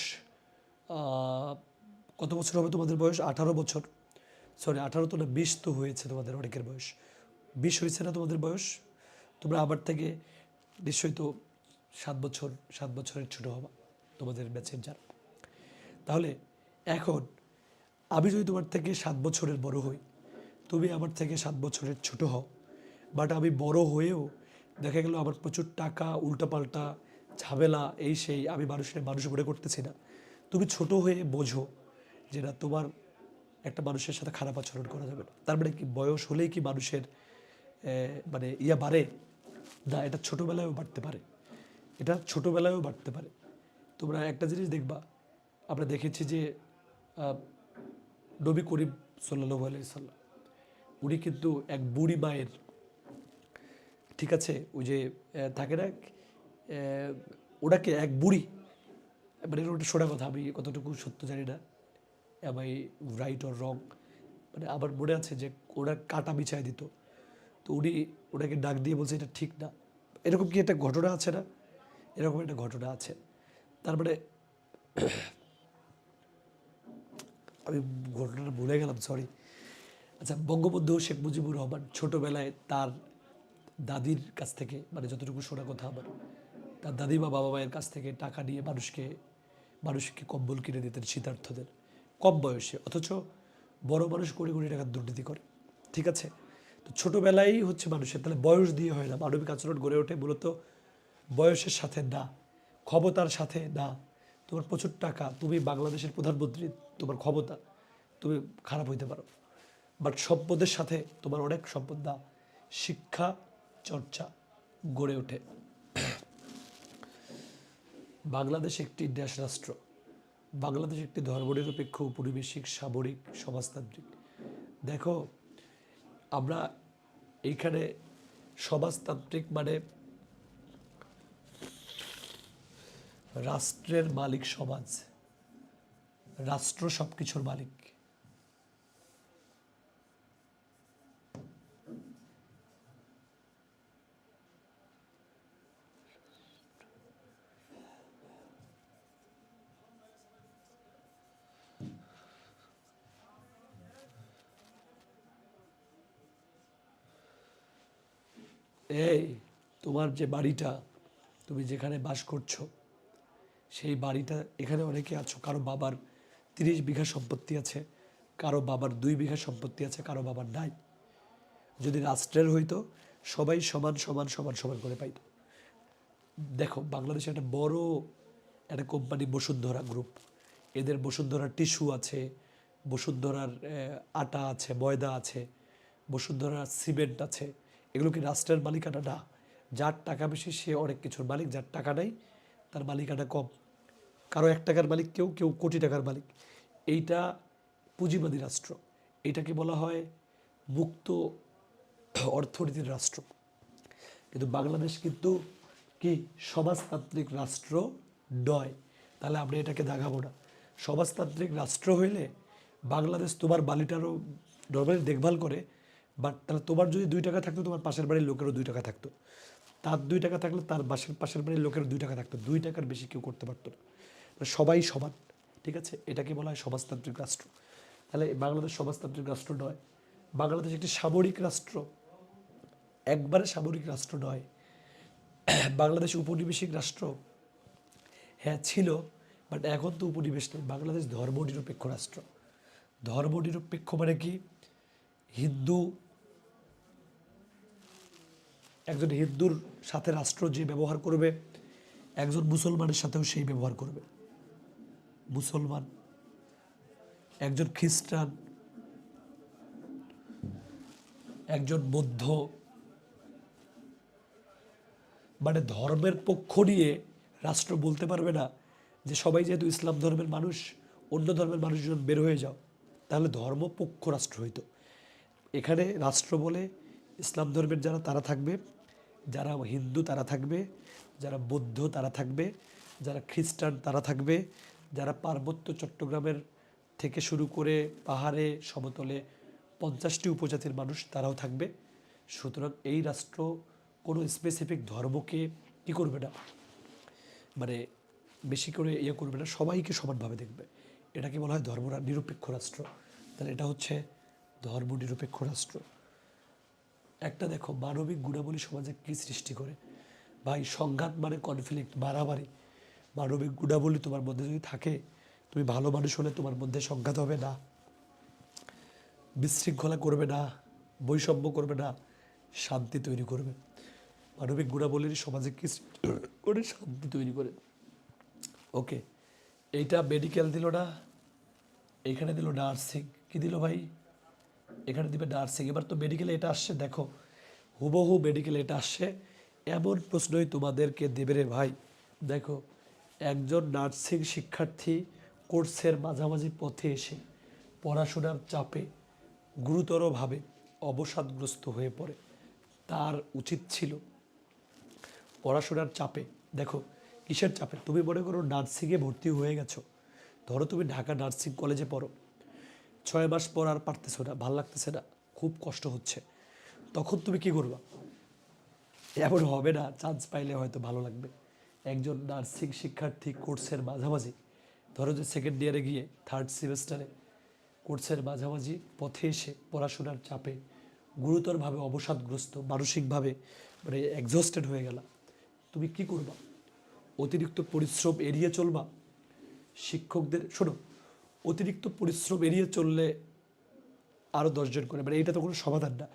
কত বছর হবে, তোমাদের বয়স 18 বছর, সরি 18 তো না, 20 তো হয়েছে তোমাদের অনেকের বয়স, 20 হয়েছে না তোমাদের বয়স? তোমরা আমার থেকে নিশ্চয়ই তো 7 বছর, 7 বছরের ছোটো হবা তোমাদের ব্যাচের যারা। তাহলে এখন আমি যদি তোমার থেকে 7 বছরের বড় হই, তুমি আমার থেকে 7 বছরের ছোট হও, বাট আমি বড় হয়েও দেখা গেল আমার প্রচুর টাকা, উল্টাপাল্টা ঝামেলা, এই সেই, আমি মানুষ মনে করতেছি না। তুমি ছোট হয়ে বোঝো যে না, তোমার একটা মানুষের সাথে খারাপ আচরণ করা যাবে না। তার মানে কি বয়স হলেই কি মানুষের মানে বাড়ে না? এটা ছোটোবেলায়ও বাড়তে পারে, এটা ছোটোবেলায়ও বাড়তে পারে। তোমরা একটা জিনিস দেখবা, আমরা দেখেছি যে নবী করিম সাল্লাল্লাহু আলাইহি সাল্লাম, উনি কিন্তু এক বুড়ি মায়ের, ঠিক আছে, ওই যে থাকে না, ওনাকে এক বুড়ি, মানে ওটা শোনা কথা, আমি কতটুকু সত্য জানি না, am I right or wrong, মানে আমার মনে আছে যে ওরা কাটা বিছায় দিত, তো উনি ওনাকে ডাক দিয়ে বলছে এটা ঠিক না। এরকম কি একটা ঘটনা আছে না? এরকম একটা ঘটনা আছে। তার মানে আমি ঘটনাটা ভুলে গেলাম, সরি। আচ্ছা, বঙ্গবন্ধু শেখ মুজিবুর রহমান ছোটোবেলায় তার দাদির কাছ থেকে, মানে যতটুকু শোনা কথা আমার, তার দাদি বা বাবা মায়ের কাছ থেকে টাকা নিয়ে মানুষকে কম্বল কিনে দিতেন শীতার্থদের, কম বয়সে। অথচ বড় মানুষ কোটি কোটি টাকার দুর্নীতি করে, ঠিক আছে? তো ছোটোবেলায় হচ্ছে মানুষের, তাহলে বয়স দিয়ে হয় না। মানবিক আচরণ গড়ে ওঠে মূলত বয়সের সাথে না, ক্ষমতার সাথে না। তোমার প্রচুর টাকা, তুমি বাংলাদেশের প্রধানমন্ত্রী, তোমার ক্ষমতা, তুমি খারাপ হইতে পারো, বাট সম্পদের সাথে তোমার অনেক সম্পদ না, শিক্ষা চর্চা গড়ে ওঠে। বাংলাদেশ একটি দেশ রাষ্ট্র, বাংলাদেশ একটি ধর্মনিরপেক্ষ, উপনিবেশিক, সামরিক, সমাজতান্ত্রিক। দেখো, আমরা এইখানে সমাজতান্ত্রিক মানে রাষ্ট্রের মালিক সমাজ, রাষ্ট্র সব কিছুর মালিক। এই তোমার যে বাড়িটা, তুমি যেখানে বাস করছো, সেই বাড়িটা, এখানে অনেকে আছো, কারো বাবার 30 বিঘা সম্পত্তি আছে, কারো বাবার 2 বিঘা সম্পত্তি আছে, কারো বাবার নাই। যদি রাষ্ট্রের হইতো, সবাই সমান সমান সমান সমান করে পাইতো। দেখো, বাংলাদেশে একটা বড় একটা কোম্পানি বসুন্ধরা গ্রুপ, এদের বসুন্ধরার টিস্যু আছে, বসুন্ধরার আটা আছে, ময়দা আছে, বসুন্ধরার সিমেন্ট আছে। এগুলো কি রাষ্ট্রের মালিকানা? না। যার টাকা বেশি সে অনেক কিছুর মালিক, যার টাকা নাই তার মালিকানা কম। কারো 1 টাকার মালিক, কেউ কেউ কোটি টাকার মালিক। এইটা পুঁজিবাদী রাষ্ট্র, এটাকে বলা হয় মুক্ত অর্থনীতির রাষ্ট্র। কিন্তু বাংলাদেশ কিন্তু কি সমাজতান্ত্রিক রাষ্ট্র নয়। তাহলে আমরা এটাকে দাগাবো না। সমাজতান্ত্রিক রাষ্ট্র হইলে বাংলাদেশ তোমার বালিটারও নর্মালি দেখভাল করে, বাট তাহলে তোমার যদি 2 টাকা থাকতো, তোমার পাশের বাড়ির লোকেরও 2 টাকা থাকতো, তার 2 টাকা থাকলে তার পাশের বাড়ির লোকেরও 2 টাকা থাকতো। 2 টাকার বেশি কেউ করতে পারতো না, মানে সবাই সমান, ঠিক আছে? এটাকে বলা হয় সমাজতান্ত্রিক রাষ্ট্র। তাহলে বাংলাদেশ সমাজতান্ত্রিক রাষ্ট্র নয়, বাংলাদেশ একটি সামরিক রাষ্ট্র, একবারে সামরিক রাষ্ট্র নয়। বাংলাদেশ উপনিবেশিক রাষ্ট্র, হ্যাঁ ছিল, বাট এখন তো উপনিবেশ নেই। বাংলাদেশ ধর্মনিরপেক্ষ রাষ্ট্র। ধর্মনিরপেক্ষ মানে কি? হিন্দু, একজন হিন্দুর সাথে রাষ্ট্র যে ব্যবহার করবে, একজন মুসলমানের সাথেও সেই ব্যবহার করবে। মুসলমান, একজন খ্রিস্টান, একজন বৌদ্ধ, মানে ধর্মের পক্ষ নিয়ে রাষ্ট্র বলতে পারবে না যে সবাই যেহেতু ইসলাম ধর্মের মানুষ, অন্য ধর্মের মানুষজন বের হয়ে যাও, তাহলে ধর্মপক্ষ রাষ্ট্র হইতো। এখানে রাষ্ট্র বলে ইসলাম ধর্মের যারা, তারা থাকবে, যারা হিন্দু তারা থাকবে, যারা বৌদ্ধ তারা থাকবে, যারা খ্রিস্টান তারা থাকবে, যারা পার্বত্য চট্টগ্রামের থেকে শুরু করে পাহাড়ে সমতলে 50টি উপজাতির মানুষ তারাও থাকবে। সুতরাং এই রাষ্ট্র কোনো স্পেসিফিক ধর্মকে কী করবে না, মানে বেশি করে ইয়ে করবে না, সবাইকে সমানভাবে দেখবে। এটাকে বলা হয় ধর্ম নিরপেক্ষ রাষ্ট্র। তাহলে এটা হচ্ছে ধর্ম নিরপেক্ষ রাষ্ট্র। একটা দেখো, মানবিক গুণাবলী সমাজে কী সৃষ্টি করে ভাই? সংঘাত মানে কনফ্লিক্ট, মারামারি। মানবিক গুণাবলী তোমার মধ্যে যদি থাকে, তুমি ভালো মানুষ হলে তোমার মধ্যে সংঘাত হবে না, বিশৃঙ্খলা করবে না, বৈষম্য করবে না, শান্তি তৈরি করবে। মানবিক গুণাবলীর সমাজে কি করে? শান্তি তৈরি করে। ওকে, এইটা মেডিকেল দিল না, এইখানে দিল নার্সিং, কি দিল ভাই? এখানে দিবে নার্সিং। এবার তো মেডিকেলে এটা আসছে, দেখো হুবহু মেডিকেলে এটা আসছে, এমন প্রশ্নই তোমাদেরকে দেবে রে ভাই। দেখো, একজন নার্সিং শিক্ষার্থী কোর্সের মাঝামাঝি পথে এসে পড়াশোনার চাপে গুরুতরভাবে অবসাদগ্রস্ত হয়ে পড়ে। তার উচিত ছিল পড়াশোনার চাপে, দেখো কিসের চাপে? তুমি মনে করো নার্সিংয়ে ভর্তি হয়ে গেছো, ধরো তুমি ঢাকা নার্সিং কলেজে পড়ো, 6 মাস পর আর পারতেছো না, ভাল লাগতেছে না, খুব কষ্ট হচ্ছে, তখন তুমি কি করবা? এমন হবে না চান্স পাইলে হয়তো ভালো লাগবে। একজন নার্সিং শিক্ষার্থী কোর্সের মাঝামাঝি, ধরো যে সেকেন্ড ইয়ারে গিয়ে 3rd সেমিস্টারে কোর্সের মাঝামাঝি পথে এসে পড়াশোনার চাপে গুরুতরভাবে অবসাদগ্রস্ত, মানসিকভাবে মানে এক্সস্টেড হয়ে গেলা, তুমি কি করবা? অতিরিক্ত পরিশ্রম এড়িয়ে চলবা? শিক্ষকদের শোনো, অতিরিক্ত পরিশ্রম এড়িয়ে চললে আরও 10 জন করে, মানে এইটা তো কোনো সমাধান না।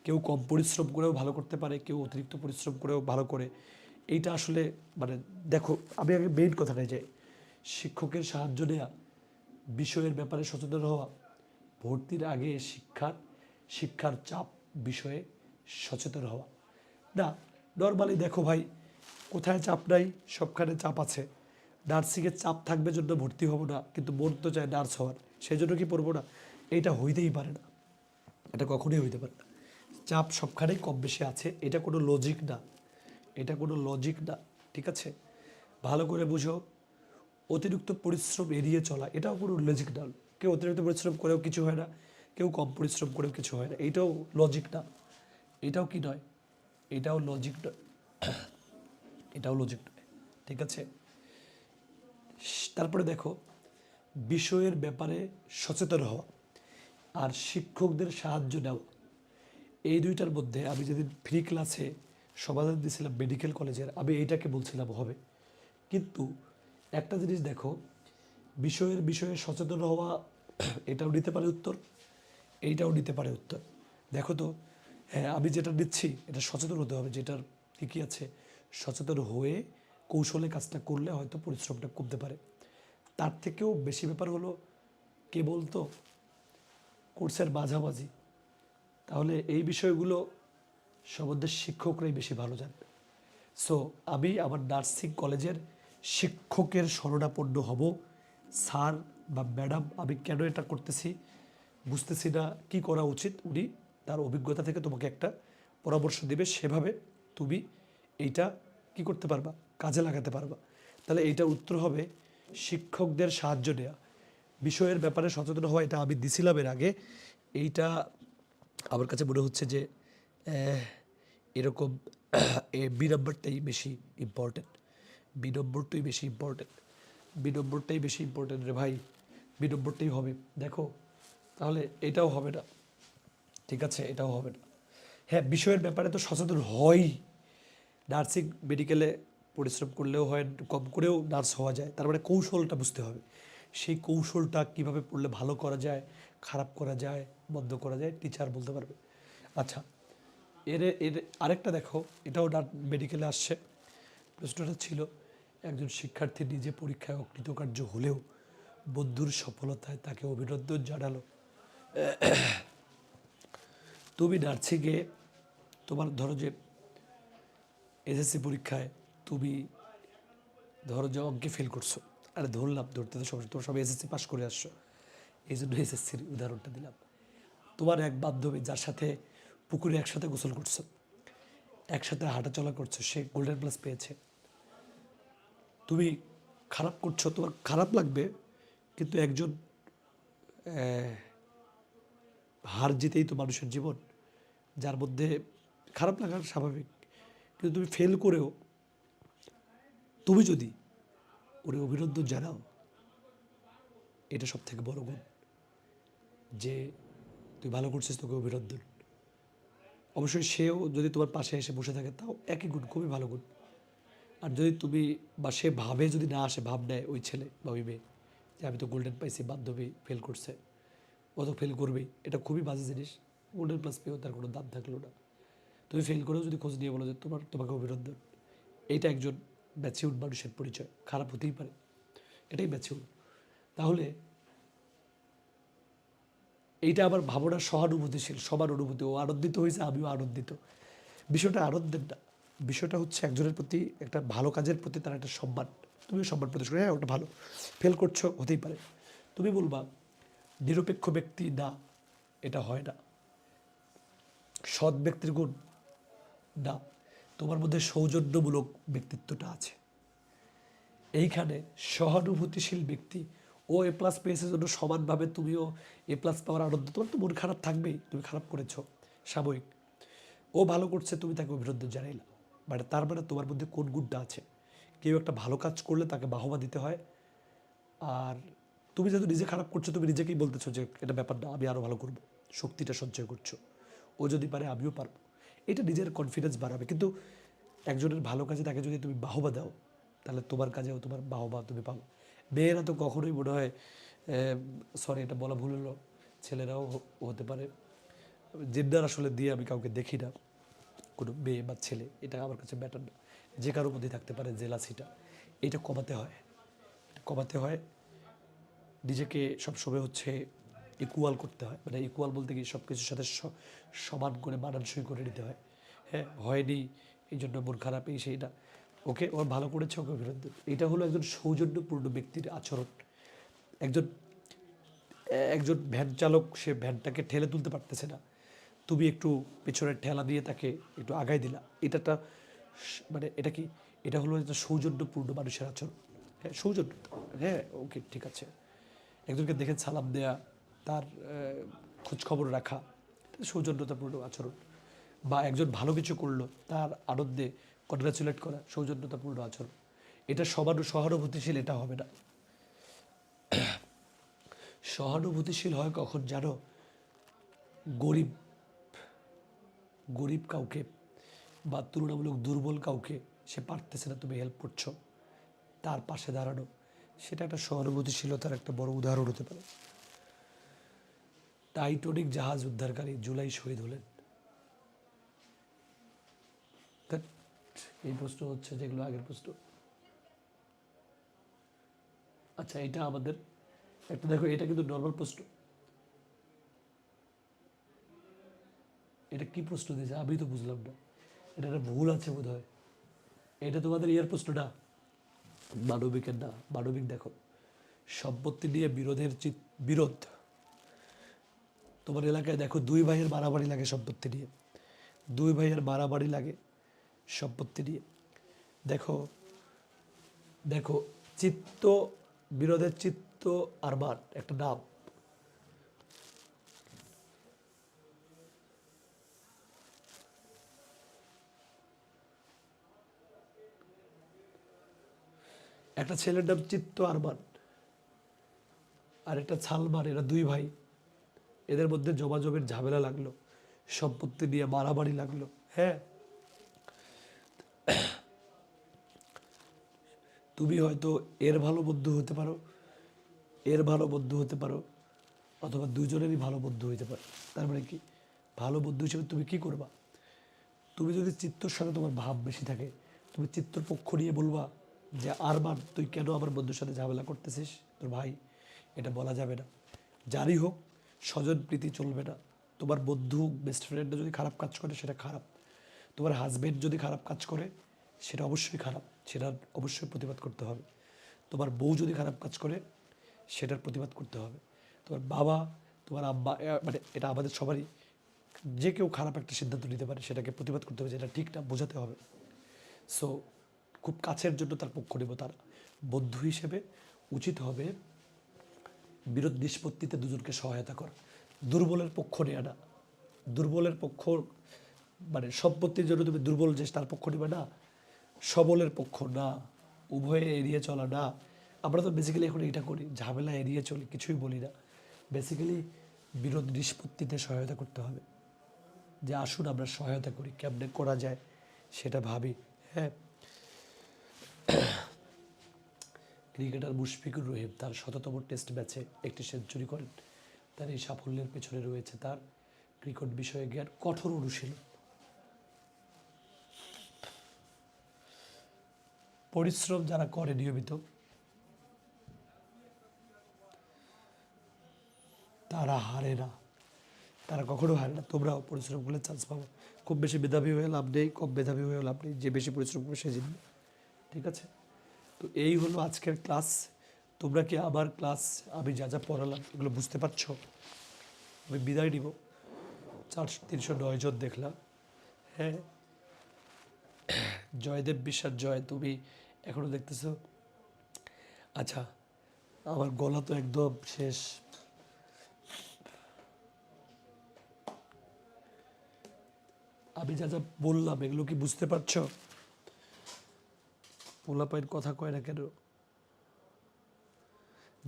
কেউ কম পরিশ্রম করেও ভালো করতে পারে, কেউ অতিরিক্ত পরিশ্রম করেও ভালো করে। এইটা আসলে মানে দেখো, আমি আগে মেইন কথাটায় যাই। শিক্ষকের সাহায্য নেওয়া, বিষয়ের ব্যাপারে সচেতন হওয়া, ভর্তির আগে শিক্ষার চাপ বিষয়ে সচেতন হওয়া। না, নর্মালি দেখো ভাই, কোথায় চাপ নাই? সবখানে চাপ আছে। নার্সিংয়ের চাপ থাকবে জন্য ভর্তি হব না, কিন্তু মন তো চায় নার্স হওয়ার, সেই জন্য কি পড়বো না? এইটা হইতেই পারে না, এটা কখনোই হইতে পারে না। চাপ সবখানেই কম বেশি আছে, এটা কোনো লজিক না, এটা কোনো লজিক না, ঠিক আছে? ভালো করে বুঝো, অতিরিক্ত পরিশ্রম এড়িয়ে চলা এটাও কোনো লজিক না। কেউ অতিরিক্ত পরিশ্রম করেও কিছু হয় না, কেউ কম পরিশ্রম করেও কিছু হয় না, এইটাও লজিক না। এটাও কি নয়? এটাও লজিক নয়, এটাও লজিক নয়, ঠিক আছে? তারপরে দেখো, বিষয়ের ব্যাপারে সচেতন হওয়া আর শিক্ষকদের সাহায্য নেওয়া, এই দুইটার মধ্যে আমি যেদিন ফ্রি ক্লাসে সমাধান দিয়েছিলাম মেডিকেল কলেজের, আমি এইটাকে বলছিলাম হবে। কিন্তু একটা জিনিস দেখো, বিষয়ে সচেতন হওয়া এটাও নিতে পারে উত্তর, এইটাও নিতে পারে উত্তর। দেখো তো, হ্যাঁ আমি যেটা নিচ্ছি এটা সচেতন হতে হবে, যেটার ঠিকই আছে। সচেতন হয়ে কৌশলে কাজটা করলে হয়তো পরিশ্রমটা কমতে পারে। তার থেকেও বেশি ব্যাপার হলো, কে বলতো, কোর্সের মাঝামাঝি। তাহলে এই বিষয়গুলো সম্বন্ধে শিক্ষকরাই বেশি ভালো জানবে। সো আমি আমার নার্সিং কলেজের শিক্ষকের শরণাপন্ন হব। স্যার বা ম্যাডাম, আমি কেন এটা করতেছি বুঝতেছি না, কি করা উচিত, উনি তার অভিজ্ঞতা থেকে তোমাকে একটা পরামর্শ দেবে, সেভাবে তুমি এইটা কি করতে পারবা, কাজে লাগাতে পারবা। তাহলে এইটার উত্তর হবে শিক্ষকদের সাহায্য নেওয়া, বিষয়ের ব্যাপারে সচেতন হওয়া। এটা আমি দিছিলাম এর আগে। এইটা আমার কাছে মনে হচ্ছে যে এরকম বি নম্বরটাই বেশি ইম্পর্টেন্ট, বি নম্বরটাই বেশি ইম্পর্টেন্ট, বি নম্বরটাই বেশি ইম্পর্টেন্ট রে ভাই, বি নম্বরটাই হবে। দেখো, তাহলে এটাও হবে না, ঠিক আছে, এটাও হবে না। হ্যাঁ, বিষয়ের ব্যাপারে তো সচেতন হয়ই। নার্সিং মেডিকেলে পরিশ্রম করলেও হয়, কম করেও নার্স হওয়া যায়, তার মানে কৌশলটা বুঝতে হবে। সেই কৌশলটা কিভাবে পড়লে ভালো করা যায়, খারাপ করা যায়, বন্ধ করা যায়, টিচার বলতে পারবে। আচ্ছা, এর এর আরেকটা দেখো, এটাও মেডিকেলে আসছে। প্রশ্নটা ছিল, একজন শিক্ষার্থী নিজে পরীক্ষায় অকৃতকার্য হলেও বন্ধুর সফলতায় তাকে অভিনন্দন জানালো। তুমি নার্সিংয়ে তোমার ধরো যে এসএসসি পরীক্ষায় তুমি ধরো যে অঙ্কে ফেল করছো, আরে ধরলাম, ধরতে তো সমস্যা, তোমার সব এসএসসি পাস করে আসছো, এই জন্য এসএসসির উদাহরণটা দিলাম। তোমার এক বান্ধবী যার সাথে পুকুরে একসাথে গোসল করছো, একসাথে হাঁটাচলা করছো, সে গোল্ডেন প্লাস পেয়েছে। তুমি খারাপ করছো, তোমার খারাপ লাগবে, কিন্তু একজন হার জিতেই তো মানুষের জীবন, যার মধ্যে খারাপ লাগার স্বাভাবিক। কিন্তু তুমি ফেল করেও তুমি যদি ওরে অভিনন্দন জানাও, এটা সব থেকে বড় গুণ, যে তুই ভালো করছিস, তোকে অভিনন্দন। অবশ্যই সেও যদি তোমার পাশে এসে বসে থাকে, তাও একই গুণ, খুবই ভালো গুণ। আর যদি তুমি বা সে ভাবে, যদি না আসে, ভাব নেয় ওই ছেলে বা ওই মেয়ে যে আমি তো গোল্ডেন পাইছি, বান্ধবী ফেল করছে, ও তো ফেল করবেই, এটা খুবই বাজে জিনিস। গোল্ডেন প্লাস পেয়েও তার কোনো দাম থাকলো না। তুমি ফেল করেও যদি খোঁজ নিয়ে বলো যে তোমাকে অভিনন্দন, এইটা একজন ম্যাচিউর মানুষের পরিচয়। খারাপ হতেই পারে, এটাই ম্যাচিউর। তাহলে এইটা আবার ভাবনা সহানুভূতিশীল, সমান অনুভূতি, ও আনন্দিত হয়েছে, আমিও আনন্দিত। বিষয়টা আনন্দের না, বিষয়টা হচ্ছে একজনের প্রতি, একটা ভালো কাজের প্রতি তার একটা সম্মান। তুমিও সম্মান প্রদর্শন করো, হ্যাঁ ওটা ভালো, ফেল করছো, হতেই পারে। তুমি বলবা নিরপেক্ষ ব্যক্তি না, এটা হয় না। সৎ ব্যক্তির গুণ না, তোমার মধ্যে সৌজন্যমূলক ব্যক্তিত্বটা আছে। এইখানে সহানুভূতিশীল ব্যক্তি, ও এ প্লাস পেয়েছে জন্য সমানভাবে তুমিও এ প্লাস পাওয়ার আনন্দ, তোমার তো মন খারাপ থাকবেই, তুমি খারাপ করেছো, সাময়িক। ও ভালো করছে, তুমি তাকে অভিনন্দন জানাইলা, মানে তার মানে তোমার মধ্যে কোন গুণটা আছে। কেউ একটা ভালো কাজ করলে তাকে বাহবা দিতে হয়, আর তুমি যেহেতু নিজে খারাপ করছো, তুমি নিজেকেই বলতেছো যে এটা ব্যাপার না, আমি আরও ভালো করব, শক্তিটা সঞ্চয় করছো। ও যদি পারে আমিও পারবো, এটা নিজের কনফিডেন্স বাড়াবে। কিন্তু একজনের ভালো কাজে তাকে যদি তুমি বাহবা দাও, তাহলে তোমার কাজেও তোমার বাহবা তুমি পাবো। মেয়েরা তো কখনোই মনে হয়, সরি এটা বলা ভুল হলো, ছেলেরাও হতে পারে, জেন্ডার আসলে দিয়ে আমি কাউকে দেখি না, কোনো মেয়ে বা ছেলে, এটা আমার কাছে ম্যাটার না। যে কারোর মধ্যে থাকতে পারে জেলাসিটা, এটা কমাতে হয়, কমাতে হয়। নিজেকে সবসময় হচ্ছে ইকুয়াল করতে হয়, মানে ইকুয়াল বলতে কি সব কিছুর সাথে সমান করে মানানসই করে নিতে হয়। হ্যাঁ, হয়নি এই জন্য মন খারাপ, এই সেইটা, ওকে ওর ভালো করেছে ওকে ফেরত দেবে। এটা হলো একজন সৌজন্যপূর্ণ ব্যক্তির আচরণ। একজন একজন ভ্যান চালক, সে ভ্যানটাকে ঠেলে তুলতে পারতেছে না, তুমি একটু পেছনের ঠেলা দিয়ে তাকে একটু আগায় দিলা, এটাটা মানে এটা কি, এটা হলো একটা সৌজন্যপূর্ণ মানুষের আচরণ। হ্যাঁ, সৌজন্য, হ্যাঁ ওকে ঠিক আছে। একজনকে দেখে সালাম দেয়া, তার খোঁজ খবর রাখা, এটা সৌজন্যতাপূর্ণ আচরণ। বা একজন ভালো কিছু করলো, তার আনন্দে কনগ্রাচুলেট করা, সৌজন্যতাপূর্ণ আচরণ। এটা সহানুভূতিশীল, এটা হবে না। সহানুভূতিশীল হয় কখন জানো? গরিব গরিব কাউকে বা তুলনামূলক দুর্বল কাউকে, সে পারতেছে না, তুমি হেল্প করছো, তার পাশে দাঁড়ানো, সেটা একটা সহানুভূতিশীলতার একটা বড় উদাহরণ হতে পারে। টাইটানিক জাহাজ উদ্ধারকারী জুলাই শহীদ হলেন। এই প্রশ্ন হচ্ছে যেগুলো আগের প্রশ্ন। আচ্ছা, এটা আমাদের একটা দেখো, এটা কিন্তু নর্মাল প্রশ্ন। এটা কি প্রশ্ন দিয়েছে আমি তো বুঝলাম না, এটা একটা ভুল আছে বোধ হয়। এটা তোমাদের ইয়ার প্রশ্ন না, মানবিকের না। মানবিক দেখো, সম্পত্তি নিয়ে বিরোধ। তোমার এলাকায় দেখো দুই ভাইয়ের মারামারি লাগে সম্পত্তি নিয়ে, দুই ভাইয়ের মারামারি লাগে সম্পত্তি নিয়ে। দেখো দেখো, চিত্ত, বিরোধের চিত্ত আরমান একটা নাম। একটা ছেলের নাম চিত্ত আরমান, আর একটা সালমান, এরা দুই ভাই। এদের মধ্যে জমাজমের ঝামেলা লাগলো, সম্পত্তি নিয়ে মারামারি লাগলো। হ্যাঁ, তুমি হয়তো এর ভালো বন্ধু হতে পারো, এর ভালো বন্ধু হতে পারো, অথবা দুজনেরই ভালো বন্ধু হইতে পারে। তার মানে কি, ভালো বন্ধু হিসেবে তুমি কি করবা? তুমি যদি চিত্তর সাথে তোমার ভাব বেশি থাকে, তুমি চিত্তর পক্ষ নিয়ে বলবা যে আরমান তুই কেন আমার বন্ধুর সাথে ঝামেলা করতেছিস, তোর ভাই, এটা বলা যাবে না। যারই হোক, স্বজন প্রীতি চলবে না। তোমার বন্ধু বেস্ট ফ্রেন্ডরা যদি খারাপ কাজ করে সেটা খারাপ, তোমার হাজবেন্ড যদি খারাপ কাজ করে সেটা অবশ্যই খারাপ, সেটা অবশ্যই প্রতিবাদ করতে হবে। তোমার বউ যদি খারাপ কাজ করে সেটার প্রতিবাদ করতে হবে। তোমার বাবা, তোমার আব্বা, মানে এটা আমাদের সবারই, যে কেউ খারাপ একটা সিদ্ধান্ত নিতে পারে, সেটাকে প্রতিবাদ করতে হবে, যেটা ঠিক না বোঝাতে হবে। সো খুব কাছের জন্য তার পক্ষ নেব, তার বন্ধু হিসেবে উচিত হবে বিরোধ নিষ্পত্তিতে দুজনকে সহায়তা করা, দুর্বলের পক্ষ নেওয়া না। দুর্বলের পক্ষ মানে সম্পত্তির জন্য তুমি দুর্বল যে তার পক্ষ নেবে না, সবলের পক্ষ না, উভয়ে এড়িয়ে চলা না। আমরা তো বেসিক্যালি এখন এটা করি, ঝামেলা এড়িয়ে চলি, কিছুই বলি না। বেসিক্যালি বিরোধ নিষ্পত্তিতে সহায়তা করতে হবে, যে আসুন আমরা সহায়তা করি, কেমনে করা যায় সেটা ভাবি। হ্যাঁ, ক্রিকেটার মুশফিকুর রহিম তার ১৭তম টেস্ট ম্যাচে একটি সেঞ্চুরি করেন। তার এই সাফল্যের পেছনে রয়েছে তার ক্রিকেট বিষয়ে জ্ঞান, কঠোর অনুশীলন, পরিশ্রম। যারা করে নিয়মিত, তারা হারে না, তারা কখনো হারে না। তোমরাও পরিশ্রম করলে চান্স পাবো। খুব বেশি মেধাবী হয়ে লাভ নেই, কম মেধাবী হয়ে লাভ নেই, যে বেশি পরিশ্রম করবে সে জিতবে। ঠিক আছে, তো এই হলো আজকের ক্লাস। তোমরা কি আবার ক্লাস, আমি যা যা পড়ালাম এগুলো বুঝতে পারছো? আমি বিদায় নিব। 309 জন দেখলাম। হ্যাঁ, জয়দেব বিশ্বাস জয়, তুমি এখনো দেখতেছো? আচ্ছা, আমার গলা তো একদম শেষ। আমি যা যা বললাম এগুলো কি বুঝতে পারছো? পোলাপাইন কথা কয় না কেন?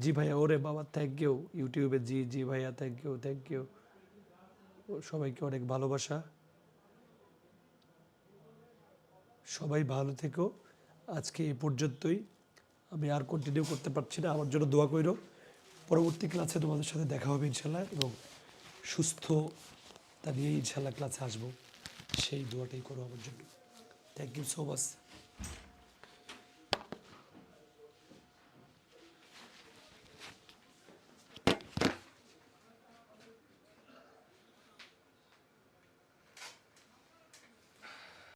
জি ভাইয়া, ওরে বাবা, থ্যাংক ইউ। ইউটিউবে জি জি ভাইয়া, থ্যাংক ইউ, থ্যাংক ইউ। সবাইকে অনেক ভালোবাসা। সবাই ভালো থেকো। আজকে এই পর্যন্তই। আমি আর কন্টিনিউ করতে পারছি না, আমার জন্য দোয়া কইরো। পরবর্তী ক্লাসে তোমাদের সাথে দেখা হবে ইনশাল্লাহ, এবং সুস্থতা নিয়ে ইনশাল্লাহ ক্লাসে আসবো, সেই দোয়াটাই করো আমার জন্য। Thank you so much.